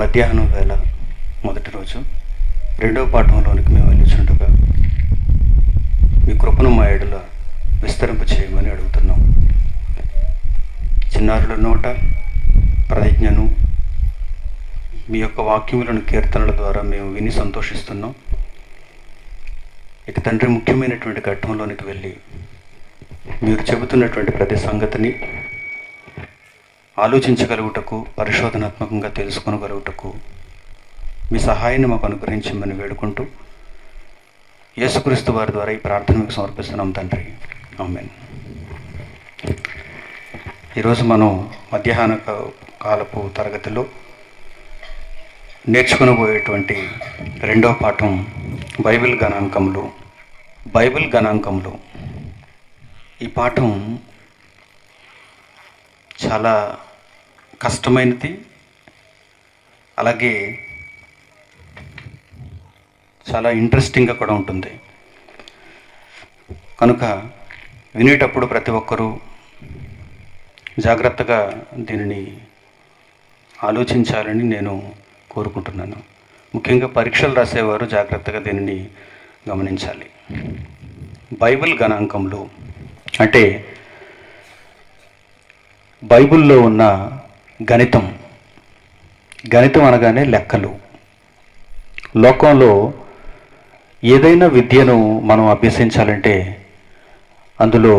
మధ్యాహ్నం వేళ మొదటి రోజు రెండవ పాఠంలోనికి మేము వెళ్ళిచుండగా మీ కృపను మా ఎడల విస్తరింప చేయమని అడుగుతున్నాం. చిన్నారుల నోట ప్రతిజ్ఞను మీ యొక్క వాక్యములను కీర్తనల ద్వారా మేము విని సంతోషిస్తున్నాం. ఇక తండ్రి, ముఖ్యమైనటువంటి ఘట్టంలోనికి వెళ్ళి మీరు చెబుతున్నటువంటి ప్రతి సంగతిని ఆలోచించగలుగుటకు, పరిశోధనాత్మకంగా తెలుసుకొనగలుగుటకు మీ సహాయాన్ని మాకు అనుగ్రహించమని వేడుకుంటూ యేసుక్రీస్తు వారి ద్వారా ఈ ప్రార్థన మీకు సమర్పిస్తున్నాం తండ్రి. ఆమేన్. ఈరోజు మనం మధ్యాహ్న కాలపు తరగతిలో నేర్చుకునబోయేటువంటి రెండవ పాఠం బైబిల్ గణాంకములు. ఈ పాఠం చాలా కష్టమైనది, అలాగే చాలా ఇంట్రెస్టింగ్గా కూడా ఉంటుంది. కనుక వినేటప్పుడు ప్రతి ఒక్కరూ జాగ్రత్తగా దీనిని ఆలోచించాలని నేను కోరుకుంటున్నాను. ముఖ్యంగా పరీక్షలు రాసేవారు జాగ్రత్తగా దీనిని గమనించాలి. బైబిల్ గణాంకములు అంటే బైబిల్లో ఉన్న గణితం అనగానే లెక్కలు. లోకంలో ఏదైనా విద్యను మనం అభ్యసించాలంటే అందులో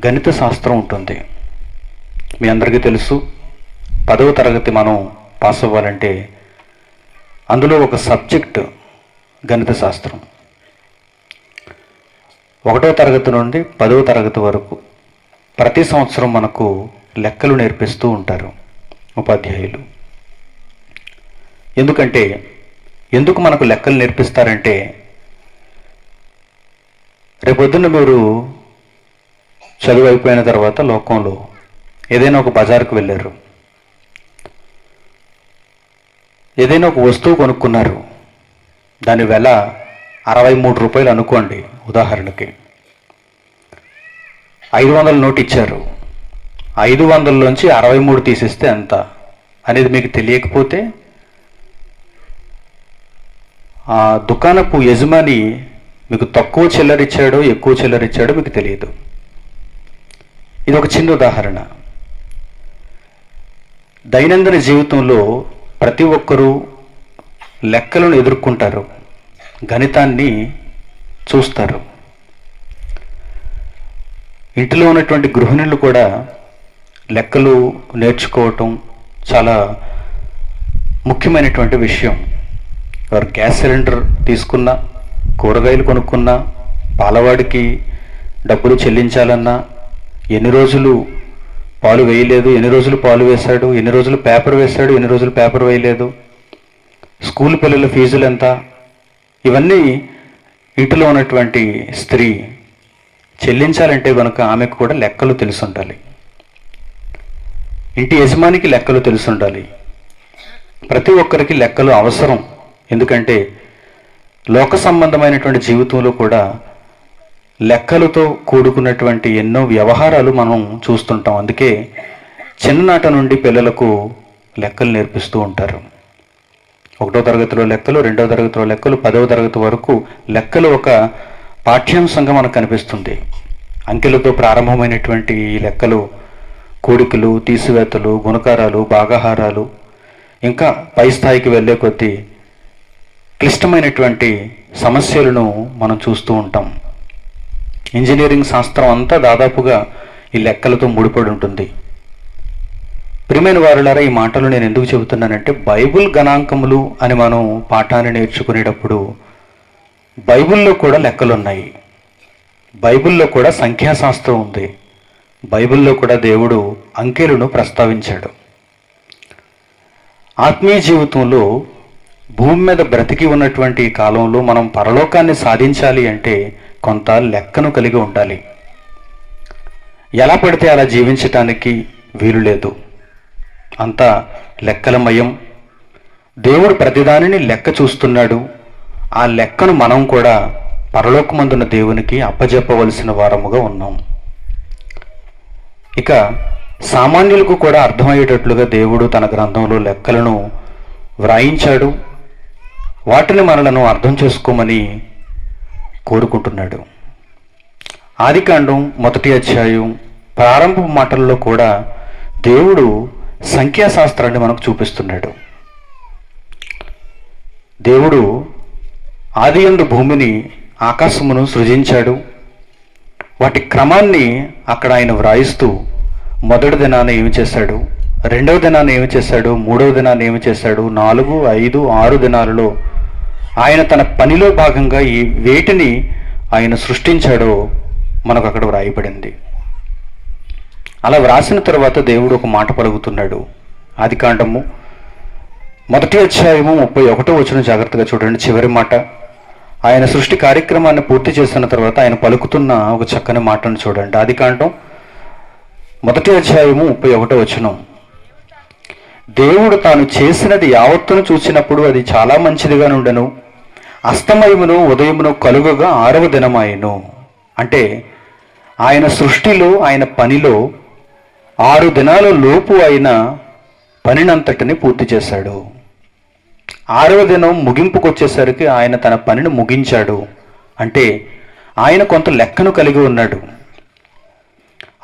గణిత శాస్త్రం ఉంటుంది. మీ అందరికీ తెలుసు, 10వ తరగతి మనం పాస్ అవ్వాలంటే అందులో ఒక సబ్జెక్ట్ గణిత శాస్త్రం. 1వ తరగతి నుండి 10వ తరగతి వరకు ప్రతి సంవత్సరం మనకు లెక్కలు నేర్పిస్తూ ఉంటారు ఉపాధ్యాయులు. ఎందుకు మనకు లెక్కలు నేర్పిస్తారంటే, రేపొద్దున్న మీరు చదువు అయిపోయిన తర్వాత లోకంలో ఏదైనా ఒక బజారుకు వెళ్ళారు, ఏదైనా ఒక వస్తువు కొనుక్కున్నారు, దాని వెల 63 రూపాయలు అనుకోండి ఉదాహరణకి. 500 నోటు ఇచ్చారు, 500లోంచి 63 తీసేస్తే ఎంత అనేది మీకు తెలియకపోతే ఆ దుకాణపు యజమాని మీకు తక్కువ చిల్లరిచ్చాడో ఎక్కువ చిల్లరిచ్చాడో మీకు తెలియదు. ఇది ఒక చిన్న ఉదాహరణ. దైనందిన జీవితంలో ప్రతి ఒక్కరూ లెక్కలను ఎదుర్కొంటారు, గణితాన్ని చూస్తారు. ఇంటిలో ఉన్నటువంటి గృహిణులు కూడా లెక్కలు నేర్చుకోవటం చాలా ముఖ్యమైనటువంటి విషయం. వారు గ్యాస్ సిలిండర్ తీసుకున్నా, కూరగాయలు కొనుక్కున్నా, పాలవాడికి డబ్బులు చెల్లించాలన్నా, ఎన్ని రోజులు పాలు వేయలేదు, ఎన్ని రోజులు పాలు వేశాడు, ఎన్ని రోజులు పేపర్ వేశాడు, ఎన్ని రోజులు పేపర్ వేయలేదు, స్కూల్ పిల్లల ఫీజులు ఎంత, ఇవన్నీ ఇంటిలో ఉన్నటువంటి స్త్రీ చెల్లించాలంటే కనుక ఆమెకు కూడా లెక్కలు తెలుసుండాలి. ఇంటి యజమానికి లెక్కలు తెలుసుండాలి. ప్రతి ఒక్కరికి లెక్కలు అవసరం. ఎందుకంటే లోక సంబంధమైనటువంటి జీవితంలో కూడా లెక్కలతో కూడుకున్నటువంటి ఎన్నో వ్యవహారాలు మనం చూస్తుంటాం. అందుకే చిన్ననాట నుండి పిల్లలకు లెక్కలు నేర్పిస్తూ ఉంటారు. 1వ తరగతిలో లెక్కలు, 2వ తరగతిలో లెక్కలు, 10వ తరగతి వరకు లెక్కలు ఒక పాఠ్యాంశంగా మనకు కనిపిస్తుంది. అంకెలతో ప్రారంభమైనటువంటి ఈ లెక్కలు కూడికలు, తీసివేతలు, గుణకారాలు, భాగాహారాలు, ఇంకా పై స్థాయికి వెళ్ళే కొద్దీ క్లిష్టమైనటువంటి సమస్యలను మనం చూస్తూ ఉంటాం. ఇంజనీరింగ్ శాస్త్రం అంతా దాదాపుగా ఈ లెక్కలతో ముడిపడి ఉంటుంది. ప్రియమైన వారులారా, ఈ మాటలు నేను ఎందుకు చెబుతున్నానంటే, బైబిల్ గణాంకములు అని మనం పాఠాన్ని నేర్చుకునేటప్పుడు బైబిల్లో కూడా లెక్కలు ఉన్నాయి, బైబిల్లో కూడా సంఖ్యాశాస్త్రం ఉంది, బైబిల్లో కూడా దేవుడు అంకెలను ప్రస్తావించాడు. ఆత్మీయ జీవితంలో భూమి మీద బ్రతికి ఉన్నటువంటి కాలంలో మనం పరలోకాన్ని సాధించాలి అంటే కొంత లెక్కను కలిగి ఉండాలి. ఎలా పడితే అలా జీవించటానికి వీలు లేదు. అంతా లెక్కలమయం. దేవుడు ప్రతిదానిని లెక్క చూస్తున్నాడు. ఆ లెక్కను మనం కూడా పరలోకమందున్న దేవునికి అప్పజెప్పవలసిన వారముగా ఉన్నాం. ఇక సామాన్యులకు కూడా అర్థమయ్యేటట్లుగా దేవుడు తన గ్రంథంలో లెక్కలను వ్రాయించాడు. వాటిని మనలను అర్థం చేసుకోమని కోరుకుంటున్నాడు. ఆదికాండం 1వ అధ్యాయం ప్రారంభ మాటల్లో కూడా దేవుడు సంఖ్యాశాస్త్రాన్ని మనకు చూపిస్తున్నాడు. దేవుడు ఆదియందు భూమిని ఆకాశమును సృజించాడు. వాటి క్రమాన్ని అక్కడ ఆయన వ్రాయిస్తూ మొదటి దినాన ఏమి చేశాడు, రెండవ దినాన ఏమి చేశాడు, మూడవ దినాన ఏమి చేశాడు, 4, 5, 6 దినాలలో ఆయన తన పనిలో భాగంగా ఈ వేటిని ఆయన సృష్టించాడో మనకు అక్కడ వ్రాయబడింది. అలా వ్రాసిన తర్వాత దేవుడు ఒక మాట పలుకుతున్నాడు. ఆదికాండము 1వ అధ్యాయము 31వ వచనం జాగ్రత్తగా చూడండి. చివరి మాట, ఆయన సృష్టి కార్యక్రమాన్ని పూర్తి చేసిన తర్వాత ఆయన పలుకుతున్న ఒక చక్కని మాటను చూడండి. ఆదికాండం 1వ అధ్యాయము 31వ వచనం, దేవుడు తాను చేసినది యావత్తును చూసినప్పుడు అది చాలా మంచిదిగా నుండెను, అస్తమయమును ఉదయమును కలుగగా 6వ దినమాయెను. అంటే ఆయన సృష్టిలో, ఆయన పనిలో 6 దినాల లోపు ఆయన పనినంతటిని పూర్తి చేశాడు. 6వ దినం ముగింపుకు వచ్చేసరికి ఆయన తన పనిని ముగించాడు. అంటే ఆయన కొంత లెక్కను కలిగి ఉన్నాడు.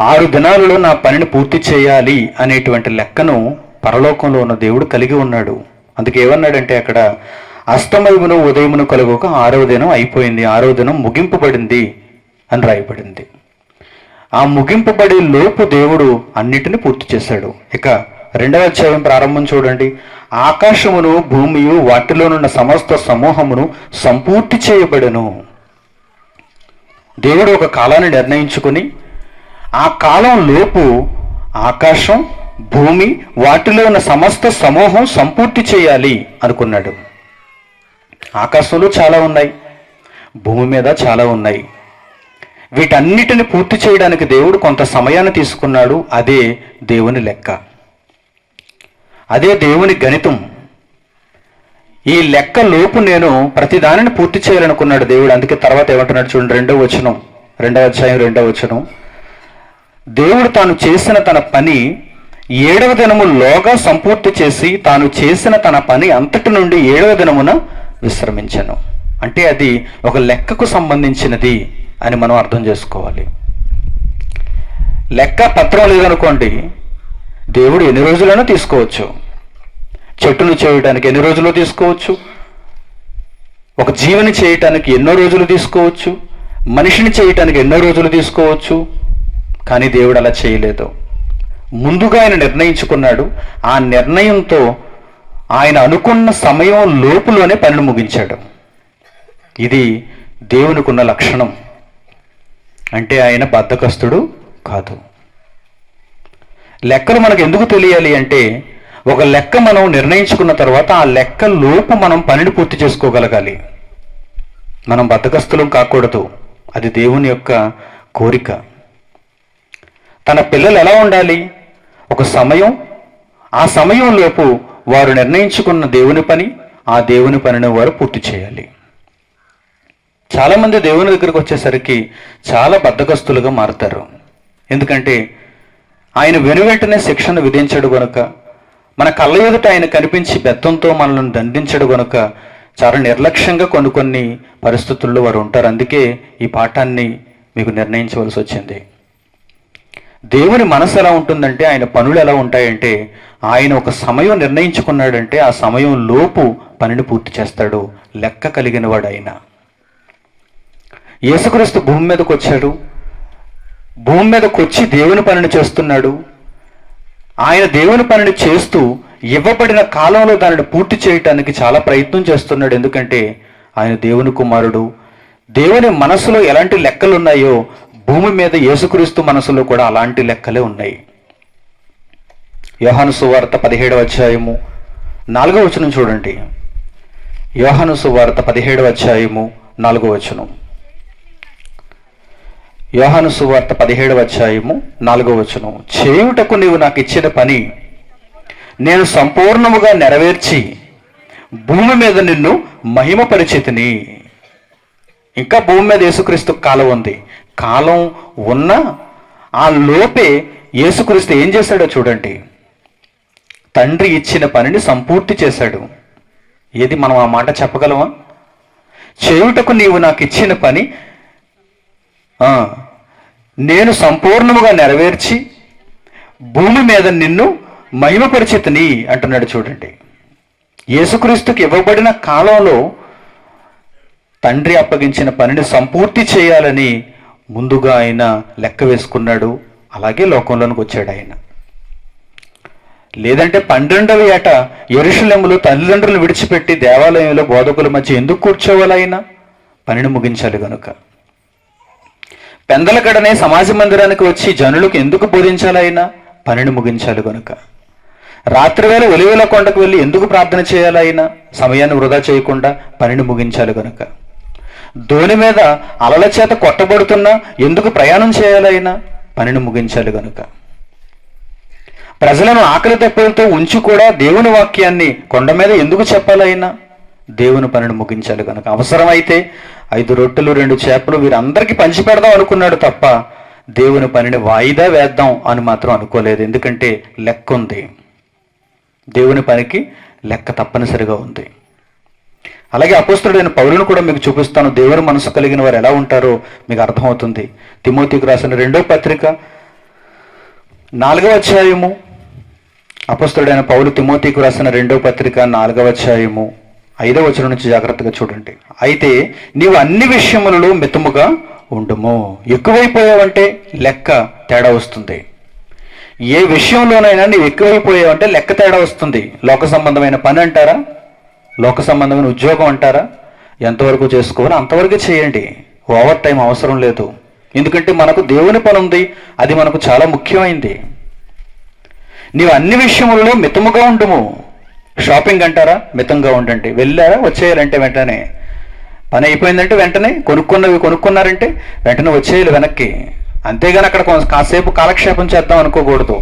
6 దినాలలో నా పనిని పూర్తి చేయాలి అనేటువంటి లెక్కను పరలోకంలో ఉన్న దేవుడు కలిగి ఉన్నాడు. అందుకే ఏమన్నాడంటే అక్కడ అస్తమయమును ఉదయమును కలుగక 6వ దినం అయిపోయింది, 6వ దినం ముగింపబడింది అని రాయబడింది. ఆ ముగింపబడే లోపు దేవుడు అన్నిటిని పూర్తి చేశాడు. ఇక 2వ అధ్యాయం ప్రారంభం చూడండి. ఆకాశమును భూమియు వాటిలోనున్న సమస్త సమూహమును సంపూర్తి చేయబడెను. దేవుడు ఒక కాలాన్ని నిర్ణయించుకుని ఆ కాలం లోపు ఆకాశం, భూమి, వాటిలో ఉన్న సమస్త సమూహం సంపూర్తి చేయాలి అనుకున్నాడు. ఆకాశంలో చాలా ఉన్నాయి, భూమి మీద చాలా ఉన్నాయి. వీటన్నిటిని పూర్తి చేయడానికి దేవుడు కొంత సమయాన్ని తీసుకున్నాడు. అదే దేవుని లెక్క, అదే దేవుని గణితం. ఈ లెక్క లోపు నేను ప్రతి దానిని పూర్తి చేయాలనుకున్నాడు దేవుడు. అందుకే తర్వాత ఏమంటున్నాడు చూడండి, 2వ వచనం, 2వ అధ్యాయం 2వ వచనం, దేవుడు తాను చేసిన తన పని 7వ దినములోగా సంపూర్తి చేసి తాను చేసిన తన పని అంతటి నుండి 7వ దినమున విశ్రమించను. అంటే అది ఒక లెక్కకు సంబంధించినది అని మనం అర్థం చేసుకోవాలి. లెక్క పత్రం లేదనుకోండి, దేవుడు ఎన్ని రోజులైనా తీసుకోవచ్చు. చెట్టును చేయడానికి ఎన్ని రోజులు తీసుకోవచ్చు, ఒక జీవిని చేయటానికి ఎన్నో రోజులు తీసుకోవచ్చు, మనిషిని చేయటానికి ఎన్నో రోజులు తీసుకోవచ్చు. కానీ దేవుడు అలా చేయలేదు. ముందుగా ఆయన నిర్ణయించుకున్నాడు. ఆ నిర్ణయంతో ఆయన అనుకున్న సమయం లోపులోనే పనిని ముగించాడు. ఇది దేవునికున్న లక్షణం. అంటే ఆయన బద్ధకస్తుడు కాదు. లెక్కలు మనకు ఎందుకు తెలియాలి అంటే, ఒక లెక్క మనం నిర్ణయించుకున్న తర్వాత ఆ లెక్క లోపు మనం పనిని పూర్తి చేసుకోగలగాలి. మనం బద్ధకస్తులం కాకూడదు. అది దేవుని యొక్క కోరిక. తన పిల్లలు ఎలా ఉండాలి? ఒక సమయం, ఆ సమయం లోపు వారు నిర్ణయించుకున్న దేవుని పని, ఆ దేవుని పనిని వారు పూర్తి చేయాలి. చాలామంది దేవుని దగ్గరికి వచ్చేసరికి చాలా బద్ధకస్తులుగా మారుతారు. ఎందుకంటే ఆయన వెనువెంటనే శిక్షను విధించడు గనుక, మన కళ్ళ ఎదుట ఆయన కనిపించి బెత్తంతో మనల్ని దండించడు గనుక చాలా నిర్లక్ష్యంగా కొన్ని పరిస్థితుల్లో వారు ఉంటారు. అందుకే ఈ పాఠాన్ని మీకు నిర్ణయించవలసి వచ్చింది. దేవుని మనసు ఎలా ఉంటుందంటే, ఆయన పనులు ఎలా ఉంటాయంటే, ఆయన ఒక సమయం నిర్ణయించుకున్నాడంటే ఆ సమయం లోపు పనిని పూర్తి చేస్తాడు. లెక్క కలిగిన వాడు ఆయన. యేసుక్రీస్తు భూమి మీదకి వచ్చాడు. భూమి మీదకి వచ్చి దేవుని పనిని చేస్తున్నాడు. ఆయన దేవుని పనిని చేస్తూ ఇవ్వబడిన కాలంలో దానిని పూర్తి చేయటానికి చాలా ప్రయత్నం చేస్తున్నాడు. ఎందుకంటే ఆయన దేవుని కుమారుడు. దేవుని మనసులో ఎలాంటి లెక్కలు ఉన్నాయో భూమి మీద యేసుక్రీస్తు మనసులో కూడా అలాంటి లెక్కలే ఉన్నాయి. యోహాను సువార్త 17వ అధ్యాయము 4వ వచనం చూడండి. యోహాను సువార్త 17వ అధ్యాయము 4వ వచనం. యోహాను సువార్త 17వ అధ్యాయము 4వ వచనం. చేయుటకు నీవు నాకు ఇచ్చిన పని నేను సంపూర్ణముగా నెరవేర్చి భూమి మీద నిన్ను మహిమపరిచితిని. ఇంకా భూమి మీద యేసుక్రీస్తు కాలం ఉంది. కాలం ఉన్న ఆ లోపే యేసుక్రీస్తు ఏం చేశాడో చూడండి. తండ్రి ఇచ్చిన పనిని సంపూర్తి చేశాడు. ఏది మనం ఆ మాట చెప్పగలమా? చేయుటకు నీవు నాకు ఇచ్చిన పని నేను సంపూర్ణముగా నెరవేర్చి భూమి మీద నిన్ను మహిమపరిచితిని అంటున్నాడు. చూడండి, యేసుక్రీస్తుకి ఇవ్వబడిన కాలంలో తండ్రి అప్పగించిన పనిని సంపూర్తి చేయాలని ముందుగా ఆయన లెక్క వేసుకున్నాడు. అలాగే లోకంలోనికి వచ్చాడు ఆయన. లేదంటే 12వ ఏట యెరూషలేములో తల్లిదండ్రులు విడిచిపెట్టి దేవాలయంలో బోధకుల మధ్య ఎందుకు కూర్చోవాలి? ఆయన పనిని ముగించాలి గనుక. పెందలకడనే సమాజ మందిరానికి వచ్చి జనులకు ఎందుకు బోధించాలి? ఆయన పనిని ముగించాలి గనుక. రాత్రివేళ ఒలివల కొండకు వెళ్ళి ఎందుకు ప్రార్థన చేయాలి? ఆయన సమయాన్ని వృధా చేయకుండా పనిని ముగించాలి గనుక. దోణి మీద అలల చేత కొట్టబడుతున్నా ఎందుకు ప్రయాణం చేయాలి? ఆయన పనిని ముగించాలి గనుక. ప్రజలను ఆకలి దెబ్బలతో ఉంచి కూడా దేవుని వాక్యాన్ని కొండ మీద ఎందుకు చెప్పాలి? ఆయన దేవుని పనిని ముగించాలి కనుక. అవసరమైతే 5 రొట్టెలు 2 చేపలు వీరందరికీ పంచిపెడదాం అనుకున్నాడు తప్ప దేవుని పనిని వాయిదా వేద్దాం అని మాత్రం అనుకోలేదు. ఎందుకంటే లెక్క ఉంది, దేవుని పనికి లెక్క తప్పనిసరిగా ఉంది. అలాగే అపోస్తలుడైన పౌలును కూడా మీకు చూపిస్తాను. దేవుని మనసు కలిగిన వారు ఎలా ఉంటారో మీకు అర్థమవుతుంది. తిమోతికి రాసిన 2వ పత్రిక 4వ అధ్యాయము. అపోస్తలుడైన పౌలు తిమోతికి రాసిన 2వ పత్రిక 4వ అధ్యాయము 5వ వచనం నుంచి జాగ్రత్తగా చూడండి. అయితే నీవు అన్ని విషయములలో మితముగా ఉండుము. ఎక్కువైపోయావంటే లెక్క తేడా వస్తుంది. ఏ విషయంలోనైనా నీవు ఎక్కువైపోయావంటే లెక్క తేడా వస్తుంది. లోక సంబంధమైన పని అంటారా, లోక సంబంధమైన ఉద్యోగం అంటారా, ఎంతవరకు చేసుకోవాలో అంతవరకు చేయండి. ఓవర్ టైం అవసరం లేదు. ఎందుకంటే మనకు దేవుని పని ఉంది, అది మనకు చాలా ముఖ్యమైంది. నీవు అన్ని విషయములలో మితముగా ఉండుము. షాపింగ్ అంటారా, మితంగా ఉండండి. వెళ్ళారా, వచ్చేయాలంటే వెంటనే. పని అయిపోయిందంటే వెంటనే, కొనుక్కున్నారంటే వెంటనే వచ్చేయాలి వెనక్కి. అంతేగాని అక్కడ కాసేపు కాలక్షేపం చేద్దాం అనుకోకూడదు.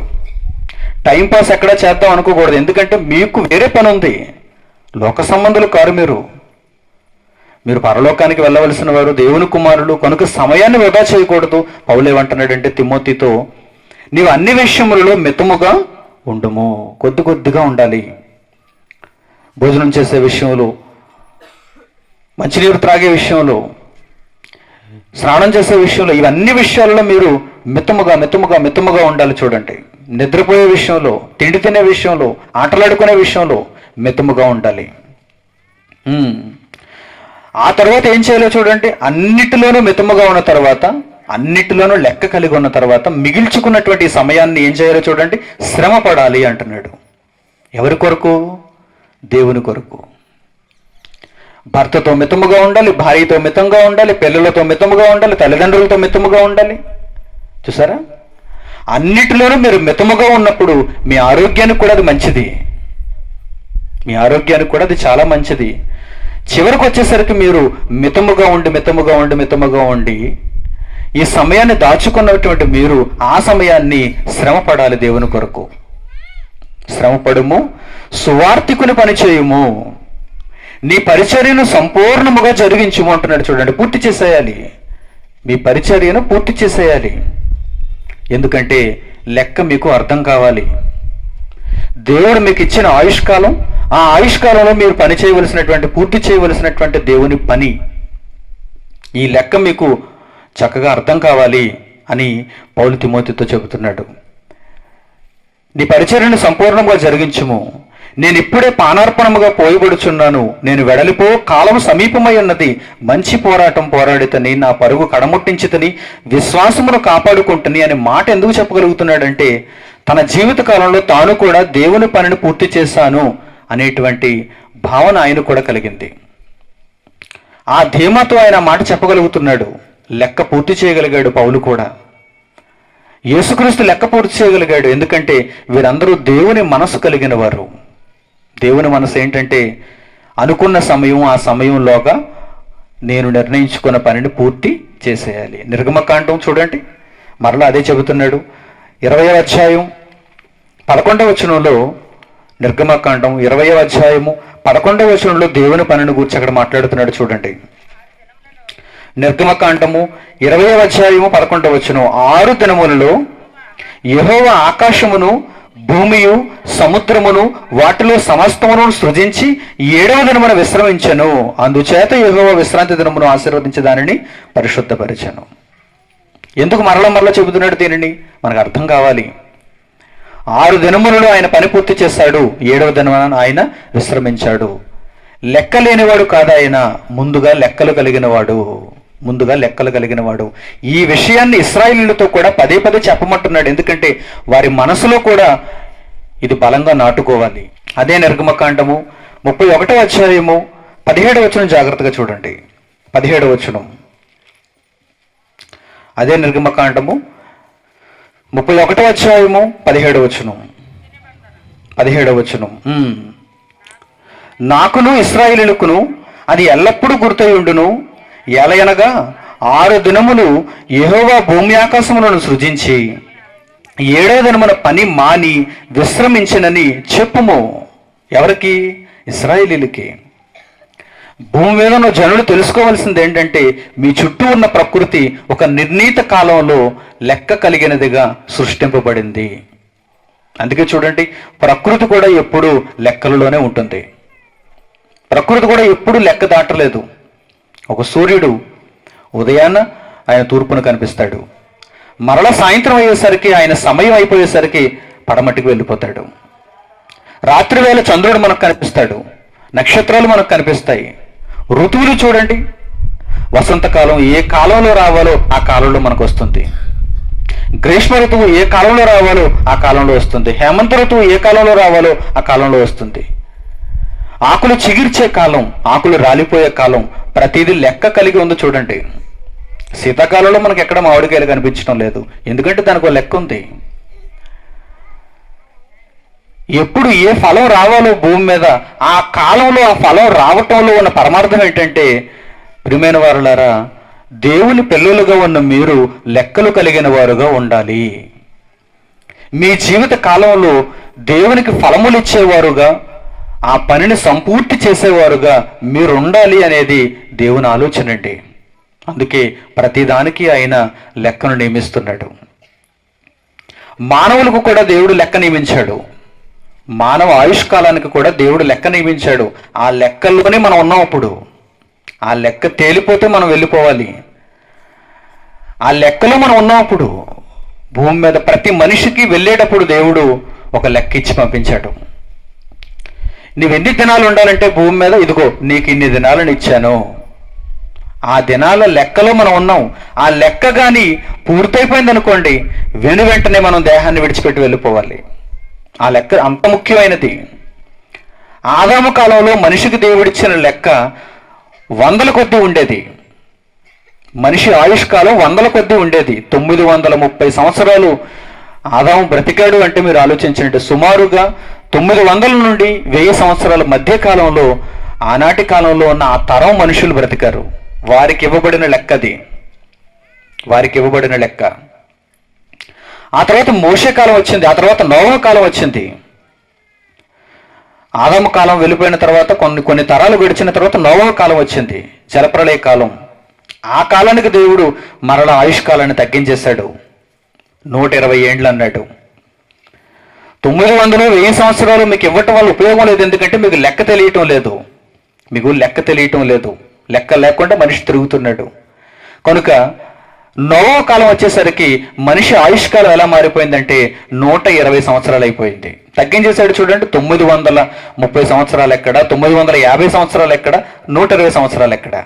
టైంపాస్ ఎక్కడా చేద్దాం అనుకోకూడదు. ఎందుకంటే మీకు వేరే పని ఉంది. లోక సంబంధులు కారు మీరు పరలోకానికి వెళ్ళవలసిన వారు, దేవుని కుమారులు కనుక సమయాన్ని వృధా చేయకూడదు. పౌలు ఏమంటున్నాడంటే తిమోతితో, నీవు అన్ని విషయములలో మితముగా ఉండుము. కొద్దిగా ఉండాలి. భోజనం చేసే విషయంలో, మంచినీరు త్రాగే విషయంలో, స్నానం చేసే విషయంలో, ఇవన్నీ విషయాలలో మీరు మితముగా ఉండాలి. చూడండి, నిద్రపోయే విషయంలో, తిండి తినే విషయంలో, ఆటలాడుకునే విషయంలో మితముగా ఉండాలి. ఆ తర్వాత ఏం చేయాలో చూడండి. అన్నిటిలోనూ మితముగా ఉన్న తర్వాత, అన్నిటిలోనూ లెక్క కలిగి ఉన్న తర్వాత మిగిల్చుకున్నటువంటి సమయాన్ని ఏం చేయాలో చూడండి. శ్రమ పడాలి అంటున్నాడు. ఎవరి కొరకు? దేవుని కొరకు. భర్తతో మితముగా ఉండాలి, భార్యతో మితంగా ఉండాలి, పిల్లలతో మితముగా ఉండాలి, తల్లిదండ్రులతో మితముగా ఉండాలి. చూసారా? అన్నిటిలోనూ మీరు మితముగా ఉన్నప్పుడు మీ ఆరోగ్యానికి కూడా అది మంచిది. మీ ఆరోగ్యానికి కూడా అది చాలా మంచిది. చివరికి వచ్చేసరికి మీరు మితముగా ఉండి ఈ సమయాన్ని దాచుకున్నటువంటి మీరు ఆ సమయాన్ని శ్రమ పడాలి దేవుని కొరకు. శ్రమపడుము, సువార్తికుని పని చేయుము, నీ పరిచర్యను సంపూర్ణముగా జరిగించుము అంటున్నాడు. చూడండి, పూర్తి చేసేయాలి. మీ పరిచర్యను పూర్తి చేసేయాలి. ఎందుకంటే లెక్క మీకు అర్థం కావాలి. దేవుడు మీకు ఇచ్చిన ఆయుష్కాలం, ఆ ఆయుష్కాలంలో మీరు పూర్తి చేయవలసినటువంటి దేవుని పని, ఈ లెక్క మీకు చక్కగా అర్థం కావాలి అని పౌలు తిమోతితో చెబుతున్నాడు. నీ పరిచర్యను సంపూర్ణంగా జరిగించుము. నేను ఇప్పుడే పానార్పణముగా పోయబడుచున్నాను. నేను వెడలిపో కాలం సమీపమై ఉన్నది. మంచి పోరాటం పోరాడితని, నా పరుగు కడముట్టించితని, విశ్వాసమును కాపాడుకుంటుని అనే మాట ఎందుకు చెప్పగలుగుతున్నాడంటే తన జీవిత కాలంలో తాను కూడా దేవుని పనిని పూర్తి చేశాను అనేటువంటి భావన ఆయన కూడా కలిగింది. ఆ ధీమాతో ఆయన మాట చెప్పగలుగుతున్నాడు. లెక్క పూర్తి చేయగలిగాడు పౌలు కూడా. యేసుక్రీస్తు లెక్క పూర్తి చేయగలిగాడు. ఎందుకంటే వీరందరూ దేవుని మనసు కలిగిన వారు. దేవుని మనసు ఏంటంటే అనుకున్న సమయం, ఆ సమయంలోగా నేను నిర్ణయించుకున్న పనిని పూర్తి చేసేయాలి. నిర్గమకాండం చూడండి, మరలా అదే చెబుతున్నాడు. 20వ అధ్యాయం 11వ వచనంలో, నిర్గమకాండం 20వ అధ్యాయము 11వ వచనంలో దేవుని పనిని గురించి అక్కడ మాట్లాడుతున్నాడు. చూడండి, నిర్గమకాండము 20వ అధ్యాయము 11వ వచనం. 6 దినములలో యెహోవా ఆకాశమును భూమియు సముద్రమును వాటిలో సమస్తమును సృజించి 7వ దినమున విశ్రమించెను. అందుచేత యెహోవా విశ్రాంతి దినమును ఆశీర్వదించి దానిని పరిశుద్ధపరిచెను. ఎందుకు మరల చెబుతున్నాడు దీనిని? మనకు అర్థం కావాలి. 6 దినములలో ఆయన పని పూర్తి చేశాడు, 7వ దినమున ఆయన విశ్రమించాడు. లెక్క లేనివాడు కాదు ఆయన, ముందుగా లెక్కలు కలిగినవాడు. ఈ విషయాన్ని ఇశ్రాయేలీయులతో కూడా పదే చెప్పమంటున్నాడు. ఎందుకంటే వారి మనసులో కూడా ఇది బలంగా నాటుకోవాలి. అదే నిర్గమకాండము 31వ అధ్యాయము 17వ వచనం జాగ్రత్తగా చూడండి. 17వ వచనం, అదే నిర్గమకాండము 31వ అధ్యాయము 17వ వచనం. నాకును ఇశ్రాయేలీయులకును అది ఎల్లప్పుడూ గుర్తై ఉండును. ఎలయనగా 6 దినములు యెహోవా భూమి ఆకాశములను సృజించి 7వ దినమున పని మాని విశ్రమించినని చెప్పుము. ఎవరికి? ఇశ్రాయేలీయులకి. భూమి మీద ఉన్న జనులు తెలుసుకోవాల్సింది ఏంటంటే, మీ చుట్టూ ఉన్న ప్రకృతి ఒక నిర్ణీత కాలంలో లెక్క కలిగినదిగా సృష్టింపబడింది. అందుకే చూడండి, ప్రకృతి కూడా ఎప్పుడు లెక్కలలోనే ఉంటుంది. ప్రకృతి కూడా ఎప్పుడు లెక్క దాటలేదు. ఒక సూర్యుడు ఉదయాన్న ఆయన తూర్పును కనిపిస్తాడు, మరలా సాయంత్రం అయ్యేసరికి ఆయన సమయం అయిపోయేసరికి పడమటికి వెళ్ళిపోతాడు. రాత్రి వేళ చంద్రుడు మనకు కనిపిస్తాడు, నక్షత్రాలు మనకు కనిపిస్తాయి. ఋతువులు చూడండి, వసంతకాలం ఏ కాలంలో రావాలో ఆ కాలంలో మనకు వస్తుంది. గ్రీష్మ ఋతువు ఏ కాలంలో రావాలో ఆ కాలంలో వస్తుంది. హేమంత ఋతువు ఏ కాలంలో రావాలో ఆ కాలంలో వస్తుంది. ఆకులు చిగిర్చే కాలం, ఆకులు రాలిపోయే కాలం, ప్రతిదీ లెక్క కలిగి ఉంది. చూడండి, శీతాకాలంలో మనకు ఎక్కడ మామిడికాయలు కనిపించడం లేదు, ఎందుకంటే దానికి ఒక లెక్క ఉంది. ఎప్పుడు ఏ ఫలం రావాలో భూమి మీద ఆ కాలంలో ఆ ఫలం రావటంలో ఉన్న పరమార్థం ఏంటంటే, ప్రియమైన వారులారా, దేవుని పిల్లలుగా ఉన్న మీరు లెక్కలు కలిగిన వారుగా ఉండాలి. మీ జీవిత కాలంలో దేవునికి ఫలములు ఇచ్చేవారుగా, ఆ పనిని సంపూర్తి చేసేవారుగా మీరు ఉండాలి అనేది దేవుని ఆలోచన అండి. అందుకే ప్రతిదానికి ఆయన లెక్కను నియమిస్తున్నాడు. మానవులకు కూడా దేవుడు లెక్క నియమించాడు. మానవ ఆయుష్కాలానికి కూడా దేవుడు లెక్క నియమించాడు. ఆ లెక్కల్లోనే మనం ఉన్నాం. అప్పుడు ఆ లెక్క తేలిపోతే మనం వెళ్ళిపోవాలి. ఆ లెక్కలో మనం ఉన్నాం. అప్పుడు భూమి మీద ప్రతి మనిషికి వెళ్ళేటప్పుడు దేవుడు ఒక లెక్క ఇచ్చి పంపించాడు. నువ్వు ఎన్ని దినాలు ఉండాలంటే భూమి మీద, ఇదిగో నీకు ఇన్ని దినాలను ఇచ్చాను. ఆ దినాల లెక్కలో మనం ఉన్నాం. ఆ లెక్క కానీ పూర్తయిపోయింది అనుకోండి, వెంటనే మనం దేహాన్ని విడిచిపెట్టి వెళ్ళిపోవాలి. ఆ లెక్క అంత ముఖ్యమైనది. ఆదాము కాలంలో మనిషికి దేవుడిచ్చిన లెక్క 100ల కొద్దీ ఉండేది. మనిషి ఆయుష్కాలం 100ల కొద్దీ ఉండేది. 930 సంవత్సరాలు ఆదాము బ్రతికాడు అంటే మీరు ఆలోచించండి. సుమారుగా 900 నుండి 1000 సంవత్సరాల మధ్య కాలంలో, ఆనాటి కాలంలో ఉన్న ఆ తరం మనుషులు బ్రతికారు. వారికి ఇవ్వబడిన లెక్క అది, వారికి ఇవ్వబడిన లెక్క. ఆ తర్వాత మోషే కాలం వచ్చింది, ఆ తర్వాత నోవహు కాలం వచ్చింది. ఆదాము కాలం వెళ్ళిపోయిన తర్వాత కొన్ని తరాలు గడిచిన తర్వాత నోవహు కాలం వచ్చింది, జలప్రళయ కాలం. ఆ కాలానికి దేవుడు మరల ఆయుష్కాలాన్ని తగ్గించేశాడు. 120 ఏండ్లు అన్నాడు. 900 1000 సంవత్సరాలు మీకు ఇవ్వటం వల్ల ఉపయోగం లేదు. ఎందుకంటే మీకు లెక్క తెలియటం లేదు. లెక్క లేకుండా మనిషి తిరుగుతున్నాడు. కనుక నోవహు కాలం వచ్చేసరికి మనిషి ఆయుష్కాలం ఎలా మారిపోయిందంటే 120 సంవత్సరాలు అయిపోయింది. తగ్గించేశాడు. చూడండి, 930 సంవత్సరాలు ఎక్కడ, 950 సంవత్సరాలు ఎక్కడ, 120 సంవత్సరాలు ఎక్కడ.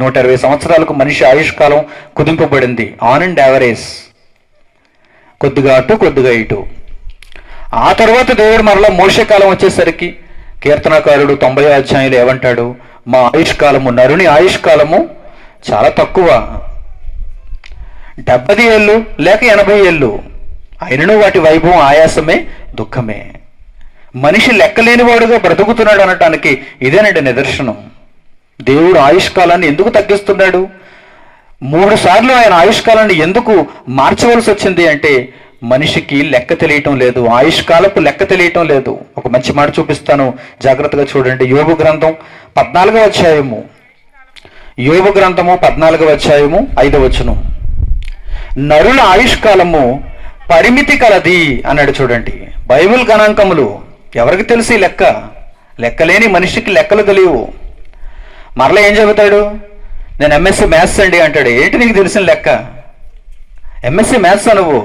120 సంవత్సరాలకు మనిషి ఆయుష్కాలం కుదింపబడింది. ఆన్ అండ్ యావరేజ్, కొద్దిగా అటు కొద్దిగా ఇటు. ఆ తర్వాత దేవుడు మరలా మోషే కాలం వచ్చేసరికి కీర్తనకారుడు 90వ అధ్యాయంలో ఏమంటాడు? మా ఆయుష్కాలము, నరుని ఆయుష్కాలము చాలా తక్కువ, 70 ఏళ్ళు లేక 80 ఏళ్ళు. అయినను వాటి వైభవం ఆయాసమే, దుఃఖమే. మనిషి లెక్కలేనివాడుగా బ్రతుకుతున్నాడు అనటానికి ఇదేనండి నిదర్శనం. దేవుడు ఆయుష్కాలాన్ని ఎందుకు తగ్గిస్తున్నాడు? 3 సార్లు ఆయన ఆయుష్కాలాన్ని ఎందుకు మార్చవలసి వచ్చింది అంటే, మనిషికి లెక్క తెలియటం లేదు, ఆయుష్కాలపు లెక్క తెలియటం లేదు. ఒక మంచి మాట చూపిస్తాను, జాగ్రత్తగా చూడండి. యోబు గ్రంథం 14వ అధ్యాయము, యోబు గ్రంథము 14వ అధ్యాయము 5వ వచనం. నరుల ఆయుష్కాలము పరిమితి కలది అన్నాడు. చూడండి, బైబిల్ గణాంకములు ఎవరికి తెలిసి లెక్క? లెక్కలేని మనిషికి లెక్కలు తెలియవు. మరలా ఏం చెబుతాడు? నేను ఎంఎస్సి మ్యాథ్స్ అండి అంటాడు. ఏంటి నీకు తెలిసిన లెక్క? ఎంఎస్సి మ్యాథ్స్ నువ్వు?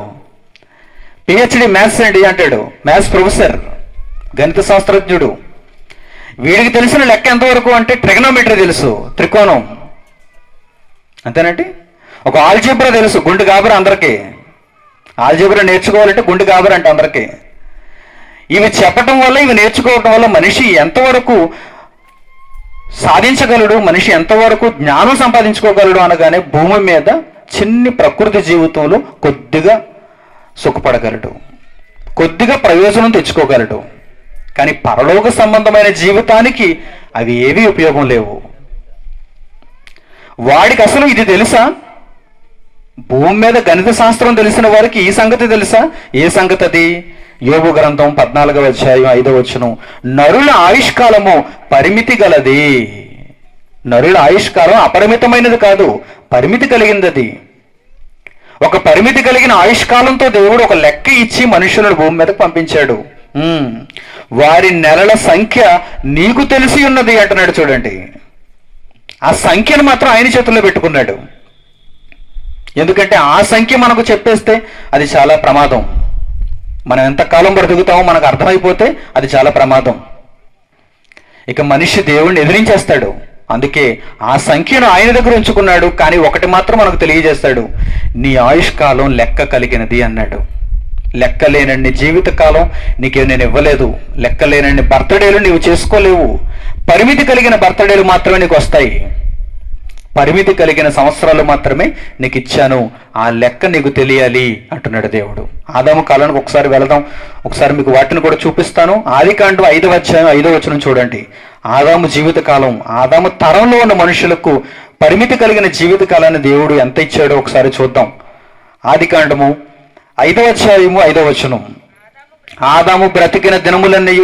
పిహెచ్డి మ్యాథ్స్ అండి అంటాడు. మ్యాథ్స్ ప్రొఫెసర్, గణిత శాస్త్రజ్ఞుడు. వీడికి తెలిసిన లెక్క ఎంతవరకు అంటే ట్రిగనోమెట్రీ తెలుసు, త్రికోణం, అంతేనండి. ఒక ఆల్జీబ్రా తెలుసు, గుండు గాబరా అందరికీ. ఆల్జీబ్రా నేర్చుకోవాలంటే గుండు గాబరా అంటే అందరికీ. ఇవి చెప్పటం వల్ల, ఇవి నేర్చుకోవటం వల్ల మనిషి ఎంతవరకు సాధించగలడు, మనిషి ఎంతవరకు జ్ఞానం సంపాదించుకోగలడు అనగానే భూమి మీద చిన్ని ప్రకృతి జీవితంలో కొద్దిగా సుఖపడగలడు, కొద్దిగా ప్రయోజనం తెచ్చుకోగలడు. కానీ పరలోక సంబంధమైన జీవితానికి అవి ఏవీ ఉపయోగం లేవు. వాడికి అసలు ఇది తెలుసా? భూమి మీద గణిత శాస్త్రం తెలిసిన వారికి ఈ సంగతి తెలుసా? ఏ సంగతి అది? యోబు గ్రంథం 14వ అధ్యాయం 5వ వచనం, నరుల ఆయుష్కాలము పరిమితి గలది. నరుల ఆయుష్కాలం అపరిమితమైనది కాదు, పరిమితి కలిగింది. అది ఒక పరిమితి కలిగిన ఆయుష్కాలంతో దేవుడు ఒక లెక్క ఇచ్చి మనుషులను భూమి మీదకు పంపించాడు. వారి నెలల సంఖ్య నీకు తెలిసి ఉన్నది అంటున్నాడు. చూడండి, ఆ సంఖ్యను మాత్రం ఆయన చేతుల్లో పెట్టుకున్నాడు. ఎందుకంటే ఆ సంఖ్య మనకు చెప్పేస్తే అది చాలా ప్రమాదం. మనం ఎంతకాలం బ్రతుకుతామో మనకు అర్థమైపోతే అది చాలా ప్రమాదం. ఇక మనిషి దేవుణ్ణి ఎదిరించేస్తాడు. అందుకే ఆ సంఖ్యను ఆయన దగ్గర ఉంచుకున్నాడు. కానీ ఒకటి మాత్రం మనకు తెలియజేస్తాడు, నీ ఆయుష్కాలం లెక్క కలిగినది అన్నాడు. లెక్కలేనన్ని జీవితకాలం నీకు నేను ఇవ్వలేదు. లెక్కలేనన్ని బర్త్డేలు నీవు చేసుకోలేవు. పరిమితి కలిగిన బర్త్డేలు మాత్రమే నీకు వస్తాయి. పరిమితి కలిగిన సంవత్సరాలు మాత్రమే నీకు ఇచ్చాను. ఆ లెక్క నీకు తెలియాలి అంటున్నాడు దేవుడు. ఆదాము కాలానికి ఒకసారి వెళదాం. ఒకసారి మీకు వాటిని కూడా చూపిస్తాను. ఆదికాండం 5వ అధ్యాయం 5వ వచనం చూడండి. ఆదాము జీవితకాలం, ఆదాము తరంలో ఉన్న మనుషులకు పరిమితి కలిగిన జీవితకాలాన్ని దేవుడు ఎంత ఇచ్చాడో ఒకసారి చూద్దాం. ఆదికాండము 5వ అధ్యాయము 5వ వచనం, ఆదాము బ్రతికిన దినములన్నీ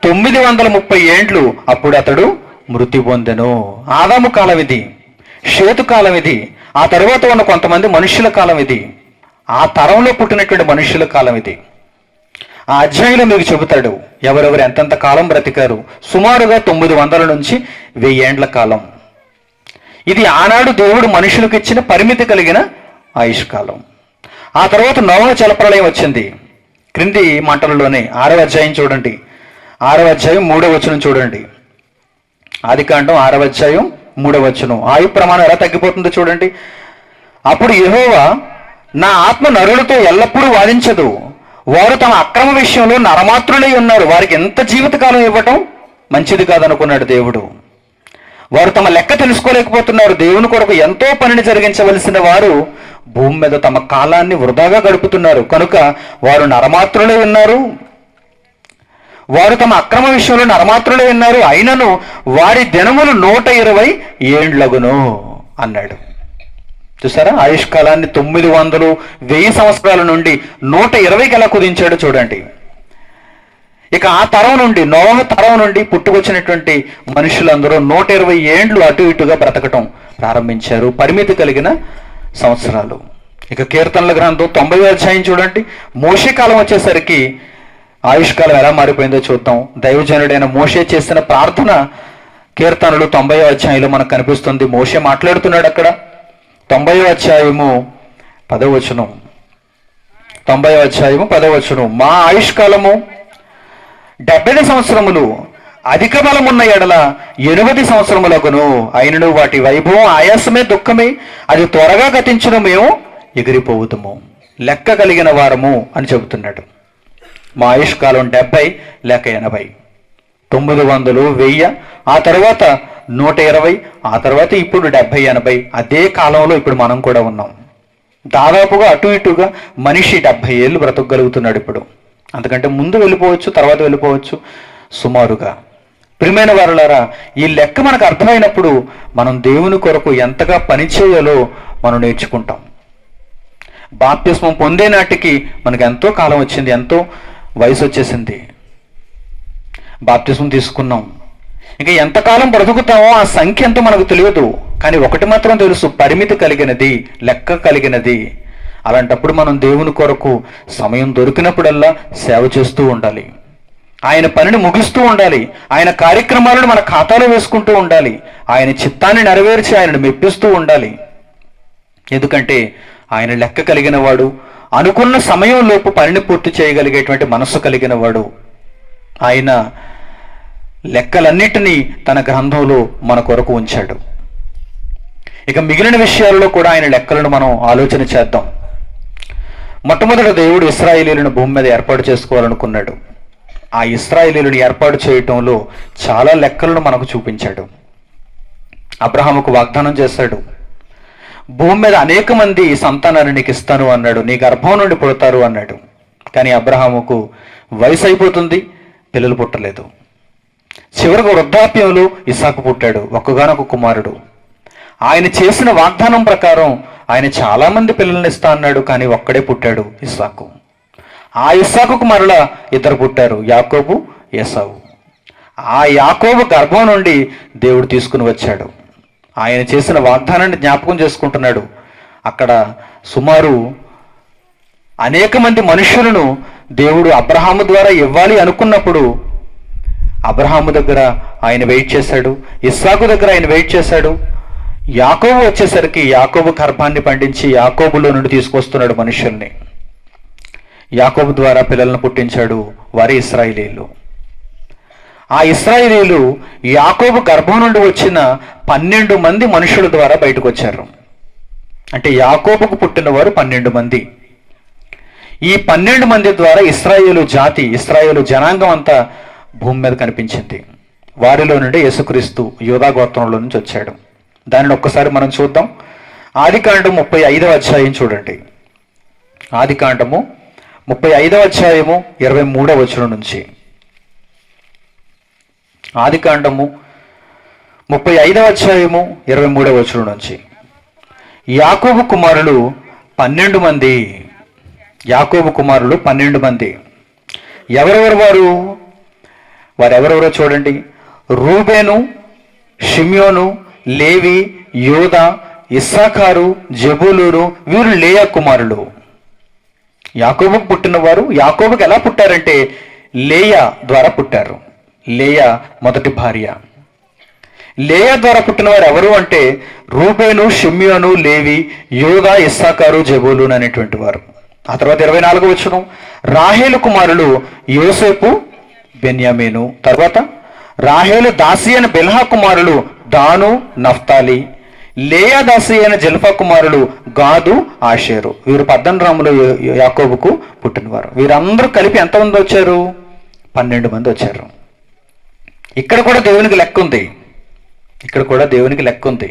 930 ఏండ్లు, అప్పుడు అతడు మృతి పొందెను. ఆదాము కాలం ఇది, షేతు కాలం ఇది, ఆ తర్వాత ఉన్న కొంతమంది మనుషుల కాలం ఇది, ఆ తరంలో పుట్టినటువంటి మనుషుల కాలం ఇది. ఆ అధ్యాయంలో మీకు చెబుతాడు ఎవరెవరు ఎంతెంత కాలం బ్రతికారు. సుమారుగా 900 నుంచి 1000 ఏండ్ల కాలం. ఇది ఆనాడు దేవుడు మనుషులకు ఇచ్చిన పరిమితి కలిగిన ఆయుష్కాలం. ఆ తర్వాత నోవహు జలప్రళయం వచ్చింది. క్రింది మాటలలోనే 6వ అధ్యాయం చూడండి. 6వ అధ్యాయం 3వ వచనం చూడండి. ఆదికాండం 6వ అధ్యాయం 3వ వచనం, ఆయు ప్రమాణం ఎలా తగ్గిపోతుందో చూడండి. అప్పుడు యెహోవా, నా ఆత్మ నరులతో ఎల్లప్పుడూ వాదించదు. వారు తమ అక్రమ విషయంలో నరమాత్రులై ఉన్నారు. వారికి ఎంత జీవితకాలం ఇవ్వటం మంచిది కాదనుకున్నాడు దేవుడు. వారు తమ లెక్క తెలుసుకోలేకపోతున్నారు. దేవుని కొరకు ఎంతో పనిని జరిగించవలసిన వారు భూమి మీద తమ కాలాన్ని వృధాగా గడుపుతున్నారు. కనుక వారు నరమాత్రులై ఉన్నారు. వారు తమ అక్రమ విషయంలో నరమాత్రులై ఉన్నారు. అయినను వారి దినములు 120 ఏండ్లగును అన్నాడు. చూసారా, ఆయుష్కాలాన్ని 900, 1000 సంవత్సరాల నుండి 120కి ఎలా కుదించాడు చూడండి. ఇక ఆ తరం నుండి, నోవహు తరం నుండి పుట్టుకొచ్చినటువంటి మనుషులందరూ 120 ఏండ్లు అటు ఇటుగా బ్రతకటం ప్రారంభించారు. పరిమితి కలిగిన సంవత్సరాలు. ఇక కీర్తనల గ్రంథం 90వ అధ్యాయం చూడండి. మోషే కాలం వచ్చేసరికి ఆయుష్కాలం ఎలా మారిపోయిందో చూద్దాం. దైవజనుడైన మోషే చేసిన ప్రార్థన కీర్తనలు 90వ అధ్యాయంలో మనకు కనిపిస్తుంది. మోషే మాట్లాడుతున్నాడు అక్కడ. 90వ అధ్యాయము 10వ వచనం, 90వ అధ్యాయము 10వ వచనం, మా ఆయుష్కాలము 70 సంవత్సరములు, అధిక బలమున్న ఎడల 80 సంవత్సరములకును. అయినను వాటి వైభవం ఆయాసమే, దుఃఖమే. అది త్వరగా గతించును, మేము ఎగిరిపోవుతాము. లెక్క కలిగిన వారము అని చెబుతున్నాడు. మా ఆయుష్కాలం 70 లేక 80, 900, 1000, ఆ తర్వాత 120, ఆ తర్వాత ఇప్పుడు 70, 80. అదే కాలంలో ఇప్పుడు మనం కూడా ఉన్నాం. దాదాపుగా అటు ఇటుగా మనిషి 70 ఏళ్ళు బ్రతకగలుగుతున్నాడు ఇప్పుడు. అంతకంటే ముందు వెళ్ళిపోవచ్చు, తర్వాత వెళ్ళిపోవచ్చు సుమారుగా. ప్రియమైన వారులారా, ఈ లెక్క మనకు అర్థమైనప్పుడు మనం దేవుని కొరకు ఎంతగా పనిచేయాలో మనం నేర్చుకుంటాం. బాప్తిస్మం పొందే నాటికి మనకు ఎంతో కాలం వచ్చింది, ఎంతో వయసు వచ్చేసింది. బాప్తిస్మం తీసుకున్నాం, ఇంకా ఎంతకాలం బ్రతుకుతామో ఆ సంఖ్య ఎంతో మనకు తెలియదు. కానీ ఒకటి మాత్రం తెలుసు, పరిమితి కలిగినది, లెక్క కలిగినది. అలాంటప్పుడు మనం దేవుని కొరకు సమయం దొరికినప్పుడల్లా సేవ చేస్తూ ఉండాలి. ఆయన పనిని ముగిస్తూ ఉండాలి. ఆయన కార్యక్రమాలను మన ఖాతాలో వేసుకుంటూ ఉండాలి. ఆయన చిత్తాన్ని నెరవేర్చి ఆయనను మెప్పిస్తూ ఉండాలి. ఎందుకంటే ఆయన లెక్క కలిగిన వాడు, అనుకున్న సమయంలోపు పనిని పూర్తి చేయగలిగేటువంటి మనస్సు కలిగిన వాడు. ఆయన లెక్కలన్నిటినీ తన గ్రంథంలో మన కొరకు ఉంచాడు. ఇక మిగిలిన విషయాల్లో కూడా ఆయన లెక్కలను మనం ఆలోచన చేద్దాం. మొట్టమొదట దేవుడు ఇశ్రాయేలీయులను భూమి మీద ఏర్పాటు చేసుకోవాలనుకున్నాడు. ఆ ఇశ్రాయేలీయులను ఏర్పాటు చేయటంలో చాలా లెక్కలను మనకు చూపించాడు. అబ్రహాముకు వాగ్దానం చేశాడు, భూమి మీద అనేక మంది సంతానాన్ని నీకు ఇస్తాను అన్నాడు, నీ గర్భం నుండి పుడతారు అన్నాడు. కానీ అబ్రహాముకు వయసు అయిపోతుంది, పిల్లలు పుట్టలేదు. చివరకు వృద్ధాప్యంలో ఇస్సాకు పుట్టాడు, ఒక్కగానొక కుమారుడు. ఆయన చేసిన వాగ్దానం ప్రకారం ఆయన చాలా మంది పిల్లల్ని ఇస్తా అన్నాడు, కానీ ఒక్కడే పుట్టాడు, ఇస్సాకు. ఆ ఇస్సాకుకు మరలా ఇద్దరు పుట్టారు, యాకోబు, ఏసావు. ఆ యాకోబు గర్భం నుండి దేవుడు తీసుకుని వచ్చాడు. ఆయన చేసిన వాగ్దానాన్ని జ్ఞాపకం చేసుకుంటున్నాడు. అక్కడ సుమారు అనేక మంది మనుషులను దేవుడు అబ్రహాము ద్వారా ఇవ్వాలి అనుకున్నప్పుడు అబ్రహాము దగ్గర ఆయన వెయిట్ చేశాడు, ఇస్సాకు దగ్గర ఆయన వెయిట్ చేశాడు. యాకోబు వచ్చేసరికి యాకోబు గర్భాన్ని పండించి యాకోబులో నుండి తీసుకొస్తున్నాడు మనుషుల్ని. యాకోబు ద్వారా పిల్లలను పుట్టించాడు, వారి ఇశ్రాయేలీయులు. ఆ ఇశ్రాయేలీయులు యాకోబు గర్భం నుండి వచ్చిన 12 మంది మనుషుల ద్వారా బయటకు వచ్చారు. అంటే యాకోబుకు పుట్టిన వారు 12 మంది. ఈ 12 మంది ద్వారా ఇశ్రాయేలు జాతి, ఇశ్రాయేలు జనాంగం అంతా భూమి మీద కనిపించింది. వారిలో నుండి యేసుక్రీస్తు యూదా గోత్రంలో నుంచి వచ్చాడు. దానిని ఒక్కసారి మనం చూద్దాం. ఆదికాండం 35వ అధ్యాయం చూడండి. ఆదికాండము 35వ అధ్యాయము 23వ వచనం నుంచి. ఆదికాండము 35వ అధ్యాయము 23వ వచనం నుంచి. యాకోబు కుమారులు 12 మంది. యాకోబు కుమారులు 12 మంది. ఎవరెవరు వారు? వారెవరెవరో చూడండి. రూబేను, షిమ్యోను, లేవి, యోదా, ఇస్సాకారు, జెబూలూను, వీరు లేయా కుమారులు. యాకోబుకు పుట్టినవారు యాకోబుకు ఎలా పుట్టారంటే లేయా ద్వారా పుట్టారు. లేయా మొదటి భార్య. లేయా ద్వారా పుట్టినవారు ఎవరు అంటే రూబేను, షిమ్యోను, లేవి, యోదా, ఇస్సాకారు, జెబూలూను అనేటువంటి వారు. ఆ తర్వాత 24వ వచనం, రాహేలు కుమారులు యోసేపు, బెన్యామీను. తర్వాత రాహేలు దాసి అయిన బిల్హా కుమారులు దాను, నఫ్తాలి. లేయా దాసి అయిన జల్ఫా కుమారులు గాదు, ఆషేరు. వీరు 18 యాకోబుకు పుట్టినవారు. వీరందరూ కలిపి ఎంతమంది వచ్చారు? 12 మంది వచ్చారు. ఇక్కడ కూడా దేవునికి లెక్క ఉంది. ఇక్కడ కూడా దేవునికి లెక్క ఉంది.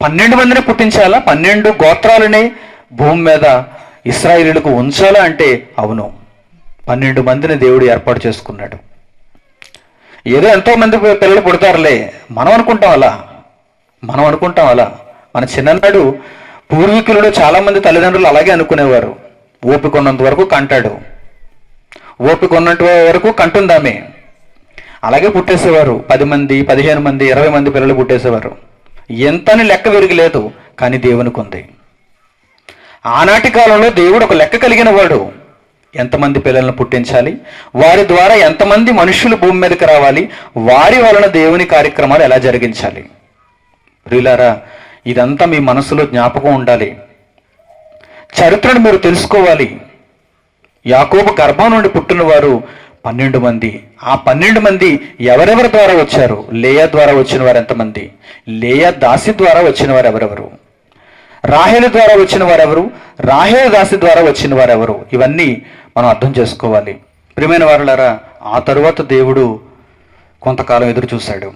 12 మందిని పుట్టించాలా? 12 గోత్రాలనే భూమి మీద ఇశ్రాయేలీయులకు ఉంచాలా అంటే అవును, 12 మందిని దేవుడు ఏర్పాటు చేసుకున్నాడు. ఏదో ఎంతో మంది పిల్లలు పుడతారులే మనం అనుకుంటాం అలా. మన చిన్ననాడు పూర్వీకులలో చాలా మంది తల్లిదండ్రులు అలాగే అనుకునేవారు. ఓపిక ఉన్నంత వరకు కంటాడు, ఓపిక ఉన్నంత వరకు కంటుందామే. అలాగే పుట్టేసేవారు. 10 మంది, 15 మంది, 20 మంది పిల్లలు పుట్టేసేవారు. ఎంతని లెక్క విరిగిలేదు, కానీ దేవునికి ఉంది. ఆనాటి కాలంలో దేవుడు ఒక లెక్క కలిగిన వాడు. ఎంతమంది పిల్లలను పుట్టించాలి, వారి ద్వారా ఎంతమంది మనుషులు భూమి మీదకి రావాలి, వారి వలన దేవుని కార్యక్రమాలు ఎలా జరిగించాలి. ప్రియులారా, ఇదంతా మీ మనసులో జ్ఞాపకం ఉండాలి. చరిత్రను మీరు తెలుసుకోవాలి. యాకోబు గర్భం నుండి పుట్టిన వారు 12 మంది. ఆ 12 మంది ఎవరెవరి ద్వారా వచ్చారు? లేయా ద్వారా వచ్చిన వారు ఎంతమంది? లేయా దాసి ద్వారా వచ్చిన వారు ఎవరెవరు? రాహేలు ద్వారా వచ్చిన వారెవరు? రాహేలు దాసి ద్వారా వచ్చిన వారెవరు? ఇవన్నీ మనం అర్థం చేసుకోవాలి. ప్రియమైన వారులారా, ఆ తరువాత దేవుడు కొంతకాలం ఎదురు చూశాడు.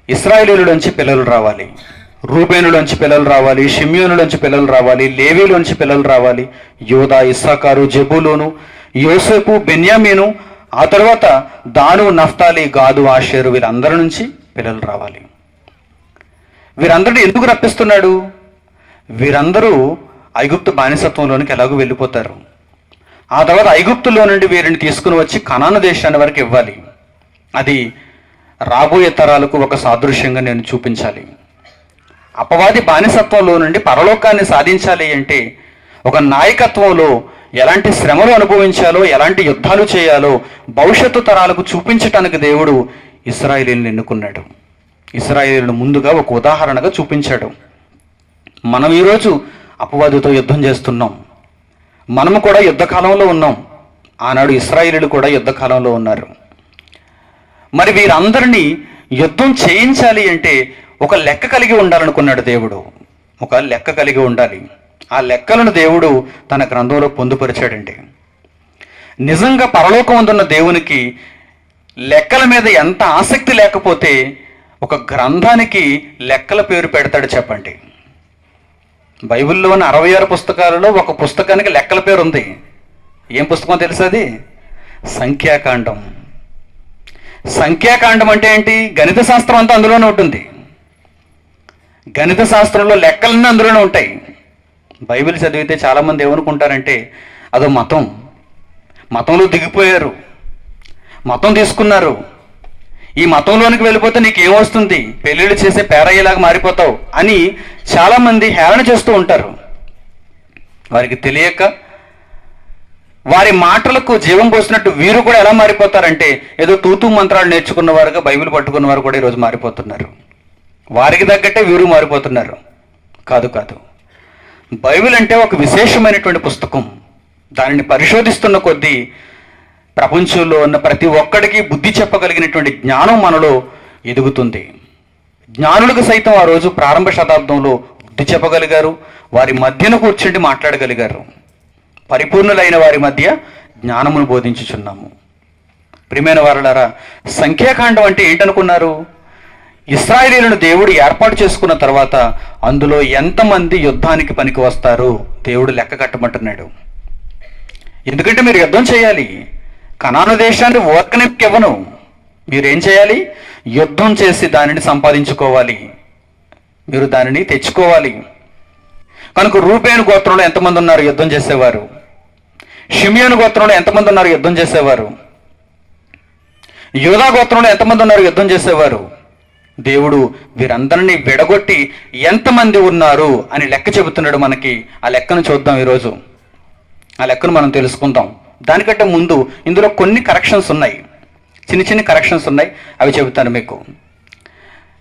ఇశ్రాయేలీయులోంచి పిల్లలు రావాలి, రూబేనులోంచి పిల్లలు రావాలి, షిమ్యోనులోంచి పిల్లలు రావాలి, లేవీలోంచి పిల్లలు రావాలి, యోదా, ఇస్సాకారు, జెబూలూను, యోసేపు, బెన్యామీను, ఆ తర్వాత దాను, నఫ్తాలి, గాదు, ఆషేరు, వీరందరి నుంచి పిల్లలు రావాలి. వీరందరినీ ఎందుకు రప్పిస్తున్నాడు? వీరందరూ ఐగుప్తు బానిసత్వంలోనికి ఎలాగో వెళ్ళిపోతారు. ఆ తర్వాత ఐగుప్తులో నుండి వీరిని తీసుకుని వచ్చి కనాను దేశాన్ని వరకు ఇవ్వాలి. అది రాబోయే తరాలకు ఒక సాదృశ్యంగా నేను చూపించాలి. అపవాది బానిసత్వంలో నుండి పరలోకాన్ని సాధించాలి అంటే ఒక నాయకత్వంలో ఎలాంటి శ్రమలు అనుభవించాలో, ఎలాంటి యుద్ధాలు చేయాలో భవిష్యత్తు తరాలకు చూపించటానికి దేవుడు ఇశ్రాయేలీయులను ఎన్నుకున్నాడు. ఇశ్రాయేలీయులను ముందుగా ఒక ఉదాహరణగా చూపించాడు. మనం ఈరోజు అపవాదితో యుద్ధం చేస్తున్నాం. మనము కూడా యుద్ధకాలంలో ఉన్నాం. ఆనాడు ఇశ్రాయేలీయులు కూడా యుద్ధకాలంలో ఉన్నారు. మరి వీరందరినీ యుద్ధం చేయించాలి అంటే ఒక లెక్క కలిగి ఉండాలనుకున్నాడు దేవుడు. ఒక లెక్క కలిగి ఉండాలి. ఆ లెక్కలను దేవుడు తన గ్రంథంలో పొందుపరిచాడండి. నిజంగా పరలోకం అందున్న దేవునికి లెక్కల మీద ఎంత ఆసక్తి లేకపోతే ఒక గ్రంథానికి లెక్కల పేరు పెడతాడు చెప్పండి. బైబిల్లోని 66 పుస్తకాలలో ఒక పుస్తకానికి లెక్కల పేరు ఉంది. ఏం పుస్తకం తెలుసా అది? సంఖ్యాకాండం. సంఖ్యాకాండం అంటే ఏంటి? గణిత శాస్త్రం అంతా అందులోనే ఉంటుంది. గణిత శాస్త్రంలో లెక్కలన్నీ అందులోనే ఉంటాయి. బైబిల్ చదివితే చాలామంది ఏమనుకుంటారంటే అదో మతంలో దిగిపోయారు, మతం తీసుకున్నారు, ఈ మతంలోనికి వెళ్ళిపోతే నీకేమొస్తుంది, పెళ్ళిళ్ళు చేసే పేరయ్యేలాగా మారిపోతావు అని చాలామంది హేళన చేస్తూ ఉంటారు. వారికి తెలియక వారి మాటలకు జీవం పోసినట్టు వీరు కూడా ఎలా మారిపోతారంటే ఏదో తూతూ మంత్రాలు నేర్చుకున్న వారుగా బైబిల్ పట్టుకున్న వారు కూడా ఈరోజు మారిపోతున్నారు. వారికి తగ్గట్టే వీరు మారిపోతున్నారు. కాదు. బైబిల్ అంటే ఒక విశేషమైనటువంటి పుస్తకం. దానిని పరిశోధిస్తున్న కొద్దీ ప్రపంచంలో ఉన్న ప్రతి ఒక్కడికి బుద్ధి చెప్పగలిగినటువంటి జ్ఞానం మనలో ఎదుగుతుంది. జ్ఞానులకు సైతం ఆ రోజు ప్రారంభ శతాబ్దంలో బుద్ధి చెప్పగలిగారు. వారి మధ్యన కూర్చుండి మాట్లాడగలిగారు. పరిపూర్ణులైన వారి మధ్య జ్ఞానమును బోధించుచున్నాము. ప్రియమైన వారలారా, సంఖ్యాకాండం అంటే ఏంటనుకున్నారు? ఇశ్రాయేలీయులను దేవుడు ఏర్పాటు చేసుకున్న తర్వాత అందులో ఎంతమంది యుద్ధానికి పనికి వస్తారు దేవుడు లెక్క కట్టమంటున్నాడు. ఎందుకంటే మీరు యుద్ధం చేయాలి. కనాను దేశాన్ని ఓర్కనికి ఇవ్వను. మీరేం చేయాలి? యుద్ధం చేసి దానిని సంపాదించుకోవాలి. మీరు దానిని తెచ్చుకోవాలి. కనుక రూబేను గోత్రంలో ఎంతమంది ఉన్నారు యుద్ధం చేసేవారు? షిమియోను గోత్రంలో ఎంతమంది ఉన్నారు యుద్ధం చేసేవారు? యూదా గోత్రంలో ఎంతమంది ఉన్నారు యుద్ధం చేసేవారు? దేవుడు వీరందరినీ విడగొట్టి ఎంతమంది ఉన్నారు అని లెక్క చెబుతున్నాడు మనకి. ఆ లెక్కను చూద్దాం ఈరోజు. ఆ లెక్కను మనం తెలుసుకుందాం. దానికంటే ముందు ఇందులో కొన్ని కరెక్షన్స్ ఉన్నాయి, చిన్న కరెక్షన్స్ ఉన్నాయి. అవి చెబుతాను మీకు.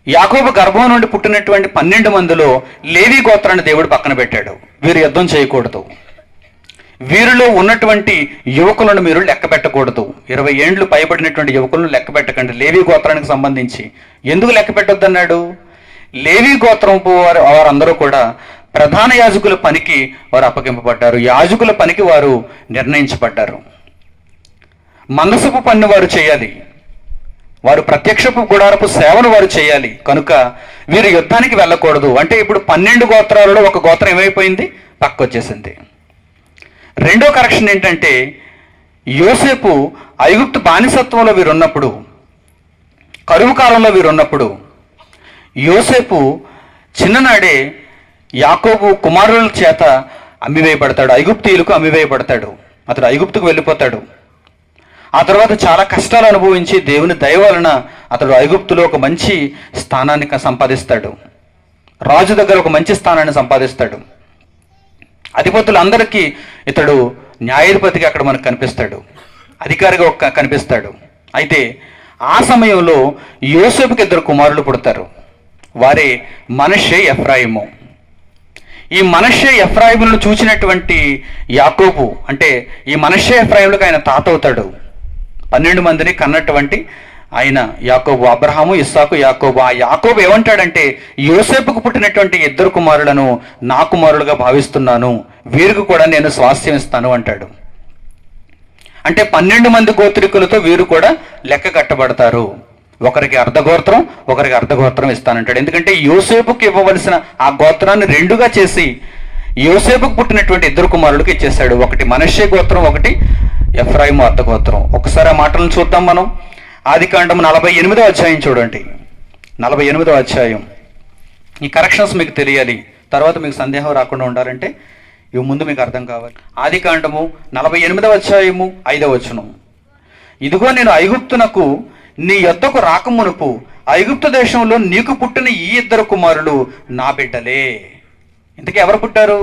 యాకోబు గర్భం నుండి పుట్టినటువంటి 12 మందిలో లేవీ గోత్రాన్ని దేవుడు పక్కన పెట్టాడు. వీరు యుద్ధం చేయకూడదు. వీరిలో ఉన్నటువంటి యువకులను మీరు లెక్క పెట్టకూడదు. 20 ఏండ్లు పైబడినటువంటి యువకులను లెక్క పెట్టకండి లేవీ గోత్రానికి సంబంధించి. ఎందుకు లెక్క పెట్టొద్దన్నాడు? లేవీ గోత్రపు వారందరూ కూడా ప్రధాన యాజకుల పనికి వారు అప్పగింపబడ్డారు. యాజకుల పనికి వారు నిర్ణయించబడ్డారు. మందసపు పన్ను వారు చేయాలి. వారు ప్రత్యక్షపు గుడారపు సేవను వారు చేయాలి. కనుక వీరు యుద్ధానికి వెళ్ళకూడదు. అంటే ఇప్పుడు 12 గోత్రాలలో ఒక గోత్రం ఏమైపోయింది? పక్కొచ్చేసింది. రెండో కరెక్షన్ ఏంటంటే యోసేపు ఐగుప్తు బానిసత్వంలో వీరున్నప్పుడు, కరువు కాలంలో వీరున్నప్పుడు యోసేపు చిన్ననాడే యాకోబు కుమారుల చేత అమ్మివేయబడతాడు. ఐగుప్తీయులకు అమ్మివేయబడతాడు. అతడు ఐగుప్తుకు వెళ్ళిపోతాడు. ఆ తర్వాత చాలా కష్టాలు అనుభవించి దేవుని దయ వలన అతడు ఐగుప్తులో ఒక మంచి స్థానాన్ని సంపాదిస్తాడు. రాజు దగ్గర ఒక మంచి స్థానాన్ని సంపాదిస్తాడు. అధిపతులందరికీ ఇతడు న్యాయాధిపతిగా అక్కడ మనకు కనిపిస్తాడు, అధికారిగా కనిపిస్తాడు. అయితే ఆ సమయంలో యోసేపుకి 2 కుమారులు పుడతారు. వారే మనష్షే, ఎఫ్రాయిము. ఈ మనష్షే ఎఫ్రాయిములను చూసినటువంటి యాకోబు, అంటే ఈ మనష్షే ఎఫ్రాయిములకు ఆయన తాత అవుతాడు. 12 మందిని కన్నటువంటి ఆయన యాకోబు, అబ్రహాము, ఇస్సాకు, యాకోబు. ఆ యాకోబు ఏమంటాడంటే యోసేపుకు పుట్టినటువంటి 2 కుమారులను నా కుమారులుగా భావిస్తున్నాను, వీరికి కూడా నేను స్వాస్థ్యం ఇస్తాను అంటాడు. అంటే 12 మంది గోత్రికులతో వీరు కూడా లెక్క కట్టబడతారు. ఒకరికి అర్ధగోత్రం, ఒకరికి అర్ధగోత్రం ఇస్తానంటాడు. ఎందుకంటే యోసేపుకి ఇవ్వవలసిన ఆ గోత్రాన్ని 2గా చేసి యోసేపుకు పుట్టినటువంటి 2 కుమారులకు ఇచ్చేశాడు. ఒకటి మనష్షే గోత్రం, ఒకటి ఎఫ్రాయిము అర్ధగోత్రం. ఒకసారి ఆ మాటలను చూద్దాం మనం. ఆదికాండం 48వ అధ్యాయం చూడండి. 48వ అధ్యాయం. ఈ కరెక్షన్స్ మీకు తెలియాలి, తర్వాత మీకు సందేహం రాకుండా ఉండాలంటే ఇవి ముందు మీకు అర్థం కావాలి. ఆదికాండము 48వ అధ్యాయము 5వ వచనం. ఇదిగో నేను ఐగుప్తునకు నీ యొద్దకు రాకమునుపు ఐగుప్తు దేశంలో నీకు పుట్టిన ఈ ఇద్దరు కుమారులు నా బిడ్డలే. ఇంతకీ ఎవరు పుట్టారు?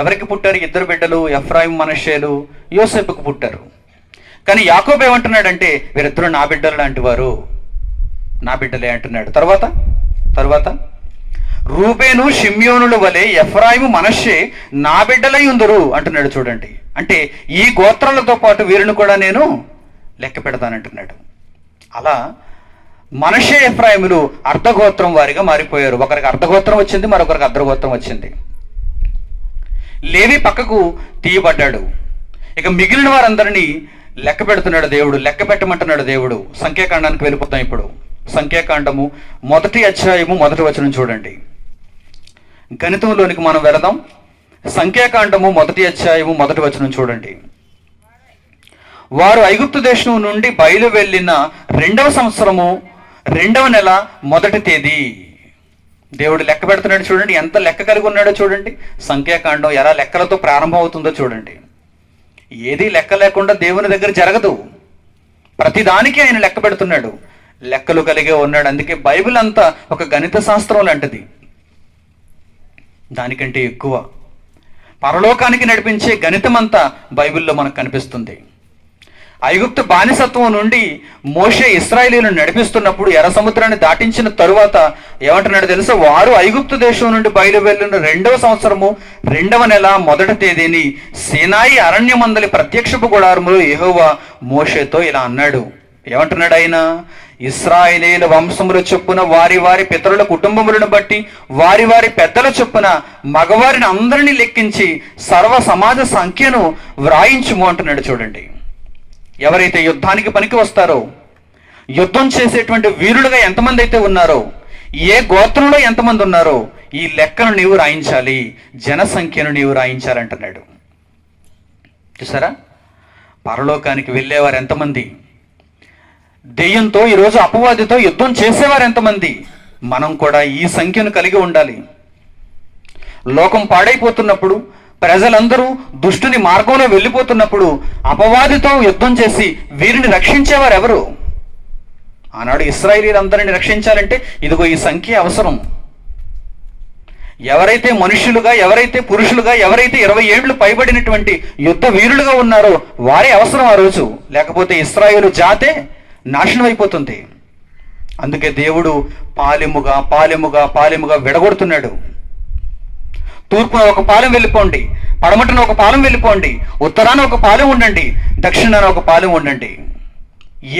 ఎవరికి పుట్టారు ఇద్దరు బిడ్డలు? ఎఫ్రాయిం మనష్షేలు యోసేపుకు పుట్టారు. కానీ యాకోబు ఏమంటున్నాడంటే వీరిద్దరూ నా బిడ్డలు లాంటి వారు, నా బిడ్డలే అంటున్నాడు. తర్వాత రూబేను షిమ్యోనుల వలె ఎఫ్రాయిము మనష్షే నా బిడ్డలై ఉందరు అంటున్నాడు. చూడండి, అంటే ఈ గోత్రాలతో పాటు వీరిని కూడా నేను లెక్క పెడతానంటున్నాడు. అలా మనష్షే ఎఫ్రాయిములు అర్ధగోత్రం వారిగా మారిపోయారు. ఒకరికి అర్ధగోత్రం వచ్చింది, మరొకరికి అర్ధగోత్రం వచ్చింది. లేవి పక్కకు తీయబడ్డాడు. ఇక మిగిలిన వారందరినీ లెక్క పెడుతున్నాడు దేవుడు, లెక్క పెట్టమంటున్నాడు దేవుడు. సంఖ్యాకాండానికి వెళ్ళిపోతాం ఇప్పుడు. సంఖ్యాకాండము 1వ అధ్యాయము 1వ వచనం చూడండి. గణితంలోనికి మనం వెళదాం. సంఖ్యాకాండము 1వ అధ్యాయము 1వ వచనం చూడండి. వారు ఐగుప్తు దేశం నుండి బయలు వెళ్ళిన 2వ సంవత్సరము 2వ నెల 1వ తేదీ. దేవుడు లెక్క పెడుతున్నాడు. చూడండి ఎంత లెక్క కలిగి ఉన్నాడో చూడండి. సంఖ్యాకాండం ఎలా లెక్కలతో ప్రారంభం అవుతుందో చూడండి. ఏది లెక్క లేకుండా దేవుని దగ్గర జరగదు. ప్రతిదానికి ఆయన లెక్క పెడుతున్నాడు, లెక్కలు కలిగే ఉన్నాడు. అందుకే బైబిల్ అంతా ఒక గణిత శాస్త్రం లాంటిది. దానికంటే ఎక్కువ పరలోకానికి నడిపించే గణితం అంతా బైబిల్లో మనకు కనిపిస్తుంది. ఐగుప్తు బానిసత్వం నుండి మోషే ఇశ్రాయేలీయులను నడిపిస్తున్నప్పుడు ఎర్ర సముద్రాన్ని దాటించిన తరువాత ఏమంటున్నాడు తెలుసా? వారు ఐగుప్తు దేశం నుండి బయలు వెళ్ళిన 2వ సంవత్సరము 2వ నెల 1వ తేదీని సీనాయి అరణ్యమందలి ప్రత్యక్షపు గుడారములో యెహోవా మోషేతో ఇలా అన్నాడు. ఏమంటున్నాడు ఆయన? ఇశ్రాయేలీయుల వంశముల చొప్పున వారి వారి పితరుల కుటుంబములను బట్టి వారి వారి పెద్దల చొప్పున మగవారిని అందరినీ లెక్కించి సర్వ సమాజ సంఖ్యను వ్రాయించుము అంటున్నాడు. చూడండి, ఎవరైతే యుద్ధానికి పనికి వస్తారో, యుద్ధం చేసేటువంటి వీరులుగా ఎంతమంది అయితే ఉన్నారో, ఏ గోత్రంలో ఎంతమంది ఉన్నారో ఈ లెక్కను నీవు రాయించాలి, జనసంఖ్యను నీవు రాయించాలంటున్నాడు. చూసారా, పరలోకానికి వెళ్ళేవారు ఎంతమంది, దెయ్యంతో ఈరోజు అపవాదితో యుద్ధం చేసేవారు ఎంతమంది. మనం కూడా ఈ సంఖ్యను కలిగి ఉండాలి. లోకం పాడైపోతున్నప్పుడు, ప్రజలందరూ దుష్టుని మార్గంలో వెళ్ళిపోతున్నప్పుడు అపవాదితో యుద్ధం చేసి వీరిని రక్షించేవారు ఎవరు? ఆనాడు ఇశ్రాయేలీయులందరినీ రక్షించాలంటే ఇదిగో ఈ సంఖ్య అవసరం. ఎవరైతే మనుష్యులుగా, ఎవరైతే పురుషులుగా, ఎవరైతే 20 ఏళ్లు పైబడినటువంటి యుద్ధ వీరులుగా ఉన్నారో వారే అవసరం ఆ రోజు. లేకపోతే ఇశ్రాయేలు జాతే నాశనం అయిపోతుంది. అందుకే దేవుడు పాలెముగా పాలెముగా పాలెముగా విడగొడుతున్నాడు. తూర్పున ఒక పాలెం వెళ్ళిపోండి, పడమటన ఒక పాలెం వెళ్ళిపోండి, ఉత్తరాన ఒక పాలెం ఉండండి, దక్షిణాన ఒక పాలెం ఉండండి.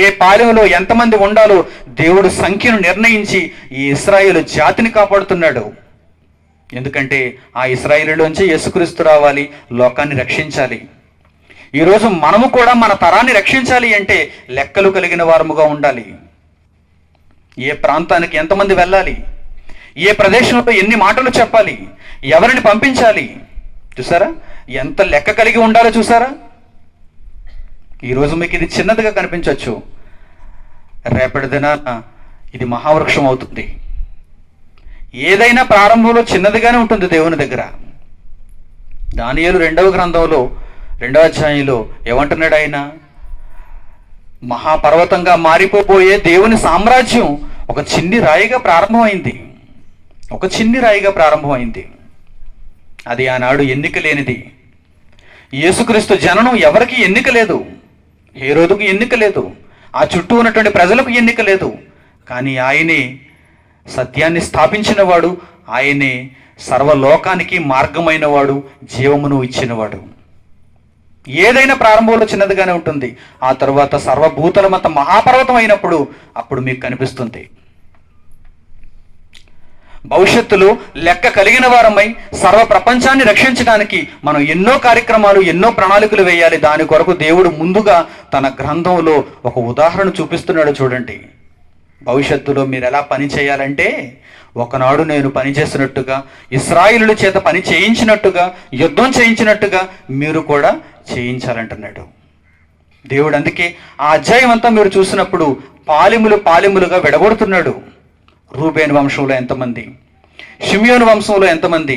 ఏ పాలెంలో ఎంతమంది ఉండాలో దేవుడు సంఖ్యను నిర్ణయించి ఈ ఇశ్రాయేలు జాతిని కాపాడుతున్నాడు. ఎందుకంటే ఆ ఇశ్రాయేలులోంచి యేసుక్రీస్తు రావాలి, లోకాన్ని రక్షించాలి. ఈరోజు మనము కూడా మన తరాన్ని రక్షించాలి అంటే లెక్కలు కలిగిన వారముగా ఉండాలి. ఏ ప్రాంతానికి ఎంతమంది వెళ్ళాలి, ఏ ప్రదేశంలో ఎన్ని మాటలు చెప్పాలి, ఎవరిని పంపించాలి, చూసారా ఎంత లెక్క కలిగి ఉండాలో చూసారా. ఈరోజు మీకు ఇది చిన్నదిగా కనిపించవచ్చు, రేపటి దినాన ఇది మహావృక్షం అవుతుంది. ఏదైనా ప్రారంభంలో చిన్నదిగానే ఉంటుంది దేవుని దగ్గర. దానియేలు 2వ గ్రంథంలో 2వ అధ్యాయంలో ఏమంటున్నాడు ఆయన? మహాపర్వతంగా మారిపోబోయే దేవుని సామ్రాజ్యం ఒక చిన్ని రాయిగా ప్రారంభమైంది, ఒక చిన్ని రాయిగా ప్రారంభమైంది. అది ఆనాడు ఎన్నిక లేనిది. యేసుక్రీస్తు జననం ఎవరికి ఎన్నిక లేదు, హేరోదుకు ఎన్నిక లేదు, ఆ చుట్టూ ఉన్నటువంటి ప్రజలకు ఎన్నిక లేదు. కానీ ఆయనే సత్యాన్ని స్థాపించిన వాడు, ఆయనే సర్వలోకానికి మార్గమైన వాడు, జీవమును ఇచ్చినవాడు. ఏదైనా ప్రారంభంలో చిన్నదిగానే ఉంటుంది, ఆ తరువాత సర్వభూతలమంత మహాపర్వతం అయినప్పుడు అప్పుడు మీకు కనిపిస్తుంది. భవిష్యత్తులో లెక్క కలిగిన వారమై సర్వ ప్రపంచాన్ని రక్షించడానికి మనం ఎన్నో కార్యక్రమాలు, ఎన్నో ప్రణాళికలు వేయాలి. దాని కొరకు దేవుడు ముందుగా తన గ్రంథంలో ఒక ఉదాహరణ చూపిస్తున్నాడు. చూడండి, భవిష్యత్తులో మీరు ఎలా పని చేయాలంటే, ఒకనాడు నేను పని చేసినట్టుగా, ఇశ్రాయేలుల చేత పని చేయించినట్టుగా, యుద్ధం చేయించినట్టుగా మీరు కూడా చేయించాలంటున్నాడు దేవుడు. అందుకే ఆ అధ్యాయం అంతా మీరు చూసినప్పుడు పాలెములు పాలెములుగా విడగొడుతున్నాడు. రూబేను వంశంలో ఎంతమంది, షిమ్యోను వంశంలో ఎంతమంది,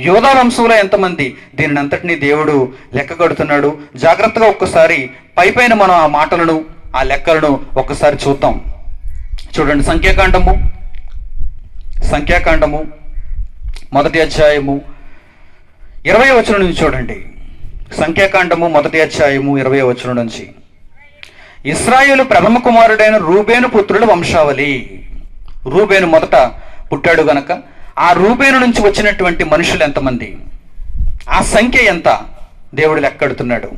యోధా వంశంలో ఎంతమంది, దీనిని అంతటినీ దేవుడు లెక్క కడుతున్నాడు. జాగ్రత్తగా ఒక్కసారి పైపైన మనం ఆ మాటలను, ఆ లెక్కలను ఒక్కసారి చూద్దాం. చూడండి, సంఖ్యాకాండము 1వ అధ్యాయము 20వ వచనం నుంచి చూడండి. సంఖ్యాకాండము 1వ అధ్యాయము 20వ వచనం నుంచి, ఇశ్రాయేలు ప్రథమ కుమారుడైన రూబేను పుత్రుల వంశావళి. రూబేను మొదట పుట్టాడు గనక ఆ రూబేను నుంచి వచ్చినటువంటి మనుషులు ఎంతమంది, ఆ సంఖ్య ఎంత దేవుడు లెక్కెడుతున్నాడు.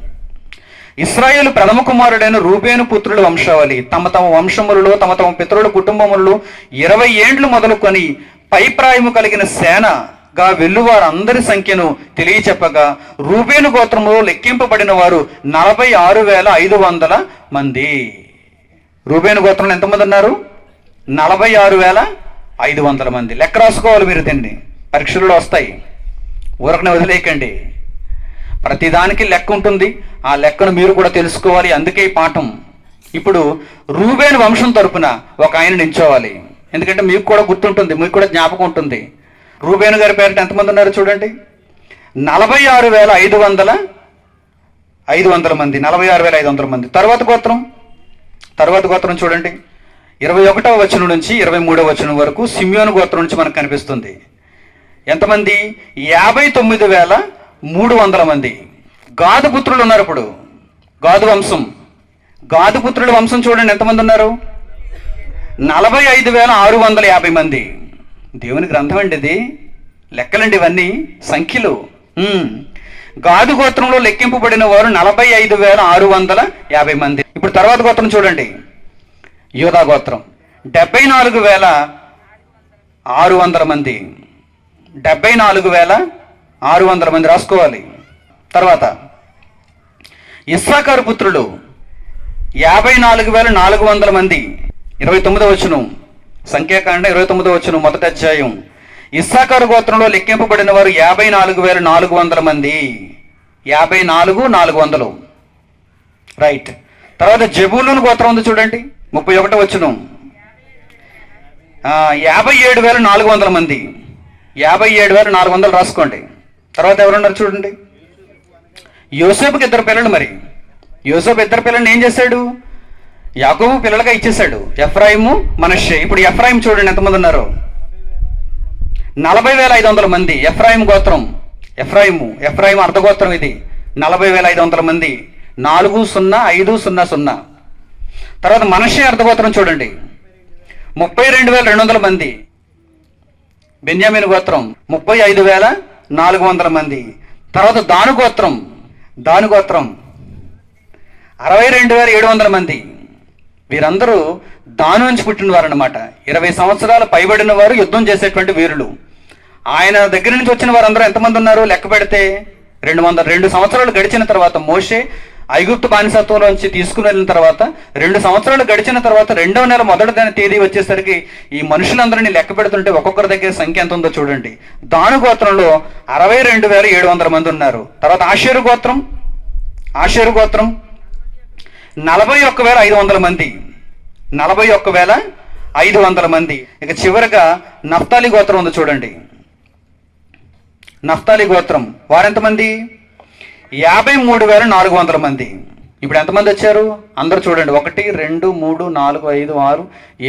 ఇశ్రాయేలు ప్రథమ కుమారుడైన రూబేను పుత్రుల వంశావళి తమ తమ వంశములలో తమ తమ పితరుల కుటుంబములలో 20 ఏండ్లు మొదలుకొని పైప్రాయము కలిగిన సేనగా వెల్లువారందరి సంఖ్యను తెలియచెప్పగా రూబేను గోత్రములో లెక్కింపబడిన వారు 46,500 మంది. రూబేను గోత్రంలో ఎంతమంది ఉన్నారు? 46,500 మంది. లెక్క రాసుకోవాలి మీరు, దీన్ని పరీక్షల్లో వస్తాయి, ఊరకనే వదిలేయకండి. ప్రతిదానికి లెక్క ఉంటుంది, ఆ లెక్కను మీరు కూడా తెలుసుకోవాలి. అందుకే ఈ పాఠం. ఇప్పుడు రూబేను వంశం తరపున ఒక ఆయన నించోవాలి, ఎందుకంటే మీకు కూడా గుర్తుంటుంది, మీకు కూడా జ్ఞాపకం ఉంటుంది. రూబేను గారి పేరిట ఎంతమంది ఉన్నారు చూడండి, 46,500 మంది. 46,500 మంది. తర్వాత గోత్రం చూడండి, 21వ వచనం నుంచి 23వ వచనం వరకు సిమియోను గోత్రం నుంచి మనకు కనిపిస్తుంది. ఎంతమంది? 59,300 మంది. గాదు పుత్రులు ఉన్నారు. ఇప్పుడు గాదు పుత్రుల వంశం చూడండి, ఎంతమంది ఉన్నారు? 45,650 మంది. దేవుని గ్రంథం అండి ఇది, లెక్కలండి ఇవన్నీ, సంఖ్యలు. గాదు గోత్రంలో లెక్కింపబడిన వారు 45,650 మంది. ఇప్పుడు తర్వాత గోత్రం చూడండి, యోధా గోత్రం 74,600 మంది. 74,600 మంది రాసుకోవాలి. తర్వాత ఇస్సాకారు పుత్రులు 54,400 మంది. 29వ వచనం, సంఖ్యాకాండ 29వ వచనం, 1వ అధ్యాయం. ఇస్సాకారు గోత్రంలో లెక్కింపబడిన వారు 54,400 మంది. 54,400. రైట్. తర్వాత జెబూలూను గోత్రం ఉంది చూడండి, 31వ వచనం, 57,400 మంది. 57,400 రాసుకోండి. తర్వాత ఎవరున్నారు చూడండి, యోసేపుకి 2 పిల్లలు. మరి యోసేపు 2 పిల్లల్ని ఏం చేశాడు? యాకోబు పిల్లలుగా ఇచ్చేశాడు, ఎఫ్రాయిము, మనష్షే. ఇప్పుడు ఎఫ్రాయిం చూడండి ఎంతమంది ఉన్నారు? 40,500 మంది. ఎఫ్రాయిం గోత్రం, ఎఫ్రాయిం అర్ధగోత్రం ఇది. 40,500 మంది. 40,500. తర్వాత మనష్షే అర్ధగోత్రం చూడండి, 32,200 మంది. బెన్యామీను గోత్రం 35,400 మంది. తర్వాత దాను గోత్రం 62,700 మంది. వీరందరూ దాను నుంచి పుట్టిన వారు అన్నమాట. 20 సంవత్సరాలు పైబడిన వారు, యుద్ధం చేసేటువంటి వీరులు. ఆయన దగ్గర నుంచి వచ్చిన వారందరూ ఎంతమంది ఉన్నారు? లెక్క పెడితే 202 సంవత్సరాలు గడిచిన తర్వాత మోషే ఐగుప్తు బానిసత్వంలోంచి తీసుకుని వెళ్ళిన తర్వాత 2 సంవత్సరాలు గడిచిన తర్వాత 2వ నెల 1వ తేదీ వచ్చేసరికి ఈ మనుషులందరినీ లెక్క పెడుతుంటే ఒక్కొక్కరి దగ్గర సంఖ్య ఎంత ఉందో చూడండి. దాను గోత్రంలో 62,700 మంది ఉన్నారు. తర్వాత ఆషేరు గోత్రం 41,500 మంది. 41,500 మంది. ఇక చివరిగా నఫ్తాలి గోత్రం ఉంది చూడండి. నఫ్తాలి గోత్రం వారెంతమంది? 53,400 మంది. ఇప్పుడు ఎంతమంది వచ్చారు అందరూ చూడండి, 1 2 3 4 5 6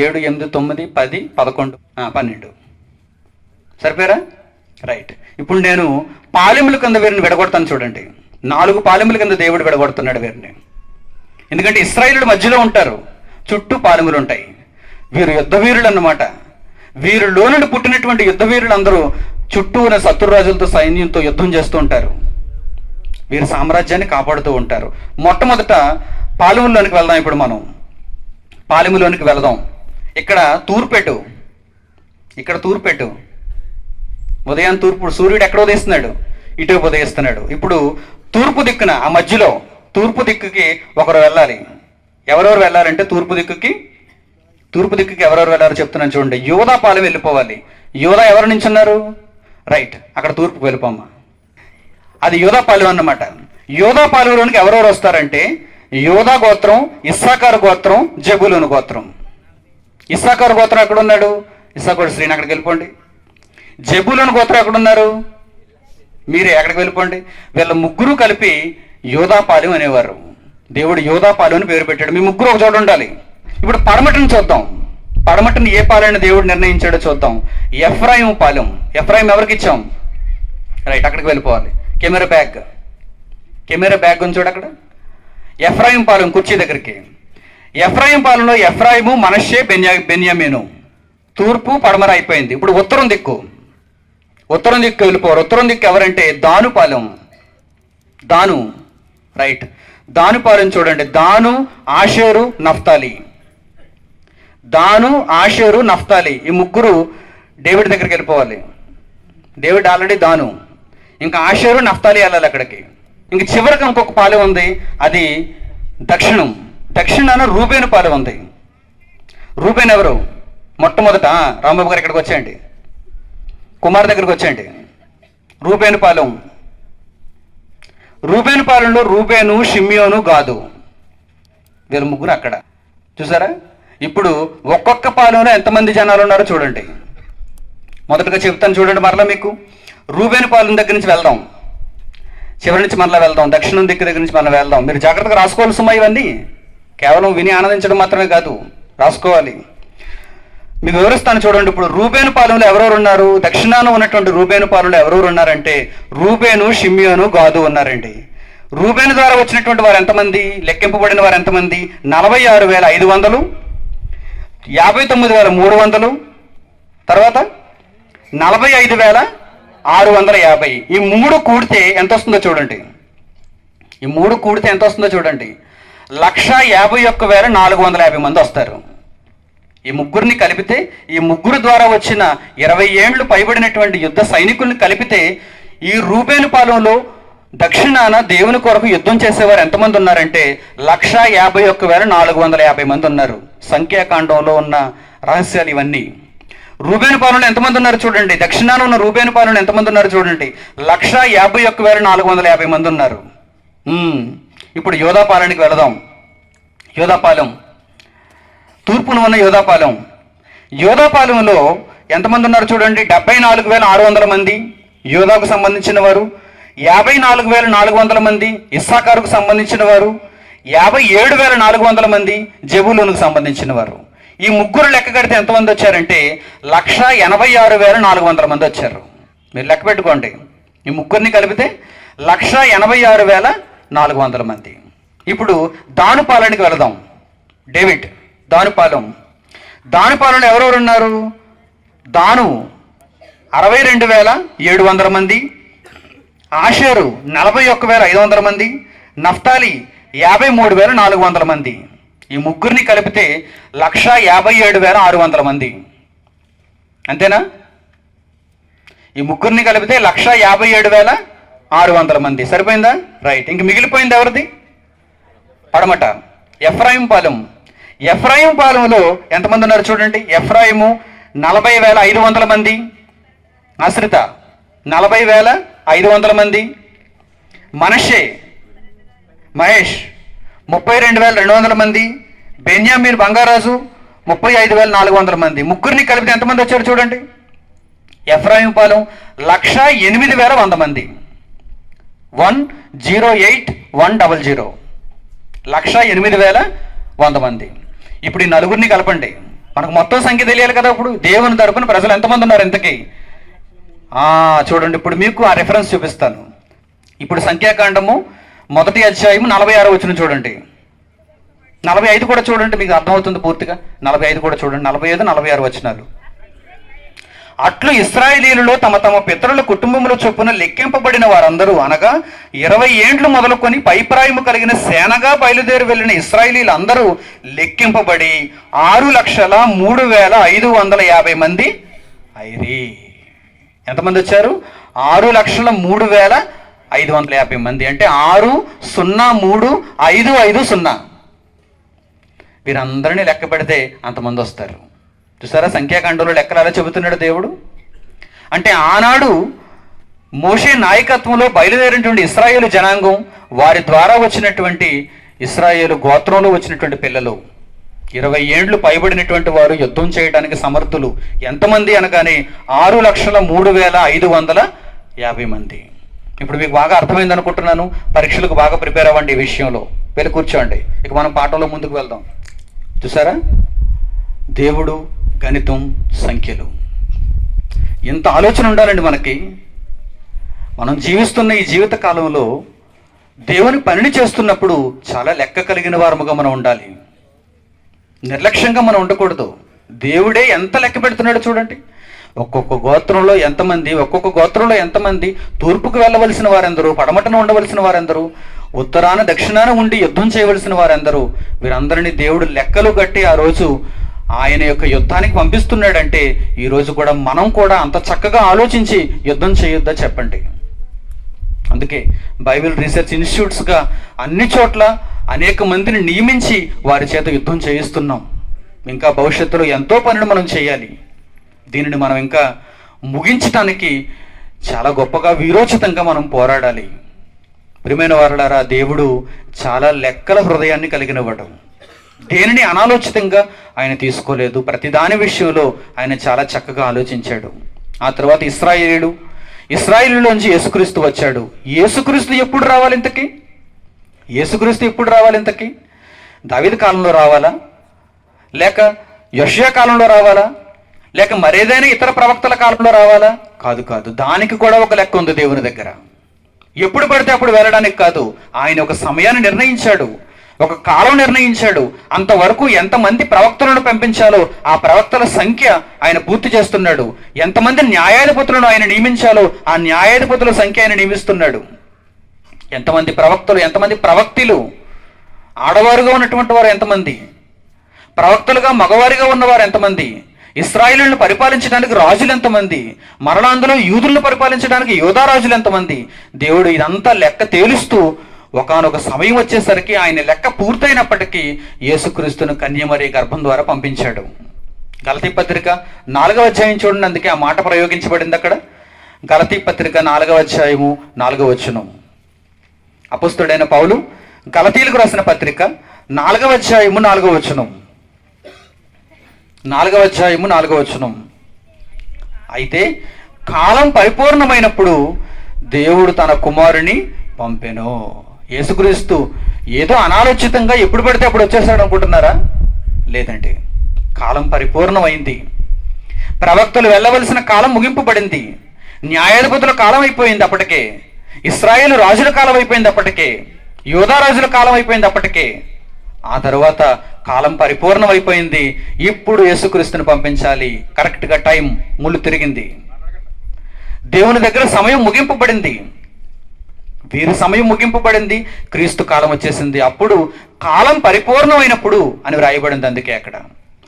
7 8 9 10 11 12. సరిపోయారా? రైట్. ఇప్పుడు నేను పాలెముల కింద వీరిని విడగొడతాను చూడండి. 4 పాలెముల కింద దేవుడు విడగొడుతున్నాడు వీరిని. ఎందుకంటే ఇశ్రాయేలుల మధ్యలో ఉంటారు, చుట్టూ పాలెములు ఉంటాయి. వీరు యుద్ధ వీరులు అన్నమాట. వీరిలో నుండి పుట్టినటువంటి యుద్ధ వీరులందరూ చుట్టూ ఉన్న శత్రురాజులతో, సైన్యంతో యుద్ధం చేస్తూ ఉంటారు. వీరి సామ్రాజ్యాన్ని కాపాడుతూ ఉంటారు. మొట్టమొదట పాలెములోనికి వెళ్దాం. ఇప్పుడు మనం పాలెములోనికి వెళదాం. ఇక్కడ తూర్పెట్టు. ఉదయం తూర్పు సూర్యుడు ఎక్కడ ఉదయిస్తున్నాడు? ఇటు ఉదయిస్తున్నాడు. ఇప్పుడు తూర్పు దిక్కున, ఆ మధ్యలో తూర్పు దిక్కుకి ఒకరు వెళ్ళాలి. ఎవరెవరు వెళ్ళాలంటే తూర్పు దిక్కుకి ఎవరెవరు వెళ్ళారో చెప్తున్నాను చూడండి. యోధా పాలెం వెళ్ళిపోవాలి. యోధా ఎవరు నుంచి ఉన్నారు? రైట్, అక్కడ తూర్పుకు వెళ్ళిపోమ్మా. అది యోధా పాలెం అన్నమాట. యోధా పాలెంలోనికి ఎవరెవరు వస్తారంటే యోధా గోత్రం, ఇస్సాకారు గోత్రం, జెబూలూను గోత్రం. ఇస్సాకారు గోత్రం ఎక్కడున్నాడు? ఇస్సాకారు శ్రీని అక్కడికి వెళ్ళిపోండి. జెబూలూను గోత్రం ఎక్కడున్నారు? మీరే అక్కడికి వెళ్ళిపోండి. వీళ్ళ ముగ్గురు కలిపి యోధా పాలెం అనేవారు. దేవుడు యోధా పాలెం అని పేరు పెట్టాడు. మీ ముగ్గురు ఒక చోట ఉండాలి. ఇప్పుడు పడమటిని చూద్దాం. పడమటను ఏ పాలైన దేవుడు నిర్ణయించాడో చూద్దాం. ఎఫ్రాయిం పాలెం. ఎఫ్రాయిం ఎవరికి ఇచ్చాం? రైట్, అక్కడికి వెళ్ళిపోవాలి. కెమెరా బ్యాగ్ ఉంది చూడు అక్కడ. ఎఫ్రాయిం పాలెం, కుర్చీ దగ్గరికి. ఎఫ్రాయిం పాలెంలో ఎఫ్రాయిము, మనష్షే, బెన్యామీను. తూర్పు పడమర అయిపోయింది. ఇప్పుడు ఉత్తరం దిక్కు వెళ్ళిపోరు. ఉత్తరం దిక్కు ఎవరంటే దాను పాలెం. దాను, రైట్, దాను పాలెం చూడండి. దాను, ఆషేరు, నఫ్తాలి. దాను, ఆషేరు, నఫ్తాలి ఈ ముగ్గురు డేవిడ్ దగ్గరికి వెళ్ళిపోవాలి. డేవిడ్ ఆల్రెడీ దాను, ఇంకా ఆషేరు, నఫ్తాలి వెళ్ళాలి అక్కడికి. ఇంక చివరికి ఇంకొక పాలెం ఉంది, అది దక్షిణాన రూబేను పాలెం ఉంది. రూబేన్ ఎవరు? మొట్టమొదట రాంబాబు గారు ఇక్కడికి వచ్చేయండి, కుమార్ దగ్గరికి వచ్చేయండి. రూబేను పాలెంలో రూబేను, షిమ్యోను, గాదు వీళ్ళు ముగ్గురు అక్కడ. చూసారా? ఇప్పుడు ఒక్కొక్క పాలెంలో ఎంతమంది జనాలు ఉన్నారో చూడండి. మొదటగా చెప్తాను చూడండి మరలా మీకు. రూబేను పాలెం దగ్గర నుంచి వెళ్దాం, చివరి నుంచి మరలా వెళ్దాం, దక్షిణం దిక్కు దగ్గర నుంచి మరలా వెళ్దాం. మీరు జాగ్రత్తగా రాసుకోవాలి సుమా, ఇవన్నీ కేవలం విని ఆనందించడం మాత్రమే కాదు, రాసుకోవాలి. మీకు వివరిస్తాను చూడండి. ఇప్పుడు రూబేను పాలెంలో ఎవరెవరు ఉన్నారు? దక్షిణాన ఉన్నటువంటి రూబేను పాలెంలో ఎవరెవరు ఉన్నారంటే రూబేను, షిమ్యోను, గాదు ఉన్నారండి. రూబేను ద్వారా వచ్చినటువంటి వారు ఎంతమంది? లెక్కింపబడిన వారు ఎంతమంది? 46,500, 59,300, తర్వాత 45,650. ఈ మూడు కూడితే ఎంత వస్తుందో చూడండి. 1,51,450 మంది వస్తారు. ఈ ముగ్గురిని కలిపితే, ఈ ముగ్గురు ద్వారా వచ్చిన 20 ఏండ్లు పైబడినటువంటి యుద్ధ సైనికుల్ని కలిపితే ఈ రూబేను పాలెంలో దక్షిణాన దేవుని కొరకు యుద్ధం చేసేవారు ఎంతమంది ఉన్నారంటే 151,450 మంది ఉన్నారు. సంఖ్యాకాండంలో ఉన్న రహస్యాలు ఇవన్నీ. రూబేను పాలెంలో ఎంతమంది ఉన్నారు చూడండి. దక్షిణాన ఉన్న రూబేను పాలెంలో ఎంతమంది ఉన్నారు చూడండి. 151,450 మంది ఉన్నారు. ఇప్పుడు యోధా పాలెంకి వెళదాం. యోధాపాలెం, తూర్పున ఉన్న యోధాపాలెంలో ఎంతమంది ఉన్నారు చూడండి. 74,600 మంది యోధాకు సంబంధించిన వారు, 54,400 మంది ఇస్సాకారుకు సంబంధించిన వారు, 57,400 మంది జెబూలూనుకు సంబంధించిన వారు. ఈ ముగ్గురు లెక్క కడితే ఎంతమంది వచ్చారంటే 186,400 మంది వచ్చారు. మీరు లెక్క పెట్టుకోండి. ఈ ముగ్గురిని కలిపితే 186,400 మంది. ఇప్పుడు దాను పాలెంకి వెళదాం. డేవిడ్, దానుపాలెంలో ఎవరెవరు ఉన్నారు? దాను 62,700 మంది, ఆషేరు 41,500 మంది, నఫ్తాలి 53,400 మంది. ఈ ముగ్గురిని కలిపితే 157,600 మంది. అంతేనా? ఈ ముగ్గురిని కలిపితే 157,600 మంది. సరిపోయిందా? రైట్. ఇంక మిగిలిపోయింది ఎవరిది? పడమట ఎఫ్రాయిం పాలెంలో ఎంతమంది ఉన్నారు చూడండి. ఎఫ్రాయిము 40,500 మంది, ఆశ్రిత 40,500 మంది, మహేష్ 32,200 మంది, బెన్యామీన్ బంగారాజు 35,400 మంది. ముగ్గురిని కలిపితే ఎంతమంది వచ్చారు చూడండి. ఎఫ్రాయిం పాలెం 108,100 మంది. 108,100 108,100 మంది. ఇప్పుడు ఈ నలుగురిని కలపండి. మనకు మొత్తం సంఖ్య తెలియాలి కదా. ఇప్పుడు దేవుని తరపున ప్రజలు ఎంతమంది ఉన్నారు ఇంతకీ? చూడండి, ఇప్పుడు మీకు ఆ రెఫరెన్స్ చూపిస్తాను. ఇప్పుడు సంఖ్యాకాండము 1వ అధ్యాయము 46వ వచనం చూడండి. 45 కూడా చూడండి, మీకు అర్థమవుతుంది పూర్తిగా. 45 కూడా చూడండి. 45, 46 వచనాలు. అట్లు ఇశ్రాయేలీయులలో తమ తమ పితరుల కుటుంబముల చొప్పున లెక్కింపబడిన వారందరూ, అనగా 20 ఏండ్లు మొదలుకొని పైప్రాయము కలిగిన సేనగా బయలుదేరి వెళ్ళిన ఇశ్రాయేలీలు అందరూ లెక్కింపబడి 6,03,550 మంది అయిరి. ఎంతమంది వచ్చారు? 6,03,550 మంది. అంటే 6,03,550. వీరందరినీ లెక్క పెడితే అంతమంది వస్తారు. చూసారా? సంఖ్యాకాండంలో లెక్కలు అలా చెబుతున్నాడు దేవుడు. అంటే ఆనాడు మోషే నాయకత్వంలో బయలుదేరినటువంటి ఇశ్రాయేలు జనాంగం, వారి ద్వారా వచ్చినటువంటి ఇశ్రాయేలు గోత్రంలో వచ్చినటువంటి పిల్లలు, 20 ఏండ్లు పైబడినటువంటి వారు యుద్ధం చేయడానికి సమర్థులు ఎంతమంది అనగానే 6,03,550 మంది. ఇప్పుడు మీకు బాగా అర్థమైంది అనుకుంటున్నాను. పరీక్షలకు బాగా ప్రిపేర్ అవ్వండి ఈ విషయంలో. వెళ్ళి కూర్చోండి. ఇక మనం పాఠంలో ముందుకు వెళ్దాం. చూసారా? దేవుడు, గణితం, సంఖ్యలు. ఎంత ఆలోచన ఉండాలండి మనకి. మనం జీవిస్తున్న ఈ జీవిత కాలంలో దేవుని పనిని చేస్తున్నప్పుడు చాలా లెక్క కలిగిన వారముగా మనం ఉండాలి. నిర్లక్ష్యంగా మనం ఉండకూడదు. దేవుడే ఎంత లెక్క పెడుతున్నాడో చూడండి. ఒక్కొక్క గోత్రంలో ఎంతమంది, తూర్పుకు వెళ్ళవలసిన వారెందరూ, పడమటన ఉండవలసిన వారెందరూ, ఉత్తరాన దక్షిణాన ఉండి యుద్ధం చేయవలసిన వారెందరూ, వీరందరినీ దేవుడు లెక్కలు కట్టి ఆ రోజు ఆయన యొక్క యుద్ధానికి పంపిస్తున్నాడంటే ఈ రోజు కూడా మనం కూడా అంత చక్కగా ఆలోచించి యుద్ధం చేయొద్దా చెప్పండి. అందుకే బైబిల్ రీసెర్చ్ ఇన్స్టిట్యూట్స్గా అన్ని చోట్ల అనేక మందిని నియమించి వారి చేత యుద్ధం చేయిస్తున్నాం. ఇంకా భవిష్యత్తులో ఎంతో పనులు మనం చేయాలి. దీనిని మనం ఇంకా ముగించటానికి చాలా గొప్పగా వీరోచితంగా మనం పోరాడాలి. ప్రియమైన వారలారా, దేవుడు చాలా లెక్కల హృదయాన్ని కలిగినవాడు. దేనిని అనాలోచితంగా ఆయన తీసుకోలేదు. ప్రతి దాని విషయంలో ఆయన చాలా చక్కగా ఆలోచించాడు. ఆ తర్వాత ఇశ్రాయేలులోంచి యేసుక్రీస్తు వచ్చాడు. యేసుక్రీస్తు ఎప్పుడు రావాలి ఇంతకీ? దావీదు కాలంలో రావాలా, లేక యోషియా కాలంలో రావాలా, లేక మరేదైనా ఇతర ప్రవక్తల కాలంలో రావాలా? కాదు. దానికి కూడా ఒక లెక్క ఉంది దేవుని దగ్గర. ఎప్పుడు పడితే అప్పుడు వెళ్ళడానికి కాదు. ఆయన ఒక సమయాన్ని నిర్ణయించాడు, ఒక కాలం నిర్ణయించాడు. అంతవరకు ఎంతమంది ప్రవక్తలను పంపించాలో ఆ ప్రవక్తల సంఖ్య ఆయన పూర్తి చేస్తున్నాడు. ఎంతమంది న్యాయాధిపతులను ఆయన నియమించాలో ఆ న్యాయాధిపతుల సంఖ్య ఆయన నియమిస్తున్నాడు. ఎంతమంది ప్రవక్తలు, ఎంతమంది ప్రవక్తిలు, ఆడవారుగా ఉన్నటువంటి వారు ఎంతమంది, ప్రవక్తలుగా మగవారిగా ఉన్నవారు ఎంతమంది, ఇశ్రాయేలును పరిపాలించడానికి రాజులు ఎంతమంది, మరలా అందులో యూదులను పరిపాలించడానికి యోధా రాజులు ఎంతమంది. దేవుడు ఇదంతా లెక్క తేలుస్తూ ఒకానొక సమయం వచ్చేసరికి ఆయన లెక్క పూర్తయినప్పటికీ యేసుక్రీస్తును కన్యమరీ గర్భం ద్వారా పంపించాడు. గలతీ పత్రిక 4వ అధ్యాయం చూడండి, అందుకే ఆ మాట ప్రయోగించబడింది అక్కడ. గలతీ పత్రిక 4వ అధ్యాయము 4వ వచనం. అపొస్తలుడైన పౌలు గలతీలకు రాసిన పత్రిక 4వ అధ్యాయము 4వ వచనం. 4వ అధ్యాయము 4వ వచనం. అయితే కాలం పరిపూర్ణమైనప్పుడు దేవుడు తన కుమారుని పంపెను. యేసుక్రీస్తు ఏదో అనాలోచితంగా ఎప్పుడు పడితే అప్పుడు వచ్చేసాడు అనుకుంటున్నారా? లేదండి. కాలం పరిపూర్ణమైంది. ప్రవక్తలు వెళ్ళవలసిన కాలం ముగింపబడింది. న్యాయాధిపతుల కాలం అయిపోయింది అప్పటికే. ఇశ్రాయేలు రాజుల కాలం అయిపోయింది అప్పటికే. యోధా రాజుల కాలం అయిపోయింది అప్పటికే. ఆ తరువాత కాలం పరిపూర్ణం అయిపోయింది. ఇప్పుడు యేసుక్రీస్తుని పంపించాలి. కరెక్ట్గా టైం ముళ్ళు తిరిగింది. దేవుని దగ్గర సమయం ముగింపబడింది. వీరి సమయం ముగింపబడింది. క్రీస్తు కాలం వచ్చేసింది. అప్పుడు కాలం పరిపూర్ణమైనప్పుడు అని వ్రాయబడింది. అందుకే అక్కడ.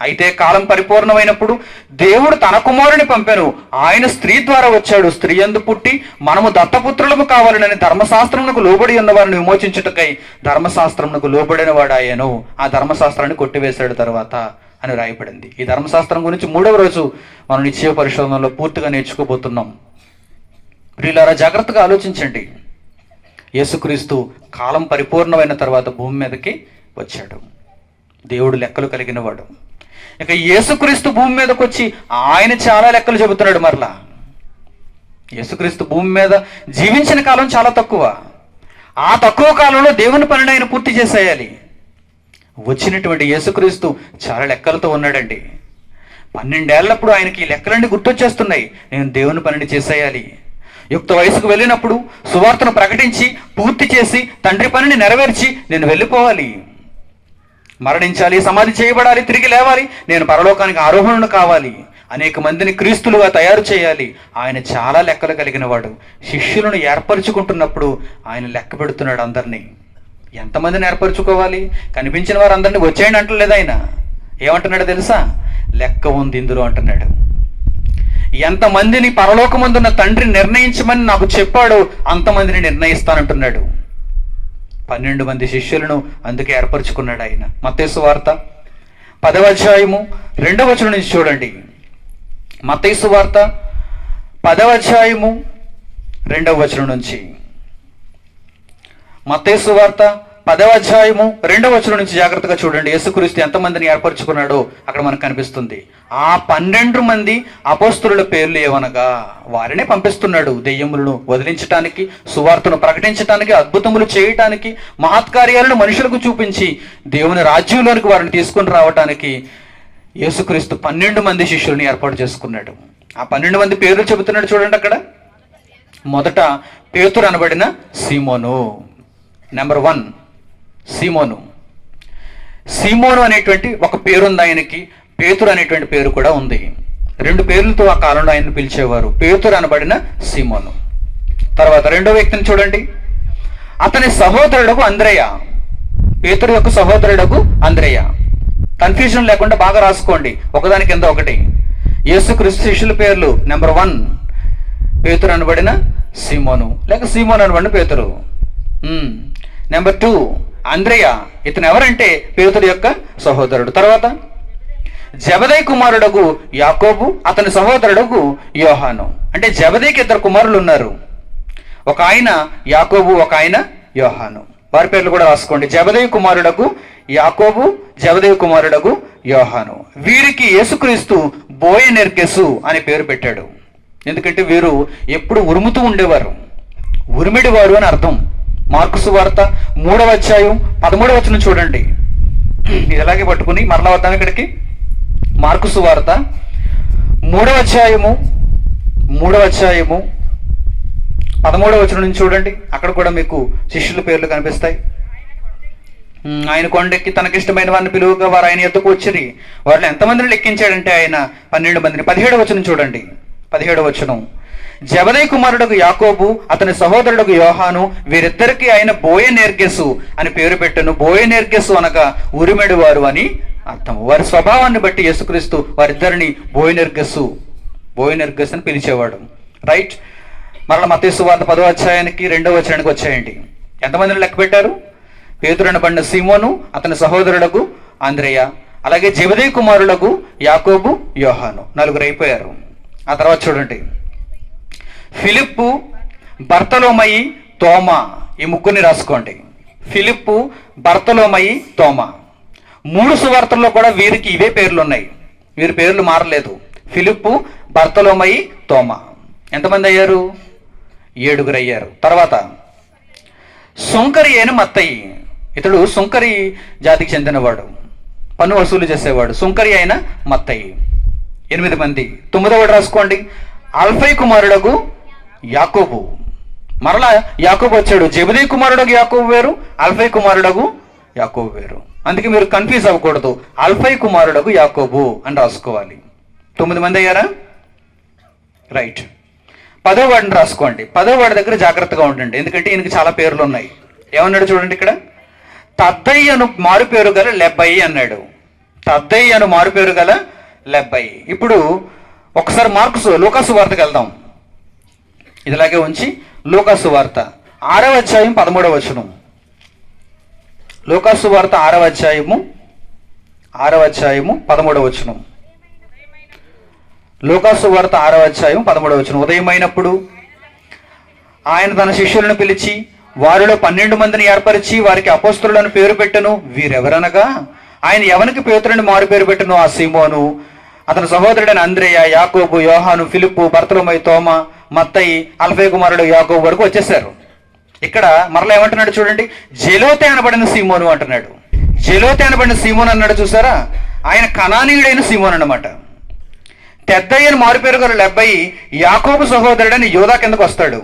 అయితే కాలం పరిపూర్ణమైనప్పుడు దేవుడు తన కుమారుని పంపెను. ఆయన స్త్రీ ద్వారా వచ్చాడు. స్త్రీ యందు పుట్టి మనము దత్తపుత్రులము కావాలని ధర్మశాస్త్రమునకు లోబడి ఉన్న వారిని విమోచించుటకై ధర్మశాస్త్రమునకు లోబడిన వాడాయను. ఆ ధర్మశాస్త్రాన్ని కొట్టివేశాడు తర్వాత అని రాయబడింది. ఈ ధర్మశాస్త్రం గురించి 3వ రోజు మనం నిశ్చయ పరిశోధనలో పూర్తిగా నేర్చుకోబోతున్నాం. ప్రియులారా, జాగ్రత్తగా ఆలోచించండి. యేసుక్రీస్తు కాలం పరిపూర్ణమైన తర్వాత భూమి మీదకి వచ్చాడు. దేవుడు లెక్కలు కలిగిన వాడు. ఇక యేసుక్రీస్తు భూమి మీదకి వచ్చి ఆయన చాలా లెక్కలు చెబుతున్నాడు. మరలా యేసుక్రీస్తు భూమి మీద జీవించిన కాలం చాలా తక్కువ. ఆ తక్కువ కాలంలో దేవుని పనిని ఆయన పూర్తి చేసేయాలి. వచ్చినటువంటి యేసుక్రీస్తు చాలా లెక్కలతో ఉన్నాడండి. 12 ఏళ్లప్పుడు ఆయనకి ఈ లెక్కలన్నీ గుర్తొచ్చేస్తున్నాయి. నేను దేవుని పనిని చేసేయాలి. యుక్త వయసుకు వెళ్ళినప్పుడు సువార్తను ప్రకటించి పూర్తి చేసి తండ్రి పనిని నెరవేర్చి నేను వెళ్ళిపోవాలి, మరణించాలి, సమాధి చేయబడాలి, తిరిగి లేవాలి, నేను పరలోకానికి ఆరోహణను కావాలి, అనేక మందిని క్రీస్తులుగా తయారు చేయాలి. ఆయన చాలా లెక్కలు కలిగిన వాడు. శిష్యులను ఏర్పరచుకుంటున్నప్పుడు ఆయన లెక్క పెడుతున్నాడు అందరినీ. ఎంతమందిని ఏర్పరచుకోవాలి? కనిపించిన వారందరినీ వచ్చేయండి అంటలేదు ఆయన. ఏమంటున్నాడు తెలుసా? లెక్క ఉంది ఇందులో అంటున్నాడు. ఎంతమందిని పరలోకమందున్న తండ్రి నిర్ణయించమని నాకు చెప్పాడు అంతమందిని నిర్ణయిస్తానంటున్నాడు. 12 మంది శిష్యులను అందుకే ఏర్పరచుకున్నాడు ఆయన. మత్తయి సువార్త 10వ అధ్యాయము 2వ వచనం నుంచి చూడండి. మత్తయి సువార్త 10వ అధ్యాయము 2వ వచనం నుంచి. మత్తయి సువార్త 10వ అధ్యాయము 2వ వచనం నుంచి జాగ్రత్తగా చూడండి. యేసుక్రీస్తు ఎంతమందిని ఏర్పరచుకున్నాడో అక్కడ మనకు కనిపిస్తుంది. ఆ 12 మంది అపోస్తలుల పేర్లు ఏవనగా వారినే పంపిస్తున్నాడు. దెయ్యములను వదిలించటానికి, సువార్తను ప్రకటించటానికి, అద్భుతములు చేయటానికి, మహత్కార్యాలను మనుషులకు చూపించి దేవుని రాజ్యంలోనికి వారిని తీసుకుని రావటానికి యేసుక్రీస్తు 12 మంది శిష్యుల్ని ఏర్పాటు చేసుకున్నాడు. ఆ 12 మంది పేర్లు చెబుతున్నాడు చూడండి అక్కడ. మొదట పేతురు అనబడిన సీమోను, నెంబర్ 1 సీమోను. సీమోను అనేటువంటి ఒక పేరుంది ఆయనకి, పేతురు అనేటువంటి పేరు కూడా ఉంది. 2 పేర్లతో ఆ కాలంలో ఆయన్ని పిలిచేవారు. పేతురు అనబడిన సీమోను. తర్వాత రెండో వ్యక్తిని చూడండి, అతని సహోదరుడకు అంద్రేయ. పేతురు యొక్క సహోదరుడకు అంద్రేయ. కన్ఫ్యూజన్ లేకుండా బాగా రాసుకోండి, ఒకదాని కింద ఒకటి. యేసుక్రీస్తు శిష్యుల పేర్లు నెంబర్ 1 పేతురు అనబడిన సీమోను, లేక సీమోను అనబడిన పేతురు. నెంబర్ 2 అంద్రేయ. ఇతను ఎవరంటే పేతురు యొక్క సహోదరుడు. తర్వాత జెబెదయి కుమారుడగు యాకోబు, అతని సహోదరుడగు యోహాను. అంటే జెబెదయికి 2 కుమారులు ఉన్నారు, ఒక ఆయన యాకోబు, ఒక ఆయన యోహాను. వారి పేర్లు కూడా రాసుకోండి. జెబెదయి కుమారుడగు యాకోబు, జెబెదయి కుమారుడగు యోహాను. వీరికి యేసుక్రీస్తు బోయనెర్గెసు అనే పేరు పెట్టాడు. ఎందుకంటే వీరు ఎప్పుడు ఉరుముతూ ఉండేవారు, ఉరిమిడివారు అని అర్థం. మార్కు సువార్త 3వ అధ్యాయం 13వ వచనం చూడండి. ఇది ఎలాగే పట్టుకుని మరలా వద్దాం ఇక్కడికి. మార్కు సువార్త 3వ అధ్యాయము 13వ వచనం నుంచి చూడండి. అక్కడ కూడా మీకు శిష్యుల పేర్లు కనిపిస్తాయి. ఆయన కొండెక్కి తనకిష్టమైన వారిని పిలువగా వారు ఆయన ఎద్దుకు వచ్చిరి. వారిలో ఎంతమందిని లెక్కించాడంటే ఆయన 12 మందిని. 17వ వచనం చూడండి. 17వ వచనం, జెబెదయి కుమారుడకు యాకోబు, అతని సహోదరుడకు యోహాను, వీరిద్దరికి ఆయన బోయనెర్గెసు అని పేరు పెట్టెను. బోయనెర్గెసు అనగా ఉరిమెడివారు అని అర్థం. వారి స్వభావాన్ని బట్టి యేసుక్రీస్తు వారిద్దరిని బోయనెర్గెసు అని పిలిచేవాడు. రైట్. మరలా మత్తయి సువార్త 10వ అధ్యాయానికి 2వ వచనానికి వచ్చాయండి. ఎంతమందిని లెక్క పెట్టారు? పేతురు అనబడిన సీమోను, అతని సహోదరుడకు అంద్రేయ, అలాగే జెబెదయి కుమారులకు యాకోబు, యోహాను. 4 అయిపోయారు. ఆ తర్వాత చూడండి, ఫిలిప్పు, బర్తలోమయి, తోమా. ఈ ముగ్గురిని రాసుకోండి. ఫిలిప్పు, బర్తలోమయి, తోమా. 3 సువార్తల్లో కూడా వీరికి ఇవే పేర్లు ఉన్నాయి, వీరి పేర్లు మారలేదు. ఫిలిప్పు, బర్తలోమయి, తోమా. ఎంతమంది అయ్యారు? 7 అయ్యారు. తర్వాత సుంకరి అయిన మత్తయి. ఇతడు సుంకరి జాతికి చెందినవాడు, పన్ను వసూలు చేసేవాడు. సుంకరి అయిన మత్తయి. 8 మంది. 9వ రాసుకోండి, అల్ఫై కుమారుడగు యాకోబు. మరలా యాకోబు వచ్చాడు. జెబెదయి కుమారుడగు యాకోబు వేరు, అల్ఫై కుమారుడగు యాకోబు వేరు. అందుకే మీరు కన్ఫ్యూజ్ అవ్వకూడదు. అల్ఫై కుమారుడగు యాకోబు అని రాసుకోవాలి. 9 మంది అయ్యారా? రైట్. 10వ వాడిని రాసుకోండి. 10వ వాడి దగ్గర జాగ్రత్తగా ఉండండి, ఎందుకంటే ఈయనకి చాలా పేర్లు ఉన్నాయి. ఏమన్నాడు చూడండి ఇక్కడ, తద్దయి అను మారు పేరు గల లెబ్బయి అన్నాడు. తద్దయి అను మారు పేరు గల లెబ్బయి. ఇప్పుడు ఒకసారి లూకాసు వార్తకి వెళ్దాం. ఇదిలాగే ఉంచి లూకాసు వార్త 6వ అధ్యాయం 13వ వచనం. లూకాసు వార్త 6వ అధ్యాయము 13వ వచనం. లూకాసు వార్త 6వ అధ్యాయం 13వ వచనం. ఉదయమైనప్పుడు ఆయన తన శిష్యులను పిలిచి వారిలో 12 మందిని ఏర్పరిచి వారికి అపోస్తలులను పేరు పెట్టెను. వీరెవరనగా ఆయన ఎవరికి పేతురుని మారు పేరు పెట్టెను? ఆ సీమోను, అతని సహోదరుడైన అంద్రేయ, యాకోబు, యోహాను, ఫిలిప్పు, బర్తలోమయి, తోమా, మత్తయి, అల్ఫై కుమారుడు యాకోబు వరకు వచ్చేసారు. ఇక్కడ మరలా ఏమంటున్నాడు చూడండి, జెలోతే అనబడిన సీమోను అంటున్నాడు. జెలోతే అనబడిన సీమోను అన్నాడు చూసారా, ఆయన కనానీయుడైన సీమోను అన్నమాట. తెద్దయ్యను మారుపేరు గల లెబ్బయి యాకోబు సహోదరుడని యోధా కిందకు వస్తాడు.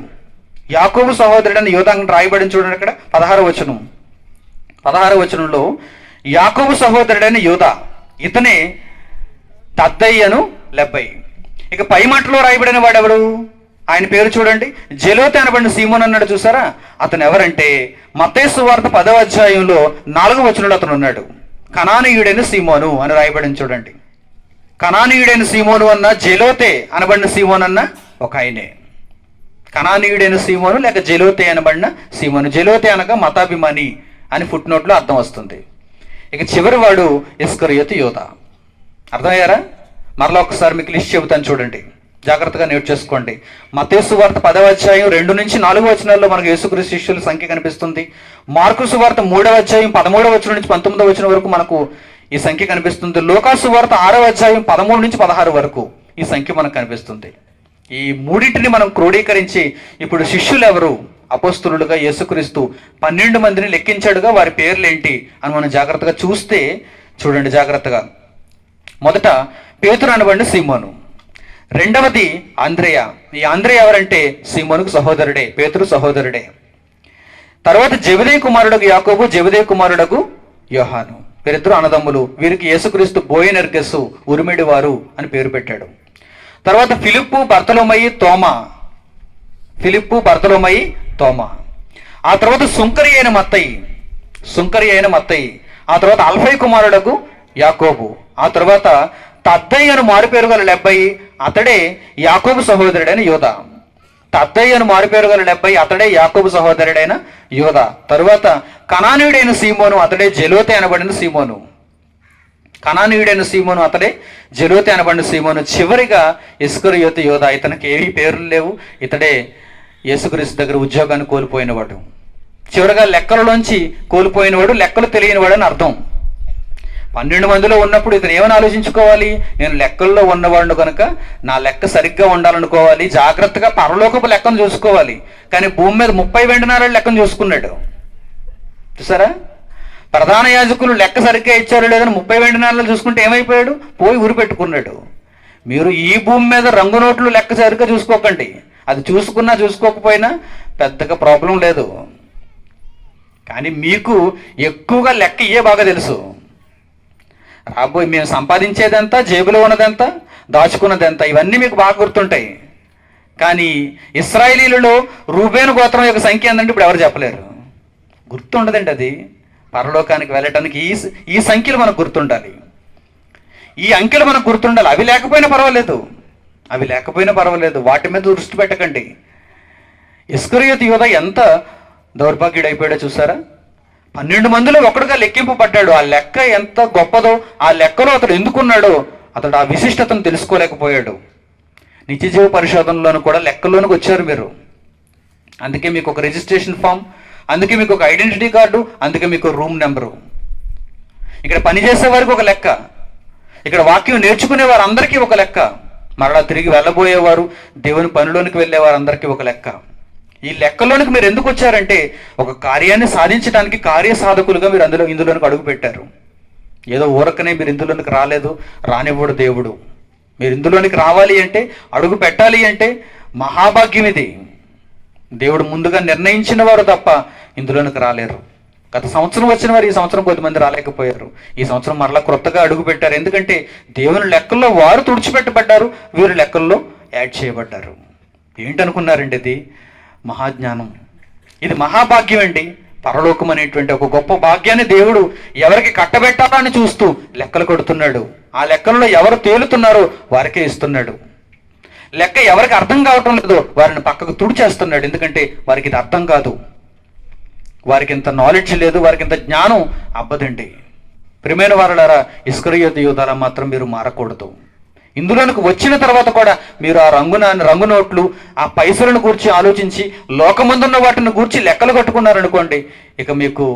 యాకోబు సహోదరుడని యోధా రాయబడిన చూడండి ఇక్కడ 16వ వచనం. 16వ వచనంలో యాకోబు సహోదరుడని యోధా, ఇతనే తద్దయ్యను లెబ్బయి. ఇక పై మాటలో రాయబడిన వాడెవడు? ఆయన పేరు చూడండి, జెలోతే అనబడిన సీమోను అన్నాడు చూసారా, అతను ఎవరంటే మత్తయి సువార్త 10వ అధ్యాయంలో 4వ వచనంలో అతను ఉన్నాడు. కనానీయుడైన సీమోను అని రాయబడిన చూడండి. కనానీయుడైన సీమోను అన్న, జెలోతే అనబడిన సీమోను అన్న ఒక ఆయనే. కనానీయుడైన సీమోను లేక జెలోతే అనబడిన సీమోను. జెలోతే అనగా మతాభిమాని అని ఫుట్ నోట్లో అర్థం వస్తుంది. ఇక చివరి వాడు ఇస్కరియోతు యోధా. అర్థమయ్యారా? మరలా ఒకసారి మీకు లిస్ట్ చెబుతాను చూడండి, జాగ్రత్తగా నోట్ చేసుకోండి. మత్తయి సువార్త 10వ అధ్యాయం 2 నుంచి 4 వచనాల్లో మనకు యేసుక్రీస్తు శిష్యుల సంఖ్య కనిపిస్తుంది. మార్కు సువార్త 3వ అధ్యాయం 13వ వచనం నుంచి 19వ వచనం వరకు మనకు ఈ సంఖ్య కనిపిస్తుంది. లూకాసు వార్త 6వ అధ్యాయం 13 నుంచి 16 వరకు ఈ సంఖ్య మనకు కనిపిస్తుంది. ఈ మూడింటిని మనం క్రోడీకరించి ఇప్పుడు శిష్యులు ఎవరు, అపోస్తలులుగా యేసుక్రీస్తు 12 మందిని లెక్కించాడుగా, వారి పేర్లు ఏంటి అని మనం జాగ్రత్తగా చూస్తే చూడండి జాగ్రత్తగా. మొదట పేతురు అనబడిన సీమోను, రెండవది ఆంద్రేయ. ఈ ఆంద్రేయ ఎవరంటే సీమోనుకు సహోదరుడే, పేతురు సహోదరుడే. తర్వాత జెబెదయి కుమారుడకు యాకోబు, జెబెదయి కుమారుడకు యోహాను. వీరిద్దరు అన్నదమ్ములు. వీరికి యేసుక్రీస్తు బోయనెర్గెస్సు, ఉరిమిడి వారు అని పేరు పెట్టాడు. తర్వాత ఫిలిప్పు, బర్తలోమయి, తోమా. ఫిలిప్పు, బర్తలోమయి, తోమా. ఆ తర్వాత సుంకరి అయిన మత్తయి. ఆ తర్వాత అల్ఫై కుమారుడకు యాకోబు. ఆ తర్వాత తద్దయ్య అని మారుపేరు గల లెబ్బయి, అతడే యాకోబు సహోదరుడైన యోధ. తద్దయ్య అని మారుపేరు గల లెబ్బయి, అతడే యాకోబు సహోదరుడైన యోధ. తరువాత కనానీయుడైన సీమోను, అతడే జెలోతే అనబడిన సీమోను. కనానీయుడైన సీమోను, అతడే జెలోతే అనబడిన సీమోను. చివరిగా ఇస్కరియోతు యోధ. ఇతనికి ఏమీ పేర్లు లేవు. ఇతడే యేసుక్రీస్తు దగ్గర ఉద్యోగాన్ని కోల్పోయినవాడు. చివరిగా లెక్కలలోంచి కోల్పోయినవాడు, లెక్కలు తెలియనివాడు అని అర్థం. 12 మందిలో ఉన్నప్పుడు ఇతను ఏమని ఆలోచించుకోవాలి? నేను లెక్కల్లో ఉన్నవాడు కనుక నా లెక్క సరిగ్గా ఉండాలనుకోవాలి, జాగ్రత్తగా పరలోకపు లెక్కను చూసుకోవాలి. కానీ భూమి మీద 30 వెండి నారాలు లెక్కను చూసుకున్నాడు. చూసారా? ప్రధాన యాజకులు లెక్క సరిగ్గా ఇచ్చారు లేదని 30 వెండి నారాలు చూసుకుంటే ఏమైపోయాడు? పోయి ఊరి పెట్టుకున్నాడు. మీరు ఈ భూమి మీద రంగు నోట్లు లెక్క సరిగ్గా చూసుకోకండి. అది చూసుకున్నా చూసుకోకపోయినా పెద్దగా ప్రాబ్లం లేదు. కానీ మీకు ఎక్కువగా లెక్క బాగా తెలుసు. రాబోయే మేము సంపాదించేదంతా, జేబులో ఉన్నదంతా, దాచుకున్నదంతా, ఇవన్నీ మీకు బాగా గుర్తుంటాయి. కానీ ఇశ్రాయేలీలలో రూబేను గోత్రం యొక్క సంఖ్య ఏంటంటే ఇప్పుడు ఎవరు చెప్పలేరు. గుర్తుండదండి అది. పరలోకానికి వెళ్ళటానికి ఈ సంఖ్యలు మనకు గుర్తుండాలి, ఈ అంకెలు మనకు గుర్తుండాలి. అవి లేకపోయినా పర్వాలేదు, వాటి మీద దృష్టి పెట్టకండి. ఇస్కరియోతు యోధ ఎంత దౌర్భాగ్యుడైపోయాడో చూసారా? 12 మందిలో ఒకడుగా లెక్కింపబడ్డాడు. ఆ లెక్క ఎంత గొప్పదో, ఆ లెక్కలో అతడు ఎందుకున్నాడో అతడు ఆ విశిష్టతను తెలుసుకోలేకపోయాడు. నిత్యజీవ పరిశోధనలోను కూడా లెక్కలోనికి వచ్చారు మీరు. అందుకే మీకు ఒక రిజిస్ట్రేషన్ ఫామ్, అందుకే మీకు ఒక ఐడెంటిటీ కార్డు, అందుకే మీకు రూమ్ నెంబరు. ఇక్కడ పనిచేసే వారికి ఒక లెక్క, ఇక్కడ వాక్యం నేర్చుకునే వారందరికీ ఒక లెక్క, మరలా తిరిగి వెళ్ళబోయేవారు, దేవుని పనిలోనికి వెళ్ళే వారందరికీ ఒక లెక్క. ఈ లెక్కలోనికి మీరు ఎందుకు వచ్చారంటే ఒక కార్యాన్ని సాధించడానికి కార్యసాధకులుగా మీరు ఇందులోనికి అడుగు పెట్టారు. ఏదో ఊరకనే మీరు ఇందులోనికి రాలేదు, రానివ్వడు దేవుడు. మీరు ఇందులోనికి రావాలి అంటే, అడుగు పెట్టాలి అంటే మహాభాగ్యం ఇది. దేవుడు ముందుగా నిర్ణయించిన వారు తప్ప ఇందులోనికి రాలేరు. గత సంవత్సరం వచ్చిన వారు ఈ సంవత్సరం కొద్దిమంది రాలేకపోయారు. ఈ సంవత్సరం మరలా క్రొత్తగా అడుగు పెట్టారు. ఎందుకంటే దేవుని లెక్కల్లో వారు తుడిచిపెట్టబడ్డారు, వీరు లెక్కల్లో యాడ్ చేయబడ్డారు. ఏంటనుకున్నారండి? ఇది మహాజ్ఞానం, ఇది మహాభాగ్యం అండి. పరలోకం అనేటువంటి ఒక గొప్ప భాగ్యాన్ని దేవుడు ఎవరికి కట్టబెట్టాలని చూస్తూ లెక్కలు కొడుతున్నాడు. ఆ లెక్కలలో ఎవరు తేలుతున్నారో వారికే ఇస్తున్నాడు. లెక్క ఎవరికి అర్థం కావటం లేదో వారిని పక్కకు తుడిచేస్తున్నాడు. ఎందుకంటే వారికి ఇది అర్థం కాదు, వారికి ఇంత నాలెడ్జ్ లేదు, వారికి ఇంత జ్ఞానం అబ్బదండి. ప్రియమైన వారలారా, ఇస్కరియోతు యూదాలా మాత్రం మీరు మారకూడదు. ఇందులోనికి వచ్చిన తర్వాత కూడా మీరు ఆ రంగు నోట్లు, ఆ పైసలను గూర్చి ఆలోచించి లోకమందున్న వాటిని గూర్చి లెక్కలు కట్టుకున్నారనుకోండి, ఇక మీకు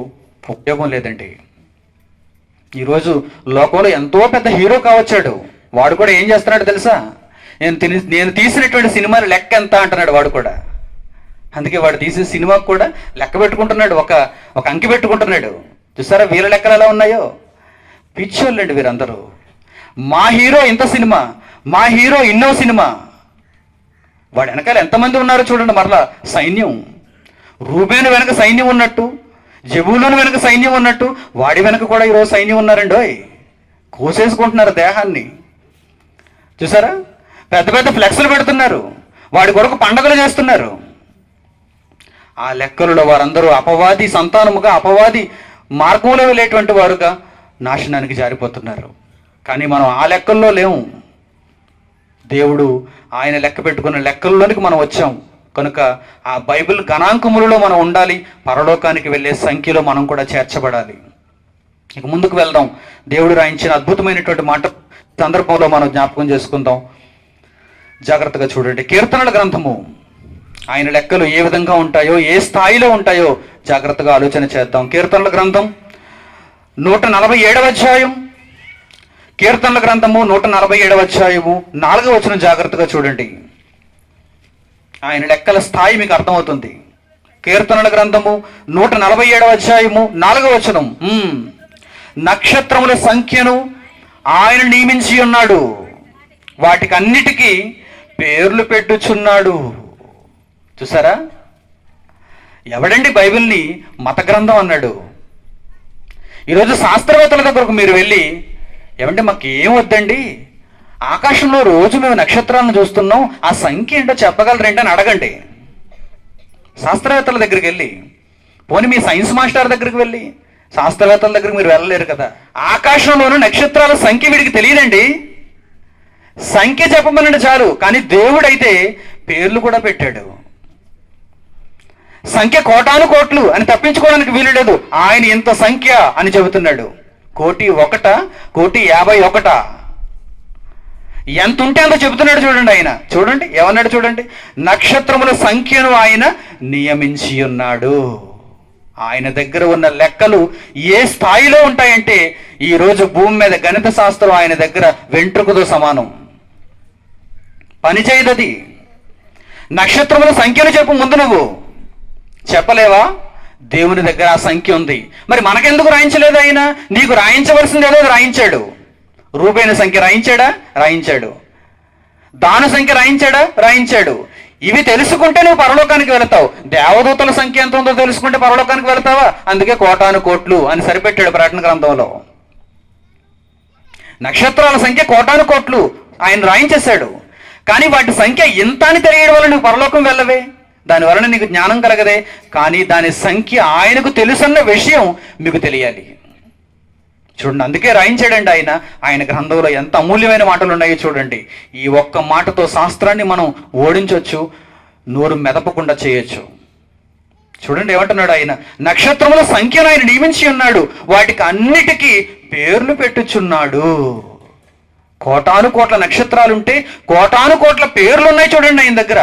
ఉపయోగం లేదండి. ఈరోజు లోకంలో ఎంతో పెద్ద హీరో కావచ్చాడు, వాడు కూడా ఏం చేస్తున్నాడు తెలుసా? నేను తీసినటువంటి సినిమాలు లెక్క ఎంత అంటున్నాడు వాడు కూడా. అందుకే వాడు తీసే సినిమాకు కూడా లెక్క పెట్టుకుంటున్నాడు, ఒక అంకి పెట్టుకుంటున్నాడు. చూసారా వీళ్ళ లెక్కలు ఎలా ఉన్నాయో? పిచ్చోళ్ళండి వీరందరూ. మా హీరో ఇంత సినిమా, మా హీరో ఇన్నో సినిమా. వాడు వెనకాల ఎంతమంది ఉన్నారో చూడండి. మరలా సైన్యం. రూబేను వెనక సైన్యం ఉన్నట్టు, జెబూలూను వెనక సైన్యం ఉన్నట్టు, వాడి వెనక కూడా ఈరోజు సైన్యం ఉన్నారండి. కోసేసుకుంటున్నారు దేహాన్ని. చూసారా? పెద్ద పెద్ద ఫ్లెక్స్లు పెడుతున్నారు, వాడి కొరకు పండగలు చేస్తున్నారు. ఆ లెక్కలలో వారందరూ అపవాది సంతానముగా, అపవాది మార్గంలో వెళ్ళేటువంటి వారుగా నాశనానికి జారిపోతున్నారు. కానీ మనం ఆ లెక్కల్లో లేవు. దేవుడు ఆయన లెక్క పెట్టుకున్న లెక్కల్లోనికి మనం వచ్చాం కనుక ఆ బైబిల్ గణాంకములలో మనం ఉండాలి. పరలోకానికి వెళ్ళే సంఖ్యలో మనం కూడా చేర్చబడాలి. ఇక ముందుకు వెళ్దాం. దేవుడు రాయించిన అద్భుతమైనటువంటి మాట సందర్భంలో మనం జ్ఞాపకం చేసుకుందాం. జాగ్రత్తగా చూడండి. కీర్తనల గ్రంథము, ఆయన లెక్కలు ఏ విధంగా ఉంటాయో, ఏ స్థాయిలో ఉంటాయో జాగ్రత్తగా ఆలోచన చేద్దాం. కీర్తనల గ్రంథం 147వ అధ్యాయం. కీర్తనల గ్రంథము 147వ అధ్యాయము 4వ వచనం జాగ్రత్తగా చూడండి. ఆయన లెక్కల స్థాయి మీకు అర్థమవుతుంది. కీర్తనల గ్రంథము 147వ అధ్యాయము 4వ వచనం. నక్షత్రముల సంఖ్యను ఆయన నియమించి ఉన్నాడు, వాటికి అన్నిటికీ పేర్లు పెట్టుచున్నాడు. చూసారా? ఎవడండి బైబిల్ని మత గ్రంథం అన్నాడు? ఈరోజు శాస్త్రవేత్తల దగ్గరకు మీరు వెళ్ళి, ఏమంటే మాకు ఏం వద్దండి, ఆకాశంలో రోజు మేము నక్షత్రాలను చూస్తున్నాం, ఆ సంఖ్య ఏంటో చెప్పగలరేంటి అని అడగండి. శాస్త్రవేత్తల దగ్గరికి వెళ్ళి, పోనీ మీ సైన్స్ మాస్టర్ దగ్గరికి వెళ్ళి, శాస్త్రవేత్తల దగ్గరికి మీరు వెళ్ళలేరు కదా. ఆకాశంలోనూ నక్షత్రాల సంఖ్య వీడికి తెలియదండి. సంఖ్య చెప్పమనండి చాలు, కానీ దేవుడైతే పేర్లు కూడా పెట్టాడు. సంఖ్య కోటాను కోట్లు అని తప్పించుకోవడానికి వీలు లేదు. ఆయన ఇంత సంఖ్య అని చెబుతున్నాడు. 1,01,00,000, 1,51,00,000 ఎంత ఉంటే అంత చెబుతున్నాడు. చూడండి, ఆయన చూడండి ఏమన్నాడు చూడండి. నక్షత్రముల సంఖ్యను ఆయన నియమించి ఉన్నాడు. ఆయన దగ్గర ఉన్న లెక్కలు ఏ స్థాయిలో ఉంటాయంటే, ఈరోజు భూమి మీద గణిత శాస్త్రం ఆయన దగ్గర వెంట్రుకతో సమానం. పనిచేయదది. నక్షత్రముల సంఖ్యను చెప్పు ముందు, నువ్వు చెప్పలేవా? దేవుని దగ్గర ఆ సంఖ్య ఉంది. మరి మనకెందుకు రాయించలేదు ఆయన? నీకు రాయించవలసింది ఏదో రాయించాడు. రూబేను సంఖ్య రాయించాడా? రాయించాడు. దాను సంఖ్య రాయించాడా? రాయించాడు. ఇవి తెలుసుకుంటే నువ్వు పరలోకానికి వెళతావు. దేవదూతల సంఖ్య ఎంత ఉందో తెలుసుకుంటే పరలోకానికి వెళతావా? అందుకే కోటాను కోట్లు అని సరిపెట్టాడు ప్రకటన గ్రంథంలో. నక్షత్రాల సంఖ్య కోటాను కోట్లు ఆయన రాయించేశాడు. కానీ వాటి సంఖ్య ఇంత అని తెలియడం వల్ల నువ్వు పరలోకం వెళ్ళవే, దానివలన నీకు జ్ఞానం కలగదే. కానీ దాని సంఖ్య ఆయనకు తెలుసన్న విషయం మీకు తెలియాలి. చూడండి, అందుకే రాయించాడండి ఆయన. ఆయన గ్రంథంలో ఎంత అమూల్యమైన మాటలు ఉన్నాయో చూడండి. ఈ ఒక్క మాటతో శాస్త్రాన్ని మనం ఓడించవచ్చు, నోరు మెదపకుండా చేయొచ్చు. చూడండి ఏమంటున్నాడు ఆయన. నక్షత్రముల సంఖ్యను ఆయన నియమించి ఉన్నాడు, వాటికి అన్నిటికీ పేర్లు పెట్టుచున్నాడు. కోటాను కోట్ల నక్షత్రాలుంటే కోటాను కోట్ల పేర్లు ఉన్నాయి చూడండి ఆయన దగ్గర.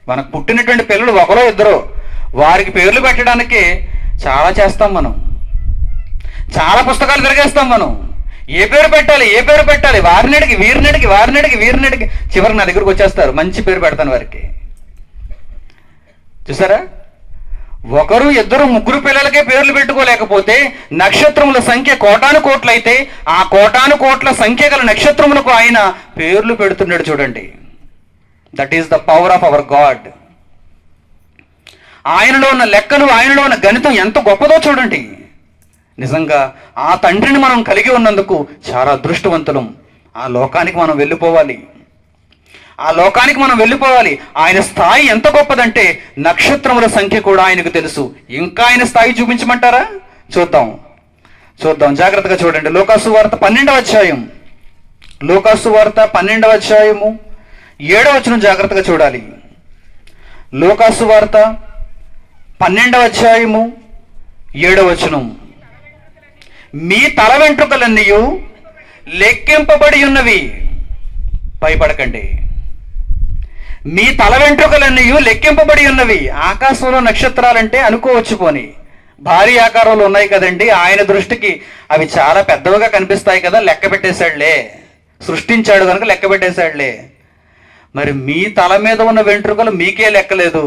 మనకు పుట్టినటువంటి పిల్లలు ఒకరో ఇద్దరో, వారికి పేర్లు పెట్టడానికే చాలా చేస్తాం మనం. చాలా పుస్తకాలు తిరిగేస్తాం మనం. ఏ పేరు పెట్టాలి, ఏ పేరు పెట్టాలి, వారినడికి వీరినడికి వారినడికి వీరినడికి చివరికి నా దగ్గరకు వచ్చేస్తారు, మంచి పేరు పెడతాను వారికి. చూసారా? ఒకరు ఇద్దరు ముగ్గురు పిల్లలకే పేర్లు పెట్టుకోలేకపోతే నక్షత్రముల సంఖ్య కోటాను కోట్లు అయితే, ఆ కోటాను కోట్ల సంఖ్య గల నక్షత్రములకు ఆయన పేర్లు పెడుతున్నాడు చూడండి. That is the power of our God. ఆయనలో ఉన్న లెక్కలు, ఆయనలో ఉన్న గణితం ఎంత గొప్పదో చూడండి. నిజంగా ఆ తండ్రిని మనం కలిగి ఉన్నందుకు చాలా అదృష్టవంతులం. ఆ లోకానికి మనం వెళ్ళిపోవాలి. ఆ లోకానికి మనం వెళ్ళిపోవాలి. ఆయన స్థాయి ఎంత గొప్పదంటే నక్షత్రముల సంఖ్య కూడా ఆయనకు తెలుసు. ఇంకా ఆయన స్థాయి చూపించమంటారా? చూద్దాం జాగ్రత్తగా చూడండి. లూకాసు వార్త 12వ అధ్యాయం, లూకాసు వార్త 12వ అధ్యాయము 7వ వచనం జాగ్రత్తగా చూడాలి. లూకాసు వార్త 12వ అధ్యాయము 7వ వచనం. మీ తల వెంట్రుకలన్నీ లెక్కింపబడి ఉన్నవి. భయపడకండి. మీ తల వెంట్రుకలన్నీ లెక్కింపబడి ఉన్నవి. ఆకాశంలో నక్షత్రాలంటే అనుకోవచ్చు, పోని భారీ ఆకారంలో ఉన్నాయి కదండి, ఆయన దృష్టికి అవి చాలా పెద్దవిగా కనిపిస్తాయి కదా, లెక్క పెట్టేశాడులే, సృష్టించాడు కనుక లెక్క పెట్టేశాడులే. మరి మీ తల మీద ఉన్న వెంట్రుకలు మీకే లెక్కలేదు.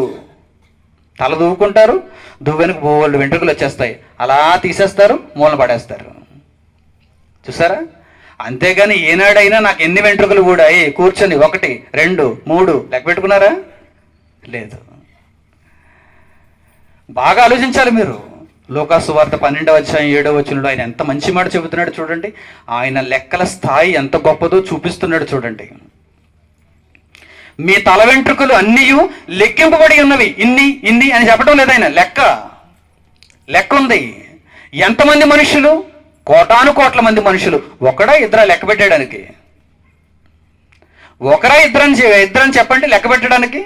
తల దువ్వుకుంటారు, దువ్వెనకు బోల్డ్ వెంట్రుకలు వచ్చేస్తాయి, అలా తీసేస్తారు, మూలన పడేస్తారు. చూసారా? అంతేగాని ఏనాడైనా నాకు ఎన్ని వెంట్రుకలు ఊడాయి కూర్చొని 1, 2, 3 లెక్క పెట్టుకున్నారా? లేదు. బాగా ఆలోచించాలి మీరు. లూకాసు వార్త 12వ అధ్యాయం 7వ వచనంలో ఆయన ఎంత మంచి మాట చెబుతున్నాడు చూడండి. ఆయన లెక్కల స్థాయి ఎంత గొప్పదో చూపిస్తున్నాడు చూడండి. మీ తల వెంట్రుకలు అన్నీ లెక్కింపబడి ఉన్నవి. ఇన్ని అని చెప్పడం లేదు ఆయన. లెక్క ఉంది. ఎంతమంది మనుషులు? కోటాను కోట్ల మంది మనుషులు. ఒకడా ఇద్దరా లెక్క పెట్టడానికి? ఒకరా ఇద్దరని చెప్పండి లెక్క పెట్టడానికి.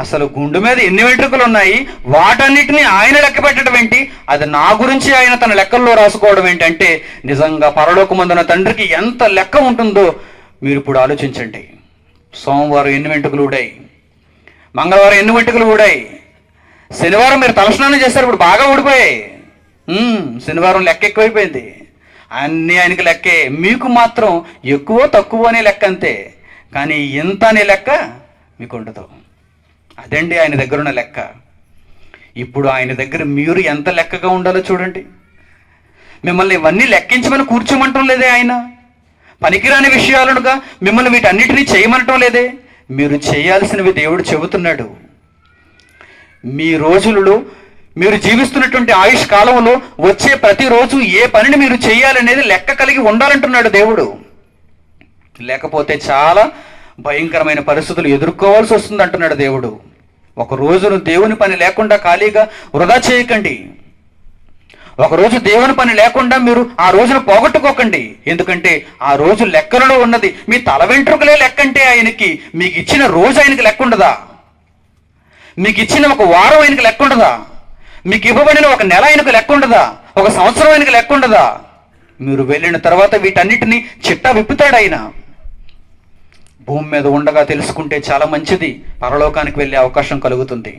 అసలు గుండు మీద ఎన్ని వెంట్రుకలు ఉన్నాయి, వాటన్నిటిని ఆయన లెక్క పెట్టడం ఏంటి? అది నా గురించి ఆయన తన లెక్కల్లో రాసుకోవడం ఏంటంటే, నిజంగా పరలోకమందున తండ్రికి ఎంత లెక్క ఉంటుందో మీరు ఇప్పుడు ఆలోచించండి. సోమవారం ఎన్ని వెంట్రుకలు ఊడాయి, మంగళవారం ఎన్ని వెంట్రుకలు ఊడాయి, శనివారం మీరు తలస్నానం చేస్తారు, ఇప్పుడు బాగా ఊడిపోయాయి. శనివారం లెక్క ఎక్కువైపోయింది. అన్నీ ఆయనకి లెక్కే. మీకు మాత్రం ఎక్కువ తక్కువ అనే లెక్క అంతే, కానీ ఎంత అనే లెక్క మీకు ఉండదు. అదండి ఆయన దగ్గర ఉన్న లెక్క. ఇప్పుడు ఆయన దగ్గర మీరు ఎంత లెక్కగా ఉండాలో చూడండి. మిమ్మల్ని ఇవన్నీ లెక్కించమని కూర్చోమంటం లేదే ఆయన. పనికిరాని విషయాలుగా మిమ్మల్ని వీటన్నిటినీ చేయమనటం లేదే. మీరు చేయాల్సినవి దేవుడు చెబుతున్నాడు. మీ రోజులలో మీరు జీవిస్తున్నటువంటి ఆయుష్ కాలంలో వచ్చే ప్రతిరోజు ఏ పనిని మీరు చేయాలనేది లెక్క కలిగి ఉండాలంటున్నాడు దేవుడు. లేకపోతే చాలా భయంకరమైన పరిస్థితులు ఎదుర్కోవాల్సి వస్తుంది అంటున్నాడు దేవుడు. ఒక రోజును దేవుని పని లేకుండా ఖాళీగా వృధా చేయకండి. ఒకరోజు దేవుని పని లేకుండా మీరు ఆ రోజును పోగొట్టుకోకండి. ఎందుకంటే ఆ రోజు లెక్కలలో ఉన్నది. మీ తల వెంట్రుకలే లెక్కంటే ఆయనకి, మీకు ఇచ్చిన రోజు ఆయనకి లెక్క ఉండదా? మీకు ఇచ్చిన ఒక వారం ఆయనకి లెక్క ఉండదా? మీకు ఇవ్వబడిన ఒక నెల ఆయనకు లెక్క ఉండదా? ఒక సంవత్సరం ఆయనకి లెక్క ఉండదా? మీరు వెళ్ళిన తర్వాత వీటన్నిటినీ చిట్టా విప్పుతాడు ఆయన. భూమి మీద ఉండగా తెలుసుకుంటే చాలా మంచిది, పరలోకానికి వెళ్ళే అవకాశం కలుగుతుంది.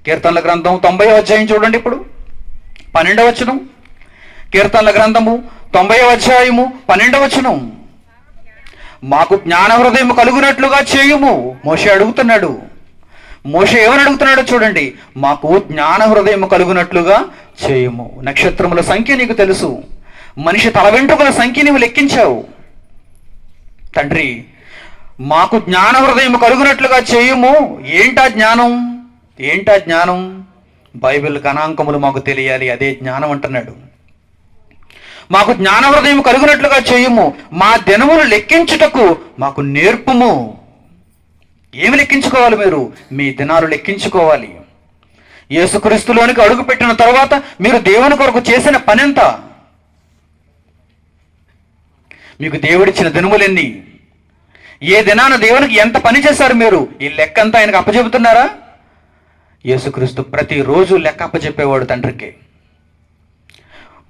కీర్తనల గ్రంథం 90వ అధ్యాయం చూడండి. ఇప్పుడు 12వ వచనం. కీర్తనల గ్రంథము 90వ అధ్యాయము 12వ వచనం. మాకు జ్ఞాన హృదయం కలుగునట్లుగా చేయుము. మోషే అడుగుతున్నాడు. మోషే ఏమని అడుగుతున్నాడో చూడండి. మాకు జ్ఞాన హృదయం కలుగునట్లుగా చేయుము. నక్షత్రముల సంఖ్య నీకు తెలుసు, మనిషి తల వెంట్రుకల సంఖ్య నీవు లెక్కించావు. తండ్రి, మాకు జ్ఞాన హృదయం కలుగునట్లుగా చేయుము. ఏంటా జ్ఞానం? ఏంటా జ్ఞానం? బైబిల్ గణాంకములు మాకు తెలియాలి, అదే జ్ఞానం అంటున్నాడు. మాకు జ్ఞాన హృదయం కలుగునట్లుగా చేయుము. మా దినములు లెక్కించుటకు మాకు నేర్పుము. ఏమి లెక్కించుకోవాలి మీరు? మీ దినాలు లెక్కించుకోవాలి. యేసుక్రీస్తులోనికి అడుగు పెట్టిన తర్వాత మీరు దేవుని కొరకు చేసిన పని ఎంత? మీకు దేవుడిచ్చిన దినములెన్ని? ఏ దినాన దేవునికి ఎంత పని చేశారు మీరు? ఈ లెక్క అంతా ఆయనకు అప్పచెబుతున్నారా? యేసుక్రీస్తు ప్రతిరోజు లెక్క అప్పచెప్పేవాడు తండ్రికి.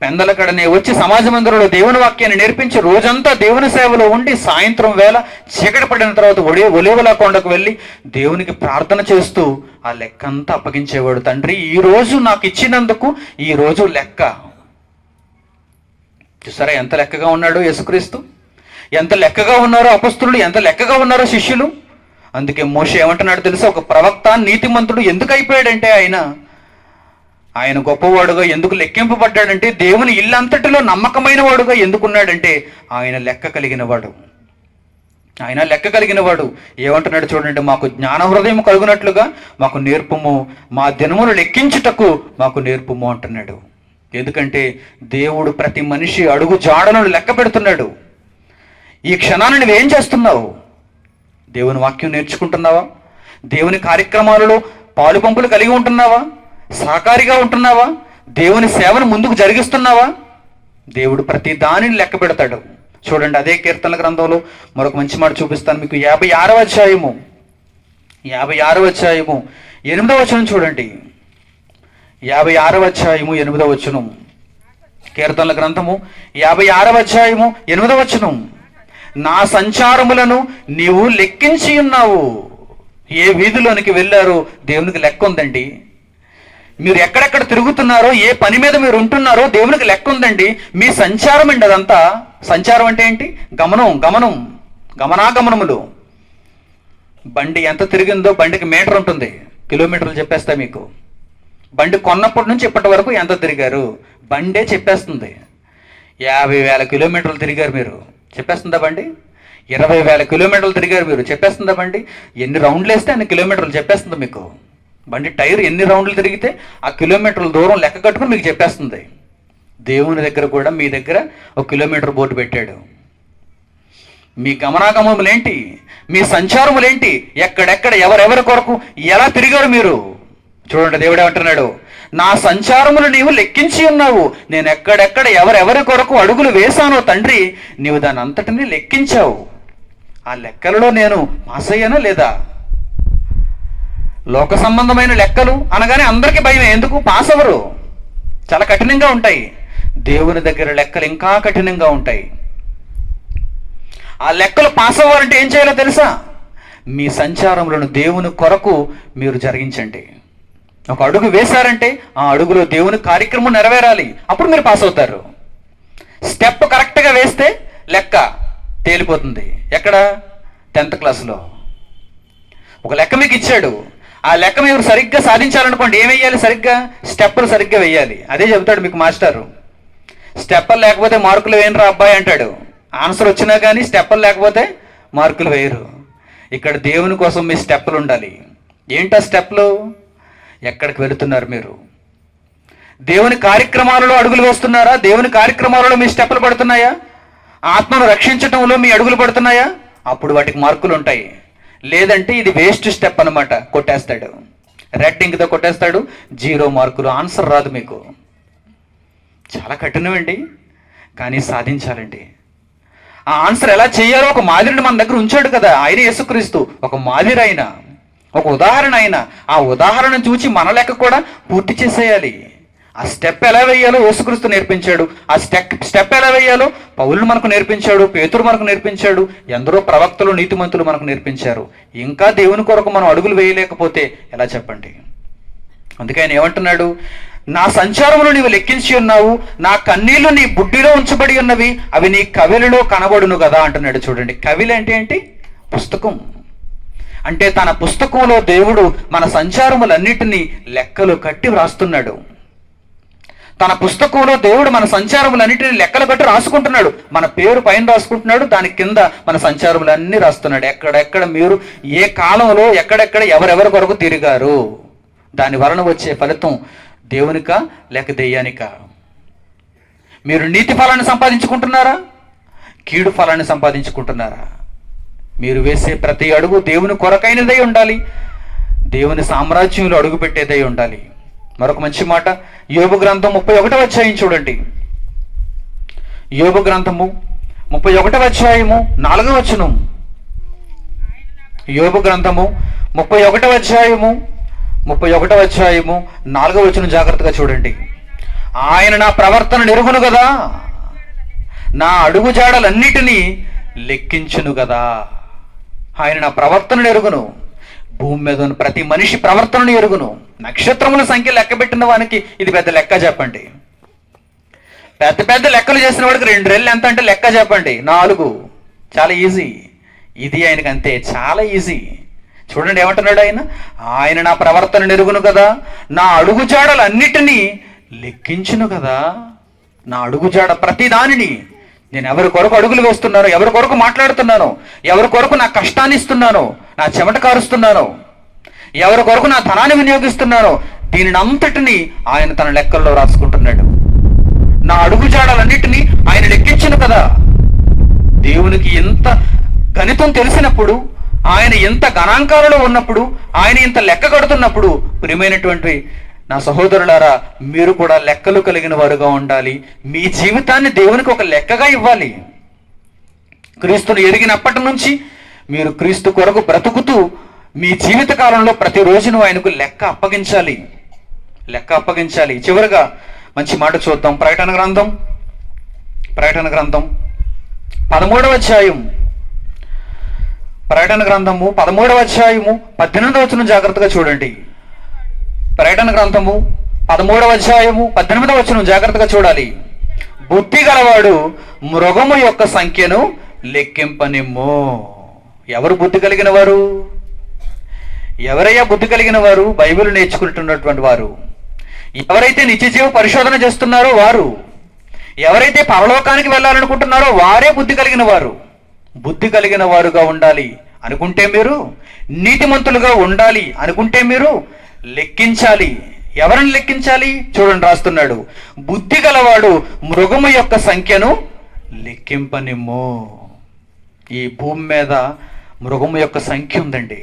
పెందలకడనే వచ్చి సమాజ మందిరంలో దేవుని వాక్యాన్ని నేర్పించి రోజంతా దేవుని సేవలో ఉండి సాయంత్రం వేళ చీకటి పడిన తర్వాత ఒలేవలా కొండకు వెళ్ళి దేవునికి ప్రార్థన చేస్తూ ఆ లెక్క అంతా అప్పగించేవాడు. తండ్రి, ఈ రోజు నాకు ఇచ్చినందుకు ఈ రోజు లెక్క. చూసారా ఎంత లెక్కగా ఉన్నాడో యేసుక్రీస్తు? ఎంత లెక్కగా ఉన్నారో అపొస్తలులు, ఎంత లెక్కగా ఉన్నారో శిష్యులు. అందుకే మోషే ఏమంటున్నాడు తెలుసా? ఒక ప్రవక్త, నీతిమంతుడు ఎందుకు అయిపోయాడంటే ఆయన గొప్పవాడుగా ఎందుకు లెక్కింపబడ్డాడంటే, దేవుని ఇల్లంతటిలో నమ్మకమైన వాడుగా ఎందుకున్నాడంటే ఆయన లెక్క కలిగిన వాడు. ఆయన లెక్క కలిగిన వాడు. ఏమంటున్నాడు చూడండి. మాకు జ్ఞాన హృదయం కలుగునట్లుగా మాకు నేర్పుము, మా దినములు లెక్కించుటకు మాకు నేర్పుము అంటున్నాడు. ఎందుకంటే దేవుడు ప్రతి మనిషి అడుగు జాడలను లెక్క పెడుతున్నాడు. ఈ క్షణాన్ని నువ్వేం చేస్తున్నావు? దేవుని వాక్యం నేర్చుకుంటున్నావా? దేవుని కార్యక్రమాలలో పాలు పంపులు కలిగి ఉంటున్నావా? సహకారిగా ఉంటున్నావా? దేవుని సేవను ముందుకు జరిగిస్తున్నావా? దేవుడు ప్రతి దానిని లెక్క పెడతాడు. చూడండి, అదే కీర్తనల గ్రంథంలో మరొక మంచి మాట చూపిస్తాను మీకు. 56వ అధ్యాయము 8వ వచనం చూడండి. 56వ అధ్యాయము 8వ వచనం. కీర్తనల గ్రంథము 56వ అధ్యాయము 8వ వచనం. నా సంచారములను నీవు లెక్కించి ఉన్నావు. ఏ వీధిలోనికి వెళ్ళారో దేవునికి లెక్క ఉందండి. మీరు ఎక్కడెక్కడ తిరుగుతున్నారో, ఏ పని మీద మీరు ఉంటున్నారో దేవునికి లెక్క ఉందండి. మీ సంచారం అండి అదంతా. సంచారం అంటే ఏంటి? గమనాగమనములు. బండి ఎంత తిరిగిందో బండికి మీటర్ ఉంటుంది, కిలోమీటర్లు చెప్పేస్తా మీకు. బండి కొన్నప్పటి నుంచి ఇప్పటి వరకు ఎంత తిరిగారు బండే చెప్పేస్తుంది. 50,000 కిలోమీటర్లు తిరిగారు మీరు, చెప్పేస్తుందా బండి? 20,000 కిలోమీటర్లు తిరిగారు మీరు, చెప్పేస్తుందా బండి? ఎన్ని రౌండ్లు వేస్తే అన్ని కిలోమీటర్లు చెప్పేస్తుంది మీకు. బండి టైర్ ఎన్ని రౌండ్లు తిరిగితే ఆ కిలోమీటర్ల దూరం లెక్క కట్టుకుని మీకు చెప్పేస్తుంది. దేవుని దగ్గర కూడా మీ దగ్గర ఒక కిలోమీటర్ బోర్డు పెట్టాడు. మీ గమనాగమములేంటి? మీ సంచారములేంటి? ఎక్కడెక్కడ ఎవరెవరి కొరకు ఎలా తిరిగారు మీరు? చూడండి, దేవుడు ఏమంటున్నాడు? నా సంచారములు నీవు లెక్కించి ఉన్నావు. నేను ఎక్కడెక్కడ ఎవరెవరి కొరకు అడుగులు వేశానో తండ్రి, నీవు దాని అంతటిని లెక్కించావు. ఆ లెక్కలలో నేను పాస్ అయ్యానా లేదా? లోక సంబంధమైన లెక్కలు అనగానే అందరికీ భయమే. ఎందుకు? పాస్ అవ్వరు, చాలా కఠినంగా ఉంటాయి. దేవుని దగ్గర లెక్కలు ఇంకా కఠినంగా ఉంటాయి. ఆ లెక్కలు పాస్ అవ్వాలంటే ఏం చేయాలో తెలుసా? మీ సంచారములను దేవుని కొరకు మీరు జరిగించండి. ఒక అడుగు వేశారంటే ఆ అడుగులో దేవుని కార్యక్రమం నెరవేరాలి, అప్పుడు మీరు పాస్ అవుతారు. స్టెప్ కరెక్ట్గా వేస్తే లెక్క తేలిపోతుంది. ఎక్కడ? 10th క్లాస్లో ఒక లెక్క మీకు ఇచ్చాడు. ఆ లెక్క మీరు సరిగ్గా సాధించాలనుకోండి, ఏం వేయాలి? సరిగ్గా స్టెప్పులు సరిగ్గా వేయాలి. అదే చెబుతాడు మీకు మాస్టారు. స్టెప్పులు లేకపోతే మార్కులు వేయనరా అబ్బాయి అంటాడు. ఆన్సర్ వచ్చినా కానీ స్టెప్పులు లేకపోతే మార్కులు వేయరు. ఇక్కడ దేవుని కోసం మీ స్టెప్పులు ఉండాలి. ఏంటా స్టెప్లు? ఎక్కడికి వెళుతున్నారు మీరు? దేవుని కార్యక్రమాలలో అడుగులు వేస్తున్నారా? దేవుని కార్యక్రమాలలో మీ స్టెప్పులు పడుతున్నాయా? ఆత్మను రక్షించటంలో మీ అడుగులు పడుతున్నాయా? అప్పుడు వాటికి మార్కులు ఉంటాయి. లేదంటే ఇది వేస్ట్ స్టెప్ అనమాట, కొట్టేస్తాడు. రెడ్ ఇంక్తో కొట్టేస్తాడు, 0 మార్కులు, ఆన్సర్ రాదు మీకు. చాలా కఠినమండి, కానీ సాధించాలండి. ఆ ఆన్సర్ ఎలా చేయాలో ఒక మాదిరిని మన దగ్గర ఉంచాడు కదా ఆయన, యేసుక్రీస్తు. ఒక మాదిరి అయిన, ఒక ఉదాహరణ అయిన, ఆ ఉదాహరణ చూసి మన లెక్క కూడా పూర్తి చేసేయాలి. ఆ స్టెప్ ఎలా వేయాలో యేసుక్రీస్తు నేర్పించాడు. ఆ స్టెప్ ఎలా వేయాలో పౌలు మనకు నేర్పించాడు, పేతురు మనకు నేర్పించాడు, ఎందరో ప్రవక్తలు, నీతిమంతులు మనకు నేర్పించారు. ఇంకా దేవుని కొరకు మనం అడుగులు వేయలేకపోతే ఎలా చెప్పండి? అందుకే ఆయన ఏమంటున్నాడు? నా సంచారములు నీవు లెక్కించి ఉన్నావు, నా కన్నీళ్లు నీ బుడ్డిలో ఉంచబడి ఉన్నవి, అవి నీ కవిలిలో కనబడును కదా అంటున్నాడు. చూడండి, కవిలి అంటే ఏంటి? పుస్తకం. అంటే తన పుస్తకంలో దేవుడు మన సంచారములన్నిటినీ లెక్కలు కట్టి వ్రాస్తున్నాడు. తన పుస్తకంలో దేవుడు మన సంచారములన్నిటిని లెక్కలు కట్టి రాసుకుంటున్నాడు. మన పేరు పైన రాసుకుంటున్నాడు, దాని కింద మన సంచారములన్నీ రాస్తున్నాడు. ఎక్కడెక్కడ మీరు ఏ కాలంలో ఎక్కడెక్కడ ఎవరెవరి కొరకు తిరిగారు, దాని వలన వచ్చే ఫలితం దేవునికా లేక దెయ్యానికా? మీరు నీతి ఫలాన్ని సంపాదించుకుంటున్నారా, కీడు ఫలాన్ని సంపాదించుకుంటున్నారా? మీరు వేసే ప్రతి అడుగు దేవుని కొరకైనదై ఉండాలి, దేవుని సామ్రాజ్యంలో అడుగు పెట్టేదై ఉండాలి. మరొక మంచి మాట, యోబు గ్రంథం 31వ అధ్యాయం చూడండి. యోబు గ్రంథము 31వ అధ్యాయము 4వ వచనం. యోబు గ్రంథము 31వ అధ్యాయము 4వ వచనం జాగ్రత్తగా చూడండి. ఆయన నా ప్రవర్తన ఎరుగును కదా, నా అడుగు జాడలన్నిటినీ లెక్కించును కదా. ఆయన నా ప్రవర్తనను ఎరుగును, భూమి మీద ఉన్న ప్రతి మనిషి ప్రవర్తనను ఎరుగును. నక్షత్రముల సంఖ్య లెక్క పెట్టిన వానికి ఇది పెద్ద లెక్క చెప్పండి. పెద్ద పెద్ద లెక్కలు చేసిన వాడికి 2 రెళ్ళు ఎంత అంటే లెక్క చెప్పండి. 4, చాలా ఈజీ. ఇది ఆయనకి అంతే, చాలా ఈజీ. చూడండి ఏమంటున్నాడు ఆయన? ఆయన నా ప్రవర్తన ఎరుగును కదా, నా అడుగుజాడలన్నిటినీ లెక్కించును కదా. నా అడుగుజాడ ప్రతి దానిని, నేను ఎవరి కొరకు అడుగులు వేస్తున్నాను, ఎవరి కొరకు మాట్లాడుతున్నాను, ఎవరి కొరకు నా కష్టాన్ని ఇస్తున్నాను, నా చెమట కారుస్తున్నాను, ఎవరి కొరకు నా ధనాన్ని వినియోగిస్తున్నాను, దీనిని అంతటిని ఆయన తన లెక్కల్లో రాసుకుంటున్నాడు. నా అడుగుజాడలన్నిటినీ ఆయన లెక్కించును కదా. దేవునికి ఎంత గణితం తెలిసినప్పుడు, ఆయన ఎంత గణాంకాలలో ఉన్నప్పుడు, ఆయన ఇంత లెక్క కడుతున్నప్పుడు, ప్రియమైనటువంటి నా సహోదరులారా, మీరు కూడా లెక్కలు కలిగిన వారుగా ఉండాలి. మీ జీవితాన్ని దేవునికి ఒక లెక్కగా ఇవ్వాలి. క్రీస్తును ఎరిగినప్పటి నుంచి మీరు క్రీస్తు కొరకు బ్రతుకుతూ మీ జీవిత కాలంలో ప్రతిరోజును ఆయనకు లెక్క అప్పగించాలి. చివరిగా మంచి మాట చూద్దాం. ప్రకటన గ్రంథం 13వ అధ్యాయం. ప్రకటన గ్రంథము 13వ అధ్యాయము 18వ వచనం జాగ్రత్తగా చూడండి. ప్రకటన గ్రంథము 13వ అధ్యాయము 18వ వచనం జాగ్రత్తగా చూడాలి. బుద్ధి గలవాడు మృగము యొక్క సంఖ్యను లెక్కింపనిమ్ము. ఎవరు బుద్ధి కలిగిన వారు? ఎవరయ్యా బుద్ధి కలిగిన వారు? బైబిల్ నేర్చుకుంటున్నటువంటి వారు. ఎవరైతే నిత్యజీవ పరిశోధన చేస్తున్నారో వారు. ఎవరైతే పరలోకానికి వెళ్ళాలనుకుంటున్నారో వారే బుద్ధి కలిగిన వారు. బుద్ధి కలిగిన వారుగా ఉండాలి అనుకుంటే మీరు, నీతిమంతులుగా ఉండాలి అనుకుంటే మీరు లెక్కించాలి. ఎవరిని లెక్కించాలి? చూడండి రాస్తున్నాడు, బుద్ధి గలవాడు మృగము యొక్క సంఖ్యను లెక్కింపనిమ్ము. ఈ భూమి మీద మృగము యొక్క సంఖ్య ఉందండి.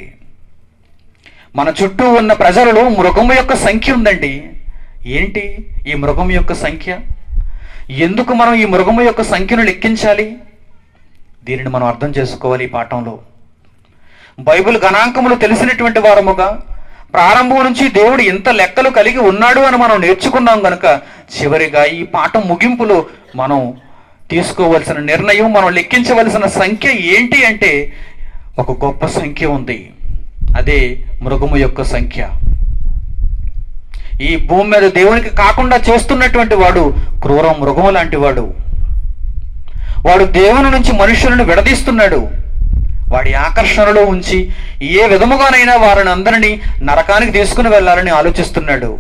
మన చుట్టూ ఉన్న ప్రజలలో మృగము యొక్క సంఖ్య ఉందండి. ఏంటి ఈ మృగం యొక్క సంఖ్య? ఎందుకు మనం ఈ మృగము యొక్క సంఖ్యను లెక్కించాలి? దీనిని మనం అర్థం చేసుకోవాలి. ఈ పాఠంలో బైబిల్ గణాంకములు తెలిసినటువంటి వారముగా, ప్రారంభం నుంచి దేవుడు ఎంత లెక్కలు కలిగి ఉన్నాడు అని మనం నేర్చుకున్నాం కనుక, చివరిగా ఈ పాఠం ముగింపులో మనం తీసుకోవలసిన నిర్ణయం, మనం లెక్కించవలసిన సంఖ్య ఏంటి అంటే, ఒక గొప్ప సంఖ్య ఉంది. అదే మృగము యొక్క సంఖ్య. ఈ భూమి మీద దేవునికి కాకుండా చేస్తున్నటువంటి వాడు క్రూర మృగము లాంటి వాడు. వాడు దేవుని నుంచి మనుషులను విడదీస్తున్నాడు. వాడి ఆకర్షణలో ఉంచి ఏ విధముగానైనా వారిని అందరినీ నరకానికి తీసుకుని వెళ్ళాలని ఆలోచిస్తున్నాడు.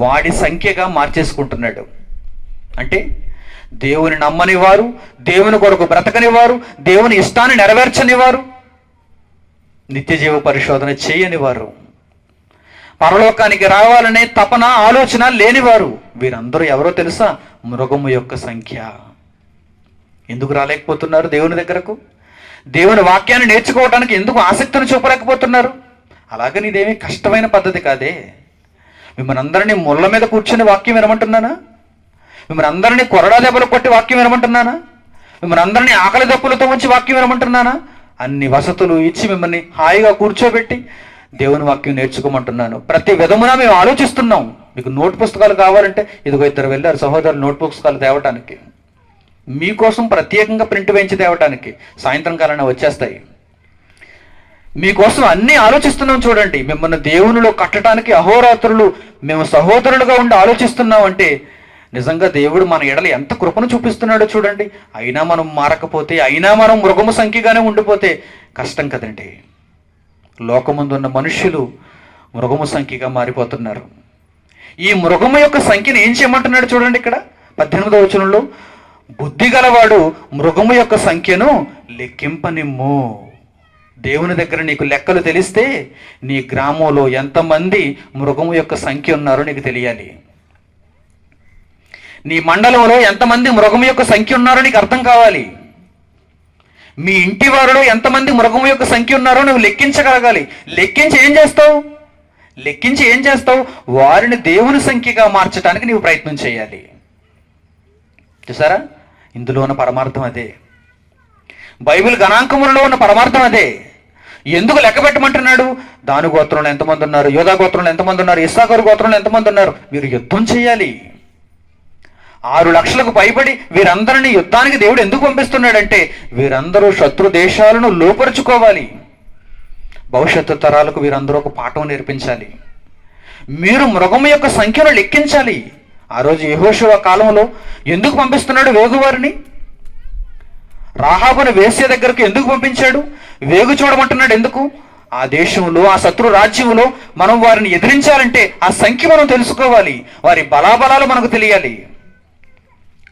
వాడి సంఖ్యగా మార్చేసుకుంటున్నాడు. అంటే దేవుని నమ్మని వారు, దేవుని కొరకు బ్రతకని వారు, దేవుని ఇష్టాన్ని నెరవేర్చని వారు, నిత్యజీవ పరిశోధన చేయని వారు, పరలోకానికి రావాలనే తపన ఆలోచన లేనివారు, వీరందరూ ఎవరో తెలుసా? మృగము యొక్క సంఖ్య. ఎందుకు రాలేకపోతున్నారు దేవుని దగ్గరకు? దేవుని వాక్యాన్ని నేర్చుకోవడానికి ఎందుకు ఆసక్తిని చూపలేకపోతున్నారు? అలాగని ఇదేమీ కష్టమైన పద్ధతి కాదే. మిమ్మల్ని అందరినీ ముళ్ళ మీద కూర్చొని వాక్యం వినమంటున్నానా? మిమ్మల్ని అందరినీ కొరడా దెబ్బలు కొట్టి వాక్యం వినమంటున్నానా? మిమ్మల్ని అందరినీ ఆకలి దప్పులతో ఉంచి వాక్యం వినమంటున్నానా? అన్ని వసతులు ఇచ్చి మిమ్మల్ని హాయిగా కూర్చోబెట్టి దేవుని వాక్యం నేర్చుకోమంటున్నాను. ప్రతి విధమున మేము ఆలోచిస్తున్నాం. మీకు నోట్ పుస్తకాలు కావాలంటే ఇదిగో ఇద్దరు వెళ్ళారు సహోదరులు నోట్ పుస్తకాలు తేవటానికి, మీకోసం ప్రత్యేకంగా ప్రింట్ వేయించి తేవటానికి. సాయంత్రం కాలంలో వచ్చేస్తాయి. మీకోసం అన్నీ ఆలోచిస్తున్నాం. చూడండి, మిమ్మల్ని దేవునిలో కట్టడానికి అహోరాత్రులు మేము సహోదరులుగా ఉండి ఆలోచిస్తున్నాం అంటే నిజంగా దేవుడు మన ఎడల ఎంత కృపను చూపిస్తున్నాడో చూడండి. అయినా మనం మారకపోతే, అయినా మనం మృగము సంఖ్యగానే ఉండిపోతే కష్టం కదండి. లోకముందున్న మనుష్యులు మృగము సంఖ్యగా మారిపోతున్నారు. ఈ మృగము యొక్క సంఖ్యను ఏం చేయమంటున్నాడు చూడండి. ఇక్కడ 18వ వచనంలో, బుద్ధి గలవాడు మృగము యొక్క సంఖ్యను లెక్కింపనిమ్ము. దేవుని దగ్గర నీకు లెక్కలు తెలిస్తే నీ గ్రామంలో ఎంతమంది మృగము యొక్క సంఖ్య ఉన్నారో నీకు తెలియాలి. నీ మండలంలో ఎంతమంది మృగము యొక్క సంఖ్య ఉన్నారో నీకు అర్థం కావాలి. మీ ఇంటి వారిలో ఎంతమంది మృగము యొక్క సంఖ్య ఉన్నారో నువ్వు లెక్కించగలగాలి. లెక్కించి ఏం చేస్తావు? వారిని దేవుని సంఖ్యగా మార్చడానికి నీవు ప్రయత్నం చేయాలి. చూసారా, ఇందులో ఉన్న పరమార్థం అదే. బైబిల్ గణాంకములలో ఉన్న పరమార్థం అదే. ఎందుకు లెక్క పెట్టమంటున్నాడు? దాని గోత్రంలో ఎంతమంది ఉన్నారు, యోధా గోత్రంలో ఎంతమంది ఉన్నారు, ఇస్సాకారు గోత్రంలో ఎంతమంది ఉన్నారు, మీరు యుద్ధం చేయాలి. 6 లక్షలకు పైబడి వీరందరినీ యుద్ధానికి దేవుడు ఎందుకు పంపిస్తున్నాడంటే వీరందరూ శత్రు దేశాలను లోపరుచుకోవాలి. భవిష్యత్తు తరాలకు వీరందరూ ఒక పాఠం నేర్పించాలి. మీరు మృగము యొక్క సంఖ్యను లెక్కించాలి. ఆ రోజు యెహోషువ కాలంలో ఎందుకు పంపిస్తున్నాడు వేగువారిని? రాహాబును వేశ్య దగ్గరకు ఎందుకు పంపించాడు? వేగు చూడమంటున్నాడు ఎందుకు? ఆ దేశంలో, ఆ శత్రు రాజ్యంలో మనం వారిని ఎదిరించాలంటే ఆ సంఖ్య మనం తెలుసుకోవాలి. వారి బలాబలాలు మనకు తెలియాలి.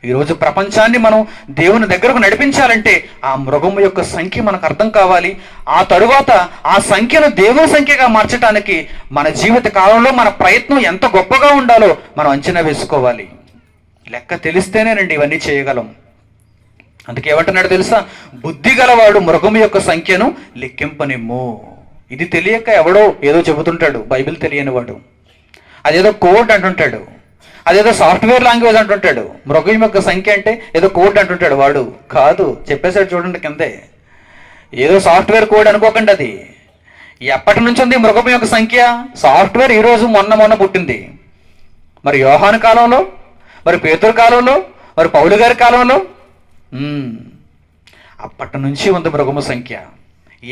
ఈరోజు ప్రపంచాన్ని మనం దేవుని దగ్గరకు నడిపించాలంటే ఆ మృగము యొక్క సంఖ్య మనకు అర్థం కావాలి. ఆ తరువాత ఆ సంఖ్యను దేవుని సంఖ్యగా మార్చడానికి మన జీవిత కాలంలో మన ప్రయత్నం ఎంత గొప్పగా ఉండాలో మనం అంచనా వేసుకోవాలి. లెక్క తెలిస్తేనేనండి ఇవన్నీ చేయగలం. అందుకే ఏమంటున్నాడు తెలుసా? బుద్ధి గలవాడు మృగము యొక్క సంఖ్యను లెక్కింపనిమ్ము. ఇది తెలియక ఎవడో ఏదో చెబుతుంటాడు, బైబిల్ తెలియని వాడు. అదేదో కోడ్ అంటుంటాడు, అదేదో సాఫ్ట్వేర్ లాంగ్వేజ్ అంటుంటాడు. మృగం యొక్క సంఖ్య అంటే ఏదో కోడ్ అంటుంటాడు. వాడు కాదు, చెప్పేశాడు చూడండి కిందే. ఏదో సాఫ్ట్వేర్ కోడ్ అనుకోకండి. అది ఎప్పటి నుంచి ఉంది మృగం యొక్క సంఖ్య? సాఫ్ట్వేర్ ఈరోజు మొన్న పుట్టింది. మరి యోహాను కాలంలో, మరి పేతురు కాలంలో, మరి పౌలు గారి కాలంలో అప్పటి నుంచి ఉంది మృగము సంఖ్య.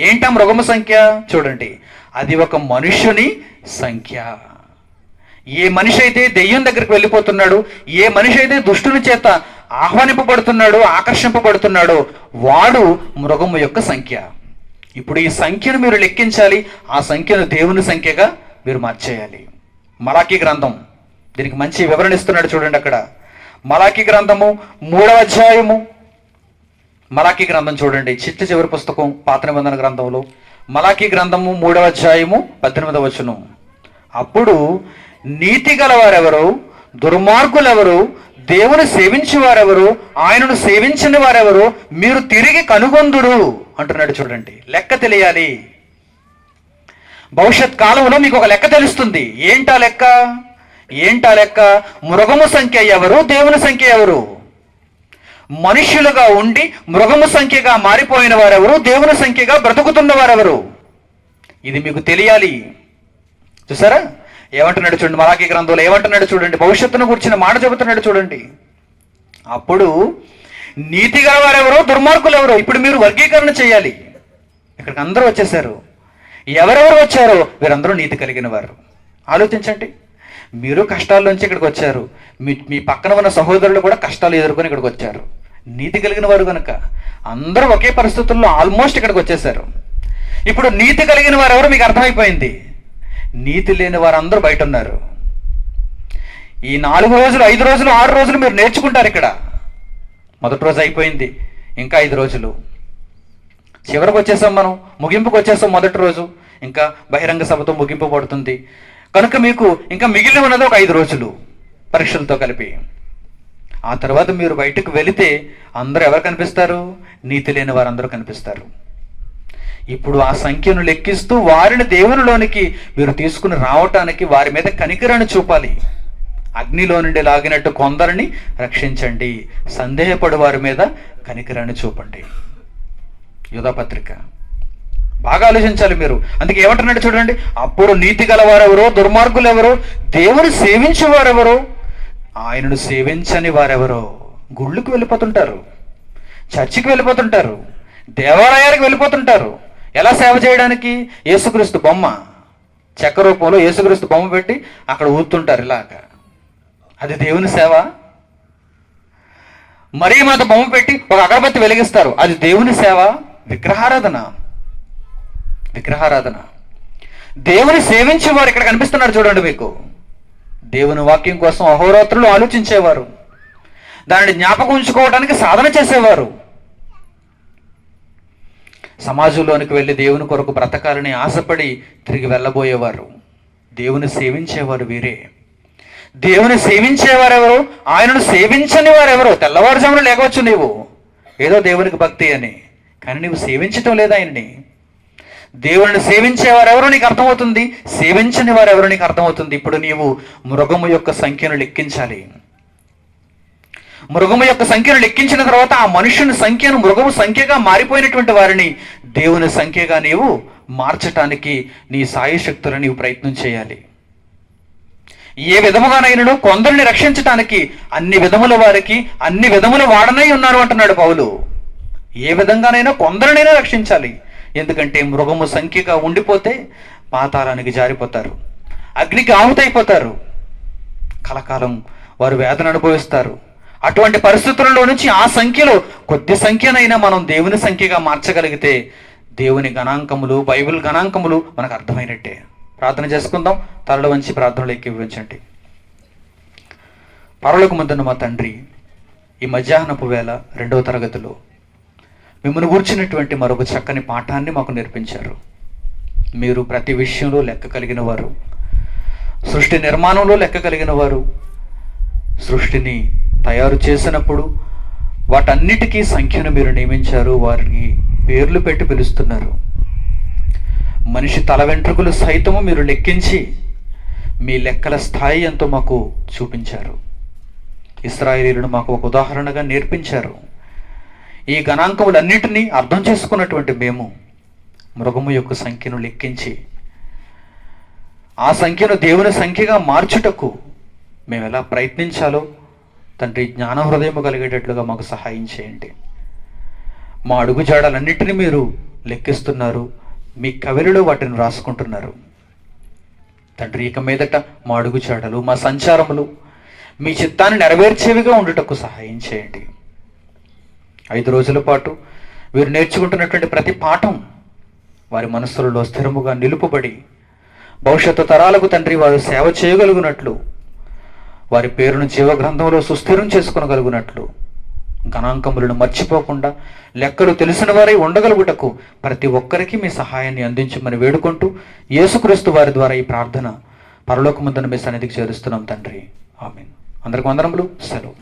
ఏంటా మృగము సంఖ్య? చూడండి, అది ఒక మనుష్యుని సంఖ్య. ఏ మనిషి అయితే దెయ్యం దగ్గరికి వెళ్ళిపోతున్నాడు, ఏ మనిషి అయితే దుష్టుని చేత ఆహ్వానింపబడుతున్నాడో, ఆకర్షింపబడుతున్నాడో వాడు మృగము యొక్క సంఖ్య. ఇప్పుడు ఈ సంఖ్యను మీరు లెక్కించాలి. ఆ సంఖ్యను దేవుని సంఖ్యగా మీరు మార్చేయాలి. మలాకీ గ్రంథం దీనికి మంచి వివరణ ఇస్తున్నాడు చూడండి. అక్కడ మలాకీ గ్రంథము 3వ అధ్యాయము, మలాకీ గ్రంథం చూడండి, చివరి పుస్తకం పాత నిబంధన గ్రంథంలో మలాకీ గ్రంథము 3వ అధ్యాయము 18వ వచనం. అప్పుడు నీతి గలవారెవరు, దుర్మార్గులెవరు, దేవుని సేవించి వారెవరు, ఆయనను సేవించని వారెవరు మీరు తిరిగి కనుగొందురు అంటున్నాడు చూడండి. లెక్క తెలియాలి. భవిష్యత్ కాలంలో మీకు ఒక లెక్క తెలుస్తుంది. ఏంటా లెక్క? మృగము సంఖ్య ఎవరు, దేవుని సంఖ్య ఎవరు? మనుష్యులుగా ఉండి మృగము సంఖ్యగా మారిపోయిన వారెవరు, దేవుని సంఖ్యగా బ్రతుకుతున్న వారెవరు? ఇది మీకు తెలియాలి. చూసారా ఏమంటున్నాడు చూడండి, మలాకీ గ్రంథంలో ఏమంటున్నాడు చూడండి. భవిష్యత్తును గురించిన మాట చెబుతున్నాడు చూడండి. అప్పుడు నీతి గల వారెవరో, దుర్మార్గులు ఎవరో ఇప్పుడు మీరు వర్గీకరణ చేయాలి. ఇక్కడికి అందరూ వచ్చేసారు. ఎవరెవరు వచ్చారో వీరందరూ నీతి కలిగిన వారు. ఆలోచించండి. మీరు కష్టాల్లోంచి ఇక్కడికి వచ్చారు, మీ పక్కన ఉన్న సహోదరులు కూడా కష్టాలు ఎదుర్కొని ఇక్కడికి వచ్చారు. నీతి కలిగిన వారు కనుక అందరూ ఒకే పరిస్థితుల్లో ఆల్మోస్ట్ ఇక్కడికి వచ్చేసారు. ఇప్పుడు నీతి కలిగిన వారు ఎవరు మీకు అర్థమైపోయింది. నీతి లేని వారందరూ బయట ఉన్నారు. ఈ 4 రోజులు, 5 రోజులు, 6 రోజులు మీరు నేర్చుకుంటారు. ఇక్కడ మొదటి రోజు అయిపోయింది, ఇంకా 5 రోజులు. చివరికి వచ్చేసాం, మనం ముగింపుకు వచ్చేసాం. మొదటి రోజు ఇంకా బహిరంగ సభతో ముగింపు పడుతుంది కనుక మీకు ఇంకా మిగిలిన ఉన్నది ఒక 5 రోజులు పరీక్షలతో కలిపి. ఆ తర్వాత మీరు బయటకు వెళితే అందరూ ఎవరు కనిపిస్తారు? నీతి లేని వారందరూ కనిపిస్తారు. ఇప్పుడు ఆ సంఖ్యను లెక్కిస్తూ వారిని దేవునిలోనికి మీరు తీసుకుని రావటానికి వారి మీద కనికరాన్ని చూపాలి. అగ్నిలో నుండి లాగినట్టు కొందరిని రక్షించండి, సందేహపడు వారి మీద కనికరాన్ని చూపండి. యూదాపత్రిక బాగా ఆలోచించాలి మీరు. అందుకే ఏమంటున్నాడు చూడండి, అప్పుడు నీతి గలవారెవరో, దుర్మార్గులు ఎవరో, దేవుని సేవించేవారెవరో, ఆయనను సేవించని వారెవరో గుళ్ళకు వెళ్ళిపోతుంటారు, చర్చికి వెళ్ళిపోతుంటారు, దేవాలయానికి వెళ్ళిపోతుంటారు. ఎలా సేవ చేయడానికి? యేసుక్రీస్తు బొమ్మ, చెక్క రూపంలో యేసుక్రీస్తు బొమ్మ పెట్టి అక్కడ ఊతుంటారు ఇలాగా. అది దేవుని సేవ? మరీ మాత బొమ్మ పెట్టి ఒక అగరబత్తి వెలిగిస్తారు, అది దేవుని సేవ? విగ్రహారాధన. విగ్రహారాధన. దేవుని సేవించేవారు ఇక్కడ కనిపిస్తున్నారు చూడండి మీకు. దేవుని వాక్యం కోసం అహోరాత్రులు ఆలోచించేవారు, దానిని జ్ఞాపకం ఉంచుకోవడానికి సాధన చేసేవారు, సమాజంలోనికి వెళ్ళి దేవుని కొరకు బ్రతకాలని ఆశపడి తిరిగి వెళ్ళబోయేవారు. దేవుని సేవించేవారు వీరే. దేవుని సేవించేవారెవరు? ఆయనను సేవించని వారెవరు? తెల్లవారుజామున లేకపోవచ్చు నీవు ఏదో దేవునికి భక్తి అని, కానీ నీవు సేవించటం లేదా ఆయన్ని. దేవుని సేవించేవారెవరో నీకు అర్థమవుతుంది, సేవించని వారెవరో నీకు అర్థమవుతుంది. ఇప్పుడు నీవు మృగము యొక్క సంఖ్యను లెక్కించాలి. మృగము యొక్క సంఖ్యను లెక్కించిన తర్వాత ఆ మనుషుని సంఖ్యను మృగము సంఖ్యగా మారిపోయినటువంటి వారిని దేవుని సంఖ్యగా నీవు మార్చటానికి నీ సాయశక్తులను నీవు ప్రయత్నం చేయాలి. ఏ విధముగానైనను కొందరిని రక్షించటానికి అన్ని విధముల వారికి అన్ని విధముల వాడనై ఉన్నాను అంటున్నాడు పౌలు. ఏ విధంగానైనా కొందరినైనా రక్షించాలి. ఎందుకంటే మృగము సంఖ్యగా ఉండిపోతే పాతాళానికి జారిపోతారు, అగ్నికి ఆహుతైపోతారు, కలకాలం వారు వేదన అనుభవిస్తారు. అటువంటి పరిస్థితులలో నుంచి ఆ సంఖ్యలో కొద్ది సంఖ్యనైనా మనం దేవుని సంఖ్యగా మార్చగలిగితే దేవుని గణాంకములు, బైబిల్ గణాంకములు మనకు అర్థమైనట్టే. ప్రార్థన చేసుకుందాం. తలలు వంచి ప్రార్థనలు ఎక్కివించండి. పరలోకమందున్న మా తండ్రి, ఈ మధ్యాహ్నపు వేళ 2వ తరగతిలో మిమ్మల్ని గూర్చినటువంటి మరొక చక్కని పాఠాన్ని మాకు నేర్పించారు. మీరు ప్రతి విషయంలో లెక్క కలిగిన వారు, సృష్టి నిర్మాణంలో లెక్క కలిగిన వారు. సృష్టిని తయారు చేసినప్పుడు వాటన్నిటికీ సంఖ్యను మీరు నియమించారు, వారికి పేర్లు పెట్టి పిలుస్తున్నారు. మనిషి తల వెంట్రుకలు సైతము మీరు లెక్కించి మీ లెక్కల స్థాయి ఎంతో మాకు చూపించారు. ఇశ్రాయేలీయులను మాకు ఒక ఉదాహరణగా నేర్పించారు. ఈ గణాంకములన్నిటినీ అర్థం చేసుకున్నటువంటి మేము మృగము యొక్క సంఖ్యను లెక్కించి ఆ సంఖ్యను దేవుని సంఖ్యగా మార్చుటకు మేము ఎలా ప్రయత్నించాలో తండ్రి జ్ఞాన హృదయము కలిగేటట్లుగా మాకు సహాయం చేయండి. మా అడుగుజాడలన్నిటినీ మీరు లెక్కిస్తున్నారు, మీ కవిలిలో వాటిని రాసుకుంటున్నారు. తండ్రి, ఇక మీదట మా అడుగుజాడలు, మా సంచారములు మీ చిత్తాన్ని నెరవేర్చేవిగా ఉండుటకు సహాయం చేయండి. 5 రోజుల పాటు వీరు నేర్చుకుంటున్నటువంటి ప్రతి పాఠం వారి మనస్సులలో స్థిరముగా నిలుపుబడి భవిష్యత్తు తరాలకు తండ్రి వారు సేవ చేయగలుగునట్లు, వారి పేరును జీవగ్రంథంలో సుస్థిరం చేసుకునగలుగునట్లు, గణాంకములను మర్చిపోకుండా లెక్కలు తెలిసిన వారై ఉండగలుగుటకు ప్రతి ఒక్కరికి మీ సహాయాన్ని అందించమని వేడుకుంటూ యేసుక్రీస్తు వారి ద్వారా ఈ ప్రార్థన పరలోకమందున మీ సన్నిధికి చేరుస్తున్నాం తండ్రి. ఆమేన్. అందరికి వందనములు. సెలవు.